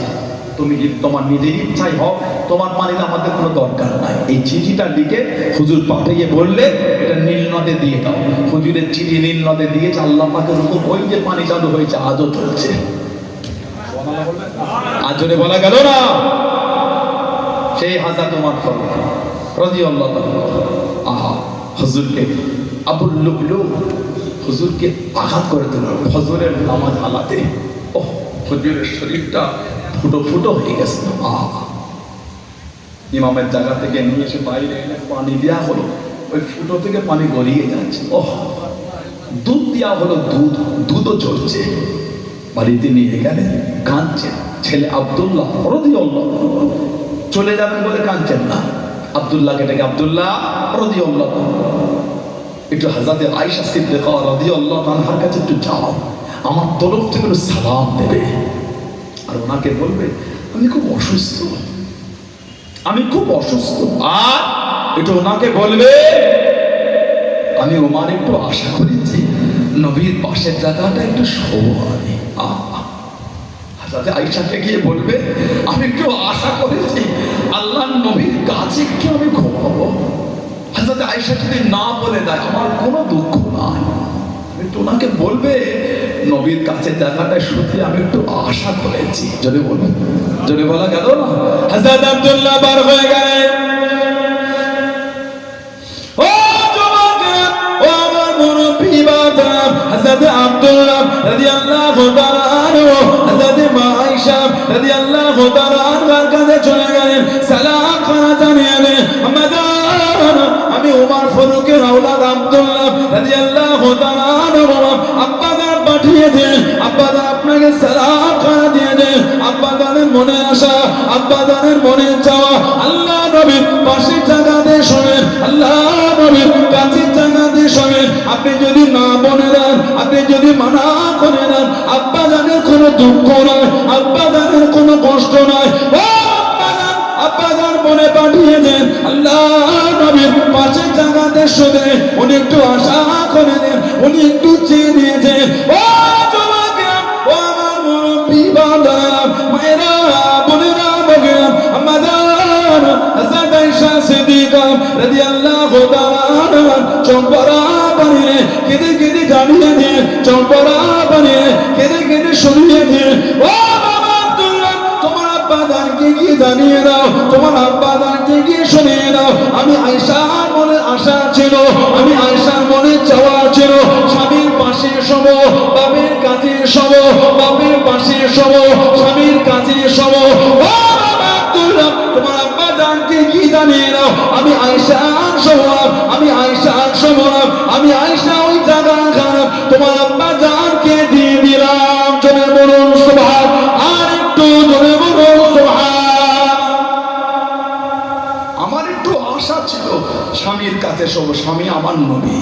তুমি যদি তোমার নিজের ইচ্ছাই হও, তোমার পানির আমাদের কোনো দরকার নাই। এই চিঠিটা লিখে হুজুর পাঠিয়ে বললে এটা নীল নদে দিয়ে দাও। হুজুরের চিঠি নীল নদে দিয়েছে, আল্লাহ পাকের হুকুম, ওই যে পানি চালু হয়েছে, আজও চলছে। আজরে বলা গেল না? সেই হাজার তোমার ফারুক রাদিয়াল্লাহু তাআলা, আহা হুজুরকে আবুল লুকলু হুজুরকে আঘাত করে দিল হুজুরের নামাজ হালাতে। ও হুজুরের শরীরটা ফুটো ফুটো হয়ে গেছে। ইমামের জায়গা থেকে নিয়ে এসে বাইরে এনে পানি দেওয়া হলো, ওই ফুটো থেকে পানি গড়িয়ে যাচ্ছে। ও দুধ দেওয়া হলো, দুধও চলছে। বাড়িতে নিয়ে গেলেন, কাঁদছেন। ছেলে আব্দুল্লাহ রাদিয়াল্লাহু চলে যাবেন বলে কাঁদছেন না। আব্দুল্লাহকে ডেকে, আব্দুল্লাহ রাদিয়াল্লাহু, একটু হযরত আয়েশা সিদ্দিকা রাদিয়াল্লাহু আনহার কাছে একটু যাও, আমার তরফ থেকে একটু সালাম দেবে, আর ওনাকে বলবে আমি খুব অসুস্থ, আমি খুব অসুস্থ। আর একটু ওনাকে বলবে আমি ওমার একটু আশা করেছি নবীর পাশের জায়গাটা একটু শোয়ানি। হযরত আয়েশাকে গিয়ে বলবে আমি একটু আশা করেছি আল্লাহর নবীর কাছে একটু আমি ঘুমাবো। হযরত আয়েশা যদি না বলে দেয় আমার কোনো দুঃখ নাই, একটু ওনাকে বলবে নবীর কাছে জায়গাটা শুতে আমি একটু আশা করেছি। যদি বলবেন, যদি বলা গেল না? হযরত আব্দুল্লাহ বার হয়ে গেলেন। ও যুবক, ও আমার মুরব্বি বাবা, হযরত আব্দুল্লাহ রাদিয়াল্লাহু তাআলা আনহু হযরত মা আয়েশা রাদিয়াল্লাহু তাআলা আনহার কাছে চলে গেলেন, সালাম খানা জানিয়ে দেন, আমি ওমর ফারুকের আওলাদ আব্দুল্লাহ রাদিয়াল্লাহু তাআলা আনহু, আব্বা জান পাঠিয়ে দেন, আব্বা জান আপনাকে সালাম খানা দিয়ে দেন। আব্বা জানের মনে আশা, আব্বা জানের মনে চাওয়া আল্লাহ নবীর পাশের জায়গাতে শোনেন, আল্লাহ নবীর কাছের জায়গাতে শোনেন। আপনি যদি না বলে দেন, আপনি যদি মানা করে দেন, আব্বা জানের কোনো দুঃখ নয়, আব্বা জানের কোনো কষ্ট নয়। আব্বা জান মনে পাঠিয়ে দেন, আল্লাহ নবীর পাশের জায়গাতে শুনে উনি একটু আশা করে দেন, উনি একটু চেয়ে নিয়েছেন। ও যুবকেরা, ও আমার মুরব্বি বাবারা, মায়েরা, বোনেরা, বগেরা, আমাদের হযরত আয়েশা সিদ্দিকা রাদিয়াল্লাহু তাআলা আনহা চম্পরা বানিয়ে কেঁদে কেঁদে জানিয়ে দেন, চম্পরা বানিয়ে কেঁদে কেঁদে শুনিয়ে দেন, ও বাবা আব্দুল্লাহ, তোমার আব্বা জানকে গিয়ে জানিয়ে দাও, তোমার আব্বা জানকে গিয়ে শুনিয়ে দাও, আমি আয়েশার মনে আশা ছিল, আমি আয়েশার মনে চাওয়া ছিল স্বামীর পাশে শোবো, কি জানিয়ে নাও, আমি আয়েশা সমান, আমি আয়েশা সমান, আমি আয়েশা ওই জায়গা খারাপ তোমার আব্বা জানকে দিয়ে দিলাম। জোরে বলুন সুবহান, আর একটু জোরে বলুন সুবহান। আমার একটু আশা ছিল স্বামীর কাছে শোবো, স্বামী আমার নবী,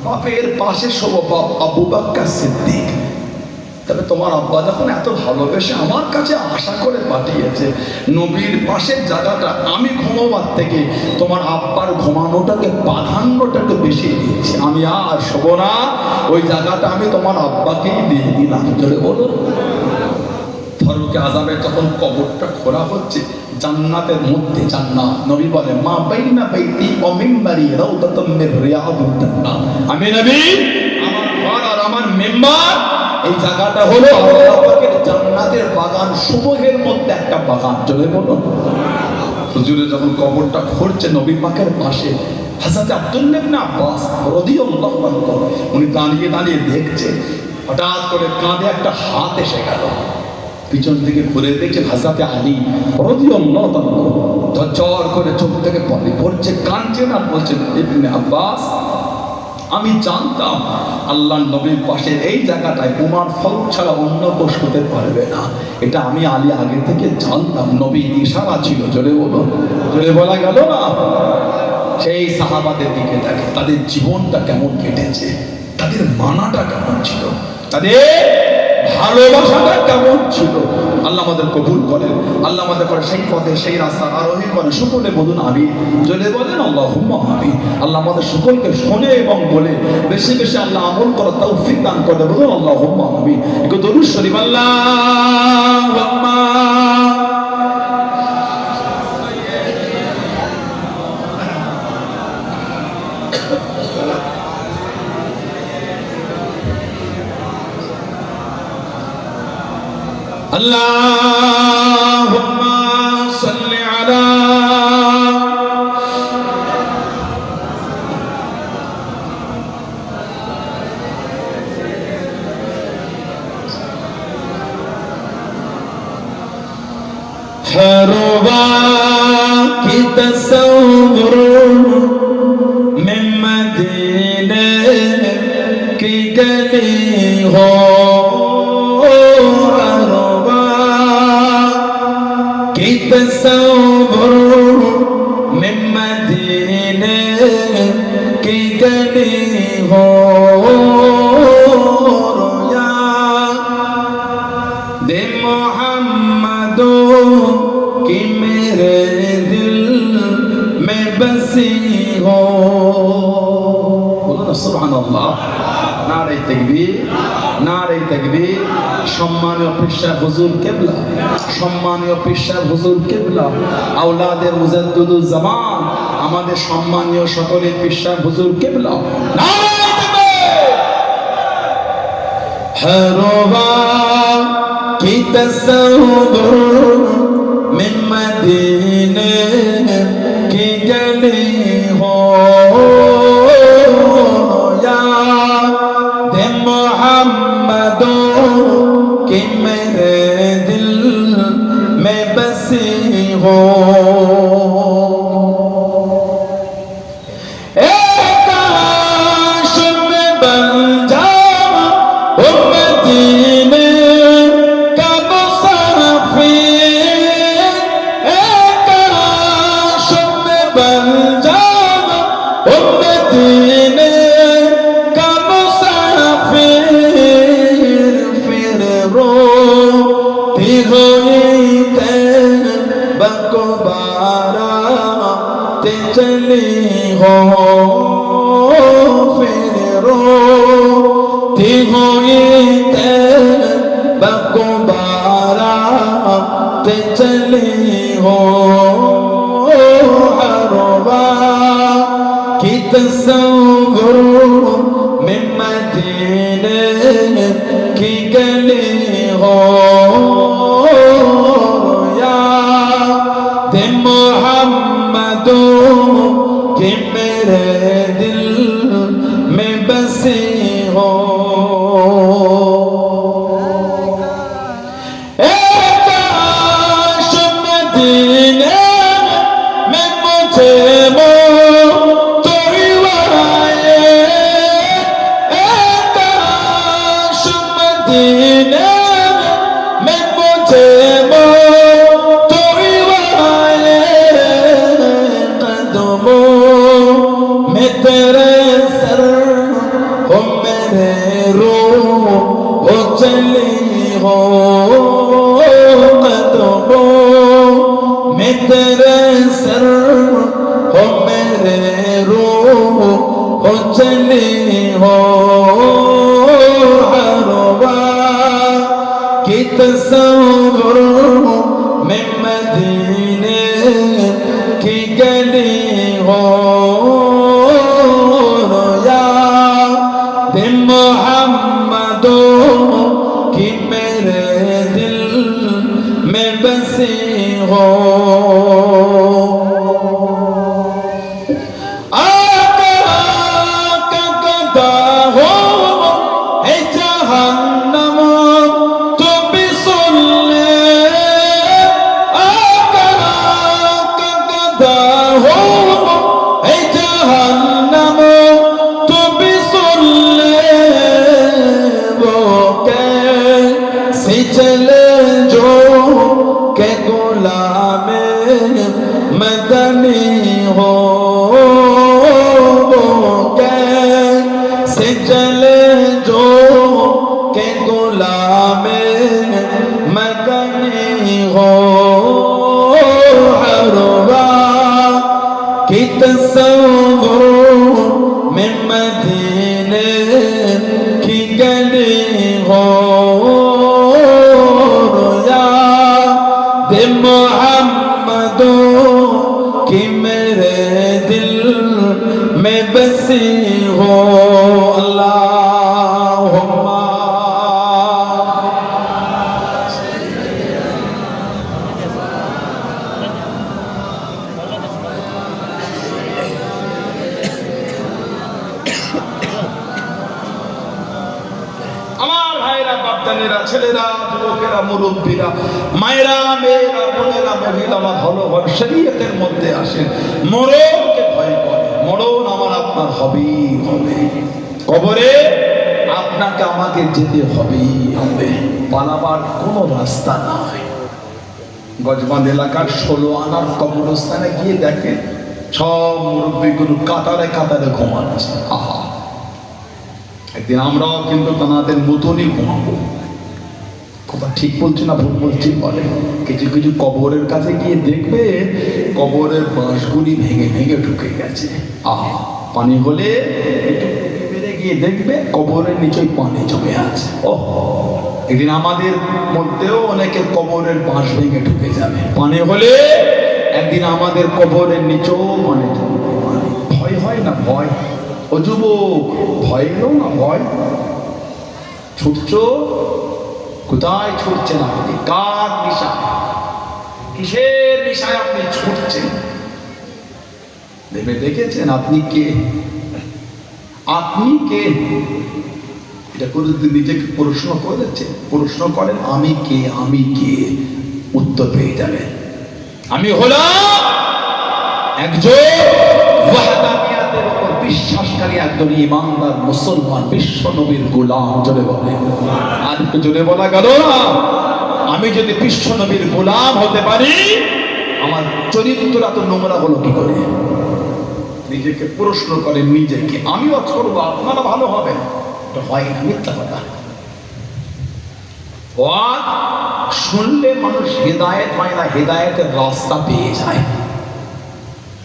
বাপের পাশে শোবো বাপ আবু বকর সিদ্দিক। তবে তোমার আব্বা যখন এত ভালোবেসে আমার কাছে আশা করে পাঠিয়েছে, নবীর পাশের জায়গাটা আমি ঘুমাবার থেকে তোমার আব্বার ঘুমানোটাকে প্রাধান্যটাকে বেশি দিয়েছি। আমি আর শোবো না, ওই জায়গাটা আমি তোমার আব্বাকেই দিয়ে দিলাম। জোরে বলো। ফারুকে আযমের যখন কবরটা খোঁড়া হচ্ছে, জান্নাতের মধ্যে জান্নাত, নবী বলে মা বাইনা বাইতি ওয়া মিম্বারি রাউদাতুম মির রিয়াদিল জান্নাহ। আমি নবী, আমার ঘর আর আমার মিম্বার, এই জায়গাটা হলো আল্লাহ পাকের জান্নাতের বাগান সমূহের মধ্যে একটা বাগান। চলে বলো। হুজুরে যখন কবরটা খুঁড়ছে নবী পাকের পাশে হযরত আব্দুল্লাহ ইবনে আব্বাস রাদিয়াল্লাহু আনহু উনি দাঁড়িয়ে দাঁড়িয়ে দেখছে, হঠাৎ করে কাঁধে একটা হাত এসে গেল, পিছন থেকে ঘুরে দেখছে হযরত আলী রাদিয়াল্লাহু আনহু ঝরঝর করে চোখ থেকে পানি পড়ছে, কাঁদছেন আর বলছেন ইবনে আব্বাস, আমি জানতাম আল্লাহর নবীর পাশে এই জায়গাটায় উমর ফারুক ছাড়া অন্য কেউ শুতে পারবে না। এটা আমি আলী আগে থেকে জানতাম, নবীর ইশারা ছিল। জোরে বলো, জোরে বলা গেল না? সেই সাহাবাদের দিকে দেখে, তাদের জীবনটা কেমন কেটেছে, তাদের মানাটা কেমন ছিল, তাদের ভালোবাসাটা কেমন ছিল। আল্লাহ আমাদের কবুল করেন, আল্লাহ আমাদের করে সেই পথে সেই রাস্তা আরোহী করেন। সকলে বলুন আমিন, জোরে বলেন আল্লাহুম্মা আমিন। আল্লাহ আমাদের সকলকে শুনে এবং বলে বেশি বেশি আল্লাহ আমল করার তৌফিক দান করে। বলুন আল্লাহুম্মা আমিন। একটু দরুদ শরীফ আল্লাহুম্মা আল্লাহুম্মা সাল্লি আলা हरवा की तस्वुर में मदीने की गली हो, तस्वुर में मदीने की गली हो, रोया दे मोहम्मदों की मेरे दिल में बसी हो। बोलो सुबहानाल्लाह, नारे तकबीर, नारे तकबीर। সম্মানীয় পিসা হুজুর কিবলা, সম্মানীয় পিসা হুজুর কিবলা, আওলাদের মুজাদ্দিদুল জামান, আমাদের সম্মানীয় সকলের পিসা হুজুর কিবলা। নারে তাকবীর। হরবা কি তসওবুর মিন মদিনে কি গলি হো, ইয়া দে মুহাম্মদো कि मेरे दिल में बसी हो। काश में बन जाऊं ओ मदीने का मुसाफिर, काश में बन जाऊं ओ मदीने का मुसाफिर, फिर रोती हुई तैबा बारात चली हो, फिर रोती हुई तैबा बारात चली हो, हरवा की तस्वुर में मदीने की गली हो, या दे मोहम्मदों की मेरे दिल में बसी हो। काश मदीने कदमों में तेरे सर हो मेरे रूह हो चली हो कदमों में तेरे सर हो मेरे रूह हो चली हो हरवा की तस्वीर में मदीने की गली हो याद मोहम्मदो की मेरे दिल में बसी हो चले जो के गुलाम मदनी हो कैसे चले जो के गुलाम मदनी हो हरवा की तस्वीर में मदीने की गली हो मोहम्मदो कि मेरे दिल में बसी हो अल्लाहुम्मा আমার ভাইরা বাপদানেরা ছেলেরা যুবকেরা মুরব্বীরা মায়েরা মেয়েরা বোনেরা মহিলা ভালো ভালো শরীয়তের মধ্যে আসেন মরণকে ভয় করে মরণ আমার আপনার হবেই হবে কবরে আপনাকে আমাকে যেতে হবেই হবে পালাবার কোনো রাস্তা নাই গজবান এলাকার 16 আনার কবরস্থানে গিয়ে দেখেন সব মুরব্বীগুলো কাতারে কাতারে ঘুমাচ্ছে আহা একদিন আমরাও কিন্তু তাদের মতনই ঘুমাবো কথা ঠিক বলছি না ভুল বলছি বলে কিছু কিছু কবরের কাছে গিয়ে দেখবে কবরের বাঁশগুলি ভেঙে ভেঙে ঢুকে গেছে আহা পানি হলে একটু বেড়ে গিয়ে দেখবে কবরের নিচেই পানি জমে আছে ও একদিন আমাদের মধ্যেও অনেকের কবরের বাঁশ ভেঙে ঢুকে যাবে পানি হলে একদিন আমাদের কবরের নিচেও পানি জমবে ভয় হয় না ভয় ও যুবক ভয় এলো না ভয় ছুটছ কোথায় ছুটছেন আপনি কার নিশায় কিসের নিশায় আপনি ছুটছেন ভেবে দেখেছেন আপনি কে আপনি কে এটা করে যদি নিজেকে প্রশ্ন করেছেন প্রশ্ন করেন আমি কে উত্তর পেয়ে যাবেন আমি হলাম একজন ওয়াহদানিয়াতের উপর বিশ্বাসকারী একজন ইমানদার মুসলমান বিশ্ব নবীর গোলাম জোরে বলে আর একটু জোরে বলা গেল না আমি যদি বিশ্ব নবীর গোলাম হতে পারি আমার চরিত্রটা তো নোংরা হলো কি করে নিজেকে প্রশ্ন করেন নিজেকে আমিও করবো আপনারা ভালো হবেন এটা হয় না মিথ্যা কথা শুনলে মানুষ হেদায়েত হয় না হেদায়েতের রাস্তা পেয়ে যায়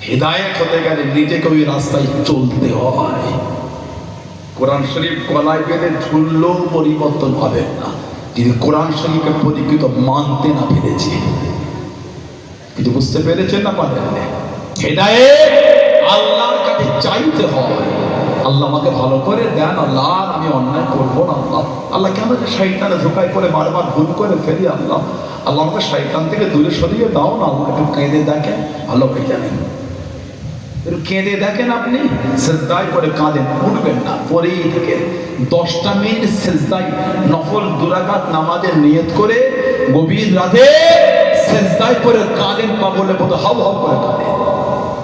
হেদায়েত হতে গেলে নিজেকে ওই রাস্তায় চলতে হয় কোরআন শরীফ গলায় বেঁধে ঝুললেও পরিবর্তন হবে না যদি কোরআন শরীফের পরিকৃত মানতে না পেরেছে কিন্তু বুঝতে পেরেছেন না পারেন হেদায়েত আল্লাহর কাছে চাইতে হয় আল্লাহ আমাকে ভালো করে দেন আল্লাহ আমি অন্যায় করবো না আল্লাহ কেন শয়তানে ধোঁকায় করে বারবার ভুল করে ফেলি আল্লাহ আমাকে শয়তান থেকে দূরে সরিয়ে দাও না আল্লাহ একটু কেঁদে দেখেন ভালো হয়ে যাবেন একটু কেঁদে দেখেন আপনি সেজদায় করে কাঁদেন উঠবেন না পরেই থেকে 10টা মিনিট সেজদায় নফল 2 রাকাত নামাজের নিয়ত করে গভীর রাতে সেজদায় করে কাঁদেন পাগলের মতো হাউ হাউ করে কাঁদেন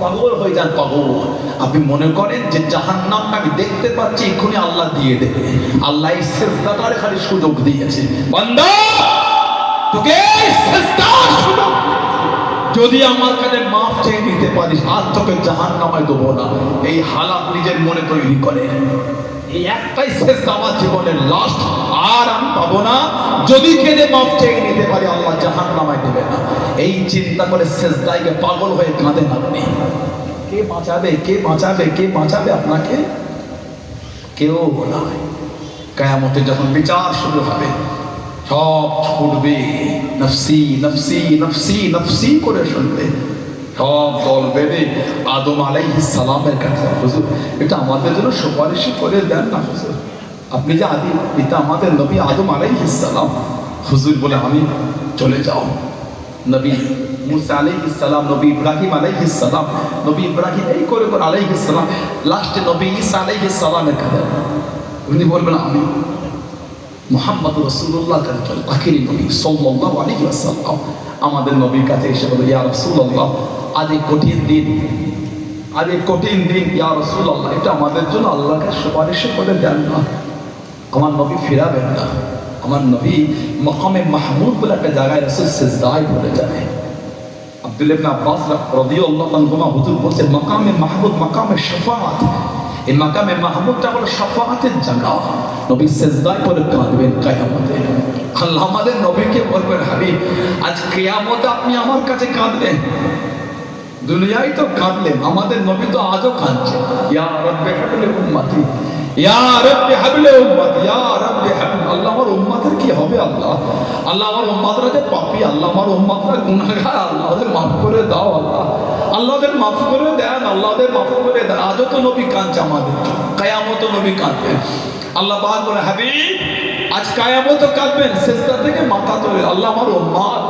পাগল হয়ে যান পাগল আপনি মনে করেন যে জাহান্নামটা আমি দেখতে পাচ্ছি এক্ষুনি আল্লাহ দিয়ে দেবে আল্লাহ এই সেজদাটার খালি সুযোগ দিয়েছে বান্দা তোকে সেজদার সুযোগ যদি আমার কাছে মাফ চেয়ে নিতে পারিস আর তোকে জাহান্নামে দেবো না। এই হালাত নিজের মনে তৈরি করে, এই একটাই শেষ আমার জীবনের লাস্ট, আর আমি পাবো না। যদি কেঁদে মাফ চেয়ে নিতে পারি আল্লাহ জাহান্নামে দেবে না। এই চিন্তা করে সেজদায় পাগল হয়ে কাঁদেন আপনি। কে বাঁচাবে, কে বাঁচাবে, কে বাঁচাবে আপনাকে? কেউ নয়। কিয়ামতে যখন বিচার শুরু হবে সব ছুটবে, নফসি নফসি নফসি নফসি করে শুনবে। সব দল বেঁধে আদম আলাইহিস সালামের কাছে, হুজুর এটা আমাদের জন্য সুপারিশ করে দেন না হুজুর, আপনি যে আদি পিতা আমাদের নবী আদম আলাইহিস সালাম। হুজুর বলে আমি চলে যাও। নবী মুসা আলাইহিস সালাম, নবী ইব্রাহিম আলাইহিস সালাম, নবী ইব্রাহিম এই করে করে আলাইহিস সালাম, লাস্টে নবী ঈসা আলাইহিস সালামের কাছে উনি বলবেন আমি মুহাম্মদ রাসূলুল্লাহ আখিরি নবী সাল্লাল্লাহু আলাইহি ওয়াসাল্লাম আমাদের নবীর কাছে এসে বলে ইয়া রাসূলুল্লাহ আজ এই কঠিন দিন, আজ এই কঠিন দিন ইয়া রাসূলুল্লাহ এটা আমাদের জন্য আল্লাহকে সুপারিশ করে দেন না। আমার নবী ফিরাবেন না। আমার নবী মাকামে মাহমুদ বলে একটা জায়গায় রাসূল সিজদায় পড়ে যায়। আব্দুল্লাহ ইবনে আব্বাস রাদিয়াল্লাহু আনহুমা হুজুর বলছে মাকামে মাহমুদ মাকামে শাফাআত, এই মাকামে মাহমুদটা হলো শাফাআতের জায়গা। নবী সিজদায় পড়ে কাঁদবেন কিয়ামতে। আল্লাহ আমাদের নবীকে বলবেন হাবিব আজ কিয়ামতে আপনি আমার কাছে কাঁদলেন, দুনিয়ায় তো কাঁদলেন, আমাদের নবী তো আজও কাঁদছে। ইয়া রাব্বি হাবলি উম্মতি, ইয়া রাব্বি হাবলি উম্মতি, ইয়া রাব্বি হাবলি। আল্লাহ আমার উম্মতের কি হবে আল্লাহ? আল্লাহ আমার উম্মতরা যে পাপী, আল্লাহ আমার উম্মতরা গুনাহগার, আল্লাহ ওদের মাফ করে দাও আল্লাহ, আল্লাহ ওদের মাফ করে দেন, আল্লাহ ওদের মাফ করে দেন। আজও তো নবী কাঁদছে আমাদের, কিয়ামতে নবী কাঁদবেন। আল্লাহ পাক বলে হাবিব আজ কিয়ামতে কাঁদবেন, সিজদা থেকে মাথা তুলে আল্লাহ আমার উম্মত।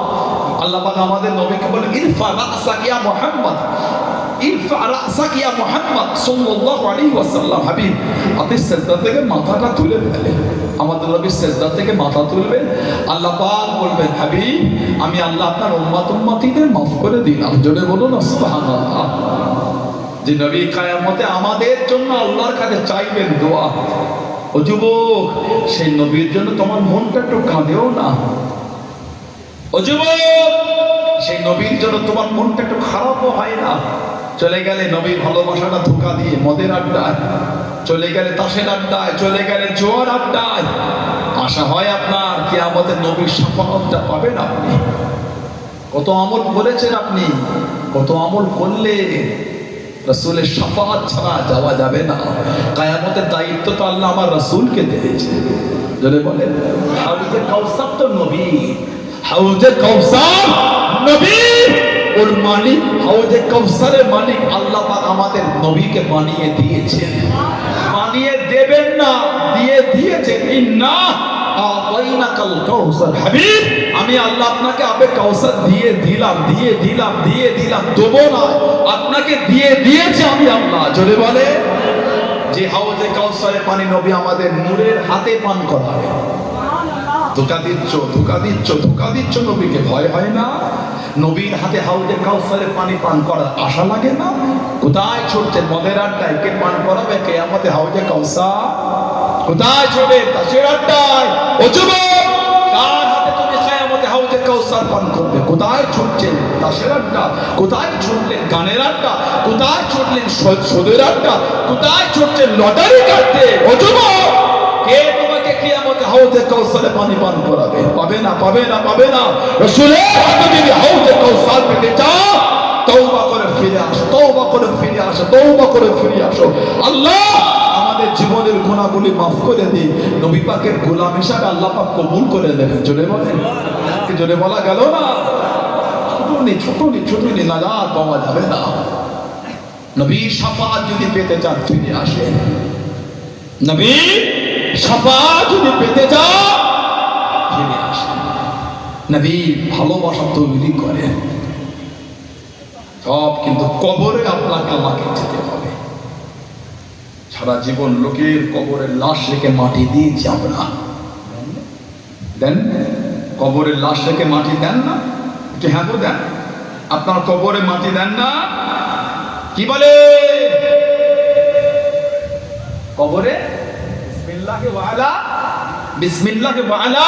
আল্লাহ পাক আমাদের নবীকে বলেন ইরফা রাসাক ইয়া মুহাম্মদ, ইরফা রাসাক ইয়া মুহাম্মদ সাল্লাল্লাহু আলাইহি ওয়াসাল্লাম। হাবিব আপনি সিজদা থেকে মাথাটা তুলে ফেলেন। আমাদের নবী সিজদা থেকে মাথা তুলবেন, আল্লাহ পাক বলবেন হাবিব আমি আল্লাহ আপনার উম্মতিদের মাফ করে দিলাম। জোরে বলুন না সুবহানাল্লাহ। যে নবী কিয়ামতে আমাদের জন্য আল্লাহর কাছে চাইবেন দোয়া। ও যুবক সেই নবীর জন্য তোমার মনটা একটু কাঁদেও না। ও যুবক সেই নবীর জন্য তোমার মনটা একটু খারাপও হয় না। চলে গেলে নবীর ভালোবাসাটা ধোঁকা দিয়ে মদের আড্ডায়, চলে গেলে তাসের আড্ডায়, চলে গেলে জোয়ার আড্ডায়। আশা হয় আপনার কিয়ামতে নবীর শাফাআতটা পাবেন আপনি। কত আমল করেছেন আপনি, কত আমল করলে রাসূলের শাফাআত ছাড়া যাওয়া যাবে না। কিয়ামতের দায়িত্ব তো আল্লাহ আমার রাসূলকে দিয়েছে। যদি বলেন হাউজে কাউসার তো নবী, হাউজে কাউসার নবী, ওর মালিক হাউজে কাউসারের মালিক আল্লাহ পাক আমাদের নবীকে বানিয়ে দিয়েছেন, বানিয়ে দেবেন না, দিয়ে দিয়েছেন। ইন্না আতাইনাকাল কাউসার। হাবিব আমি আল্লাহ আপনাকে আবে কাউসার দিয়ে দিলাম, দিয়ে দিলাম, দিয়ে দিলাম, দেবো না, আপনাকে দিয়ে দিয়েছে আমি আল্লাহ। জোরে বলে যে হাউজে কাউসারের পানি নবী আমাদের নূরের হাতে পান করাবে। ধোঁকা দিচ্ছ, ধোঁকা দিচ্ছ, ধোঁকা দিচ্ছ নবীকে, ভয় হয় না? নবীর হাতে হাউজে কাউসারের পানি পান করার আশা লাগে না? কোথায় ছুটছে মদের আড্ডায়, কে পান করাবে কিয়ামতে হাউজে কাউসার? কোথায় ছুটে তাসের আড্ডায়? ও যুবক কার হাতে তুমি কিয়ামতে হাউজে কাউসার পান করবে? কোথায় ছুটছেন তাসের আড্ডা, কোথায় ছুটলেন গানের আড্ডা, কোথায় ছুটলেন সুদের আড্ডা, কোথায় ছুটছেন লটারি কাটতে? ও যুবক কে তোমাকে কিয়ামতে হাউজে কাউসারে পানি পান করাবে? পাবে না, পাবে না, পাবে না। রাসূলের হাতে যদি হাউজে কাউসার পেতে চাও তওবা করে ফিরে আসো, তওবা করে ফিরে আসো, তওবা করে ফিরে আসো। আল্লাহ আমাদের জীবনের গুনাহগুলি মাফ করে দিন, নবী পাকের গোলাম হিসাবে আল্লাহ পাক কবুল করে নেবেন। জোরে বলেন, জোরে বলা গেল না? ছোটনি নাজাত পাওয়া যাবে না। নবীর শাফাআত যদি পেতে চান ফিরে আসেন। নবীর শাফাআত যদি পেতে চাও ফিরে আসেন। নবীর ভালোবাসা তৈরি করেন। সব কিন্তু কবরে আপনাকে আমাকে যেতে হবে। সারা জীবন লোকের কবরের লাশ রেখে মাটি দিয়েছি আমরা, দেন? কবরের লাশ রেখে মাটি দেন না? একটু হ্যাঁ দেন। আপনার কবরে মাটি দেন না? কি বলে কবরে বিসমিল্লাহি ওয়া আলা, বিসমিল্লাহি ওয়া আলা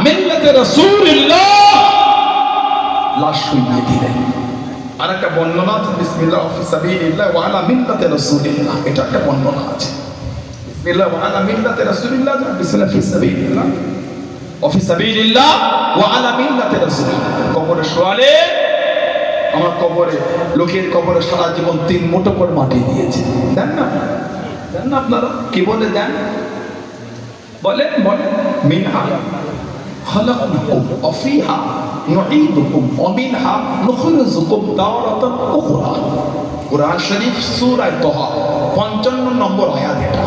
মিল্লাতি রাসূলিল্লাহ লাশ শুইয়ে দিলেন। আর একটা বর্ণনা আছে বিসমিল্লাহ ফি সাবিলিল্লাহ ওয়া আলা মিল্লাতি রাসূলিল্লাহ, এটা একটা বর্ণনা আছে। বিসমিল্লাহ ওয়া আলা মিল্লাতি রাসূলিল্লাহ, বিসমিল্লাহ ফি সাবিলিল্লাহ ওয়া ফি সাবিলিল্লাহ ওয়া আলা মিল্লাতি রাসূলিল্লাহ। কবরে শোয়ালে, আমার কবরে, লোকের কবরে সারা জীবন 3 মুঠো করে মাটি দিয়েছে, দেন না? দেন না আপনারা? কি বলে দেন? বলেন বলেন। মিনহা খালাকনাকুম ওয়া ফিহা নুঈদুকুম ওয়া মিনহা নুখরিজুকুম তারাতান উখরা। কুরআন শরীফ সূরা তাহা 55 নম্বর আয়াত এটা।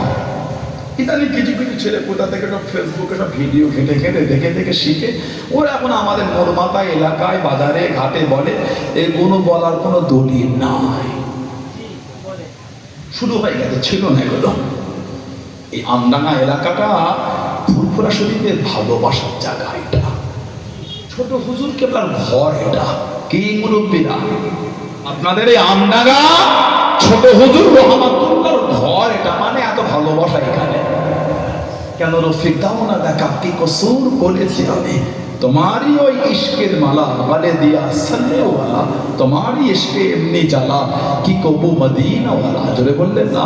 ইতালি কিছু কিছু ছেলে কোথা থেকে সব ফেসবুকে সব ভিডিও ঘেটে ঘেটে দেখে দেখে শিখে ওরা এখন আমাদের মোড়মাথায় এলাকায় বাজারে ঘাটে বলে এগুলো বলার কোনো দলিল নাই। শুরু হয়ে গেছে, ছিল না এগুলো। এই আমডাঙ্গা এলাকাটা ফুরফুরা শরীফের ভালোবাসার জায়গা, এটা ছোট হুজুর কেবলার ঘর, এটা কি মুরব্বীরা আপনাদের এই আমডাঙ্গা ছোট হুজুর রহমাতুল্লাহর ঘর, এটা মানে এত ভালোবাসা এখানে। কেন রফিক দাও না দেখা কি কসুর করেছি আমি, তোমারই ওই ইশকের মালা গলে দিয়া সাল্লে ওয়ালা, তোমারই ইশকে এমনি জ্বালা কি কবু মদিনা ওয়ালা। জোরে বললেন না?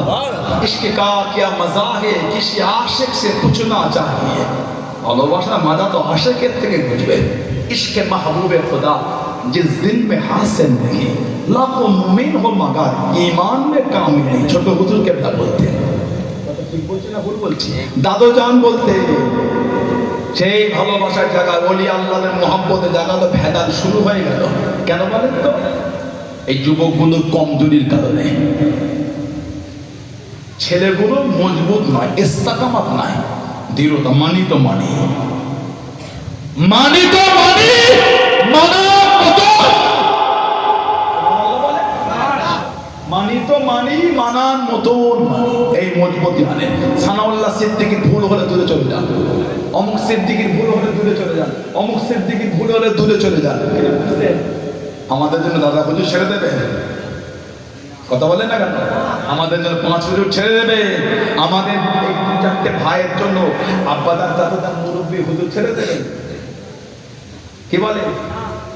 ইশকে কা কিয়া মজা হে কিসি আশিক সে পুছনা চাহিয়ে। ভালোবাসা মজা তো আশিকের থেকে বুঝবে। ইশকে মাহবুবে খুদা जिस दिन में हासिल नहीं लाखों मुमिन हो मगर ईमान में कामिल नहीं। ছোট হুজুর কেবলা বলতে, কথা ঠিক বলছি না ভুল বলছি? দাদু জান বলতে, সেই ভালোবাসার জায়গা ওলি আল্লাহর মহব্বতের জায়গা তো ভেদাল শুরু হয়ে গেল। কেন বলেন তো? এই যুবকগুলোর কমজোরির কারণে। ছেলেগুলো মজবুত নয়, ইস্তেকামাত নাই, দৃঢ়তা। মানি তো মানি, মানি তো মানি, মানি তো মানি, মানার মতন এই মজবুতি মানে। সানাউল্লাহ সিদ্দিকীর ভুল হলে দূরে চলে যান, অমুক সিদ্দিকীর ভুল হলে দূরে চলে যান, অমুক সিদ্দিকীর ভুল হলে দূরে চলে যান। আমাদের জন্য দাদা হুজুর ছেড়ে দেবে? কথা বলেন না কেন? আমাদের জন্য 5 হুজুর ছেড়ে দেবে? আমাদের এই 2-4টে ভাইয়ের জন্য আব্বাদার দাদাদার মুরব্বী হুজুর ছেড়ে দেবে? কি বলে?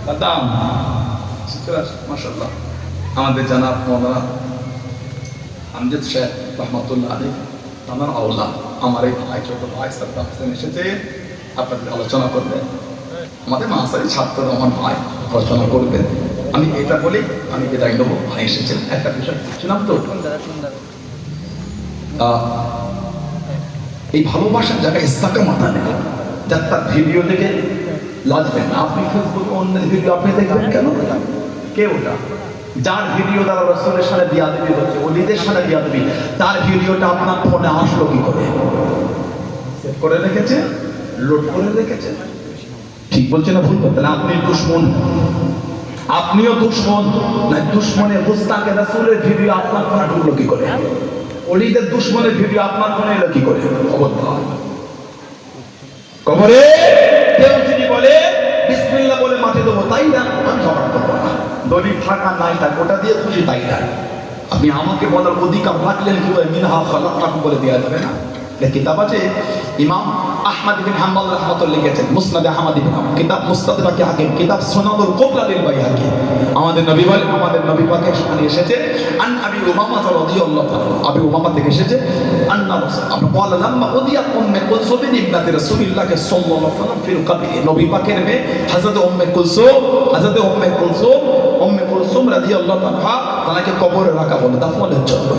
বাদাম মাশাআল্লাহ। আমাদের জানাব মাওলানা আমজাদ শেখ রহমাতুল্লাহ আলাইহি, আমার আওলা, আমার এই ভাই, ছোট ভাই সরদার হোসেন এসেছে আপনাদের আলোচনা করবেন। আমাদের মাসারি ছাত্র আমার ভাই আলোচনা করবেন। আমি এটা বলি আমি বিদায় নেবো। ভাই এসেছেন, একটা বিষয় শুনলাম তো, এই ভালোবাসার জায়গায় ইস্তেকামাত নেই। যার তার ভিডিও দেখে লাজবেন না। আপনি ফেসবুকে অন্যের ভিডিও আপনি দেখবেন কেন? কে ওটা? যার ভিডিও দ্বারা রাসূলের সাথে বিয়াদবি হচ্ছে, ওলিদের সাথে বিয়াদবি, তার ভিডিওটা আপনার ফোনে আসলো কি করে? সেভ করে রেখেছে, লোড করে রেখেছে। ঠিক বলছে না ভুল? তাহলে আপনি দুশমন, আপনিও দুশমন। না দুশমনের গুস্তাকে রাসূলের ভিডিও আপনার ফোনে ঢুকলো কি করে? ওলিদের দুশমনের ভিডিও আপনার ফোনে এলো কি করে? খবরদার। কবরে কেউ যদি বলে বিসমিল্লাহ বলে মাটি দেবো, তাই না? আমি ঝগড়া করবো না। দলিল থাকা নাই থাক, ওটা দিয়ে খুশি তাই না। আপনি আমাকে বলার অধিকার রাখলেন কি মিনহা খালাকনাকুম বলে দেওয়া যাবে না? কিতাব আছে ইমাম আহমদ ইবনে হাম্বল রাহমাতুল্লাহ লিখেছেন মুসনাদ আহমদ ইবনে হাম্বল, কিতাব মুস্তাদরাক হাকিম, কিতাব সুনানুল কুবরা লিল বাইহাকি। আমাদের নবী বলেন, আমাদের নবী পাকের সামনে এসেছে আন আবি উমামা রাদিয়াল্লাহু তাআলা, আবি উমামা থেকে এসেছে আন্না রাসূল আপনি বলেন লাম্মা উদিয়া উম্মে কুলসুম ইবনাতি রাসূলিল্লাহ সাল্লাল্লাহু আলাইহি ওয়াসাল্লাম ফিল কবর। নবী পাকের মেয়ে হযরত উম্মে কুলসুম রাদিয়াল্লাহু তাআলা তাকে কবরে রাখা হলো দাফনের জন্য।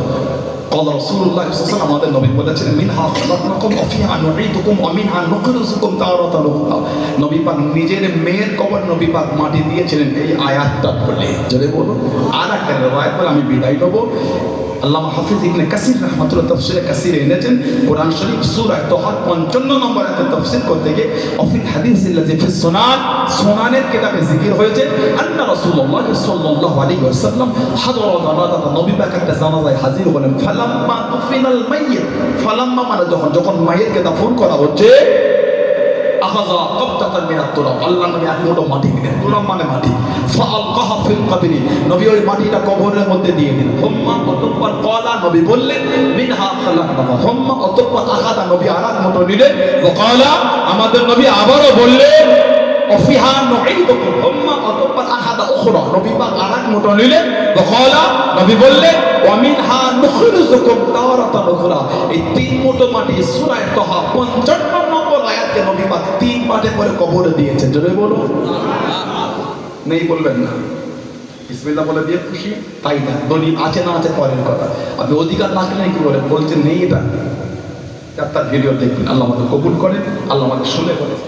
قال رسول الله صلى الله عليه وسلم আমাদের নবী বলেছেন মিনহা খালাকনাকুম ওয়া ফিহা নুঈদুকুম ওয়া মিনহা নুখরিজুকুম তারাতান উখরা। নবী পাক নিজের মেয়ের কবর নবী পাক মাটি দিয়েছিলেন এই আয়াতটা বলে। জোরে বলুন। আর একটা riwayat বলে আমি বিদায় নেব। আল্লামা হাফিজ ইবনে কাসির রাহমাতুল্লাহ তাফসীরে কাসিরে এনেছেন কোরআন শরীফ সূরা তাহা 55 নম্বর আয়াতে তাফসীর করতে গিয়ে অফিল হাদিসিল্লাযী ফিস সুনান, সুনানের কিতাবে জিকির হয়েছে আন্না রাসূলুল্লাহ সাল্লাল্লাহু আলাইহি ওয়াসাল্লাম হাদরা জানাজা, নবী পাক একটা জানাজায় হাজির হলেন। ফালাম্মা তুফিনাল মাইয়িত, ফালাম্মা মানে যখন মাইয়িতকে দাফন করা হচ্ছে, আখাযা কবতাতান মিনাত তুরাব, আল্লাহ নবী এক মুঠো মাটি দিলেন। তুরাব মানে মাটি। ফাআলকাহা ফিল কবরি, নবী ওই মাটিটা কবরের মধ্যে দিয়ে দিলেন। হুম্মা অতঃপর ক্বালা, নবী বললেন মিনহা খালাকনাকুম। হুম্মা অতঃপর আখাযা, নবী আরেক মুঠো নিলেন। ওয়া ক্বালা, আমাদের নবী আবারও বললেন ওফিহা নুঈদুকুম হুম্মা অতঃপর আহাদা উখরা নবী পাক আরেক মুঠো নিলেন ওয়াকালা নবী বললেন ওয়া মিনহা নুখরিজুকুম তারাতান উখরা এই তিন মুঠো মাটি সূরা তাহা 55 নম্বর আয়াতকে নবী পাক তিন পাঠে করে কবরে দিয়েছেন জোরে বলুন নেই বলবেন না বিসমিল্লাহ বলে দিয়ে খুশি তাই না দলিল আছে না আছে পরের কথা আপনি অধিকার না কিনে কি বলেন বলছেন নেই এটা তার ভিডিও দেখবেন আল্লাহ আমাদের কবুল করেন আল্লাহ আমাদের শুনে করেন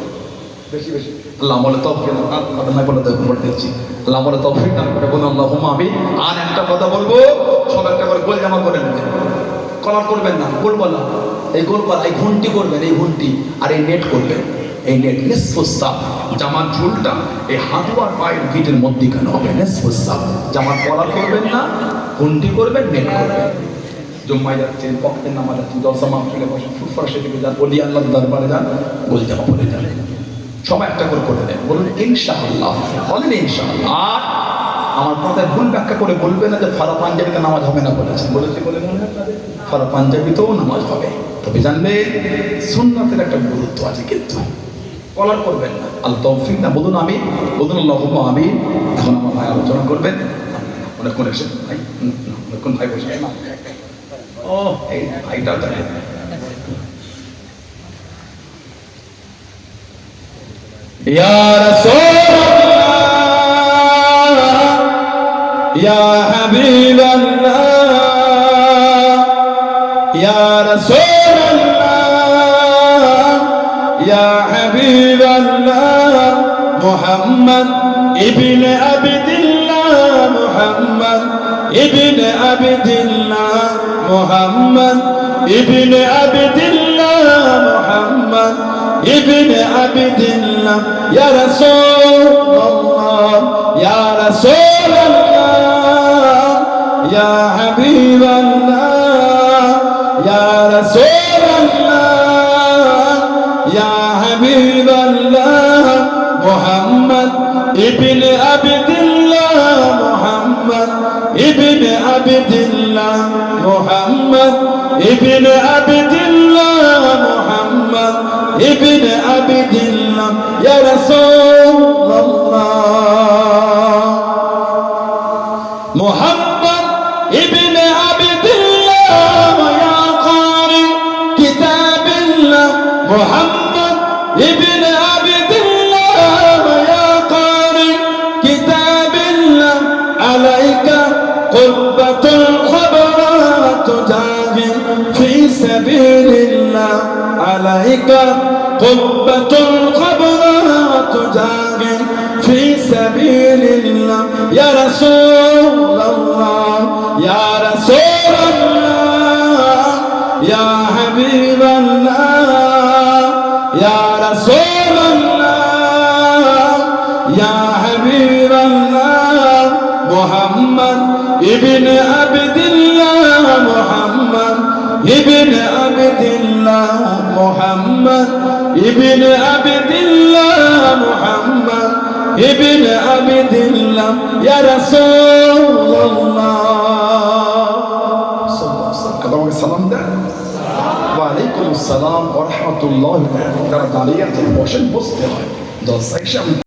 বেশি বেশি আল্লাহ আমলে তৌফিক দান বলে দেখছি আল্লাহ আমলে তৌফিক দান করে বলুন আল্লাহুম্মা আমিন আর একটা কথা বলবো সব একটা করে গোল জামা করে নেবেন কলার করবেন না গোল বলা এই গোল করা এই ঘুন্টি করবেন এই ঘুন্টি আর এই নেট করবেন এই নেট নিসফুসা জামার ঝুলটা এই হাঁটু আর পায়ের গিটের মধ্যিখানে হবে নিসফুসা জামার কলার করবেন না ঘুন্টি করবেন নেট করবেন জুম্মায় যাচ্ছেন বক্তের নামাজ যাচ্ছেন জলসা মাহফিলে বসে ফুটফারসে দিকে যান বলি আল্লাহর দরবারে যান গোল জামা পরে যান সবাই একটা করে দেন বলুন ইনশাআল্লাহ বলেন ইনশাআল্লাহ আর আমার কথায় ভুল ব্যাখ্যা করে বলবে না যে ফারা পাঞ্জাবিতে নামাজ হবে না বলেছেন বলেছি বলে মনে হয় আপনাদের ফারা পাঞ্জাবিতেও নামাজ হবে তবে জানবেন সুন্নাতের একটা গুরুত্ব আছে কিন্তু কলার করবেন না আল্লাহ তৌফিক না বলুন আমি বলুন আল্লাহুম্মা আমিন এখন আমার ভাই আলোচনা করবেন অনেকক্ষণ এসে ভাই অনেকক্ষণ ভাই বসে না ও এই ভাইটা জানে ইয়া রাসূলুল্লাহ ইয়া হাবিবাল্লাহ ইয়া রাসূলুল্লাহ ইয়া হাবিবাল্লাহ মুহাম্মদ ইবনে আবদুল্লাহ মুহাম্মদ ইবনে আবদুল্লাহ মুহাম্মদ ইবনে আবদুল্লাহ মুহাম্মদ ইবনে আবদুল্লাহ ইয়া রাসূলুল্লাহ ইয়া রাসূলুল্লাহ ইয়া হাবিবাল্লাহ ইয়া রাসূলুল্লাহ ইয়া হাবিবাল্লাহ মুহাম্মদ ইবনে আবদুল্লাহ মুহাম্মদ ইবনে আবদুল্লাহ মুহাম্মদ ইবনে আবদুল্লাহ মুহাম্মদ ইবনে আবদুল্লাহ ইয়া রাসূলুল্লাহ মুহাম্মদ ইবনে আবদুল্লাহ ইয়া কারি কিতাবিল্লাহ মুহাম্মদ ইবনে আবদুল্লাহ ইয়া কারি কিতাবিল্লাহ আলাইকা কুরবাতুল খবরা তুজাহিদ ফি সাবিলিল্লাহ আলাইকা কুরবাতুল খবরা তুজাহিদ ফি সাবিলিল্লাহ ইয়া রাসূলুল্লাহ ইয়া রাসূলুল্লাহ ইয়া হাবিবাল্লাহ ইয়া রাসূলুল্লাহ ইয়া হাবিবাল্লাহ মুহাম্মদ ইবনে আবদুল্লাহ মুহাম্মদ ইবনে আবদুল্লাহ মুহাম্মদ ইবনে আবদুল্লাহ মুহাম্মদ ইবনে আবদুল্লাহ ইয়া রাসূলুল্লাহ আমাকে সালাম দেন ওয়ালাইকুম আসসালাম ওয়া রাহমাতুল্লাহি ওয়া বারাকাতুহু যারা দাঁড়িয়ে আছেন বসেন বসতে হয় 10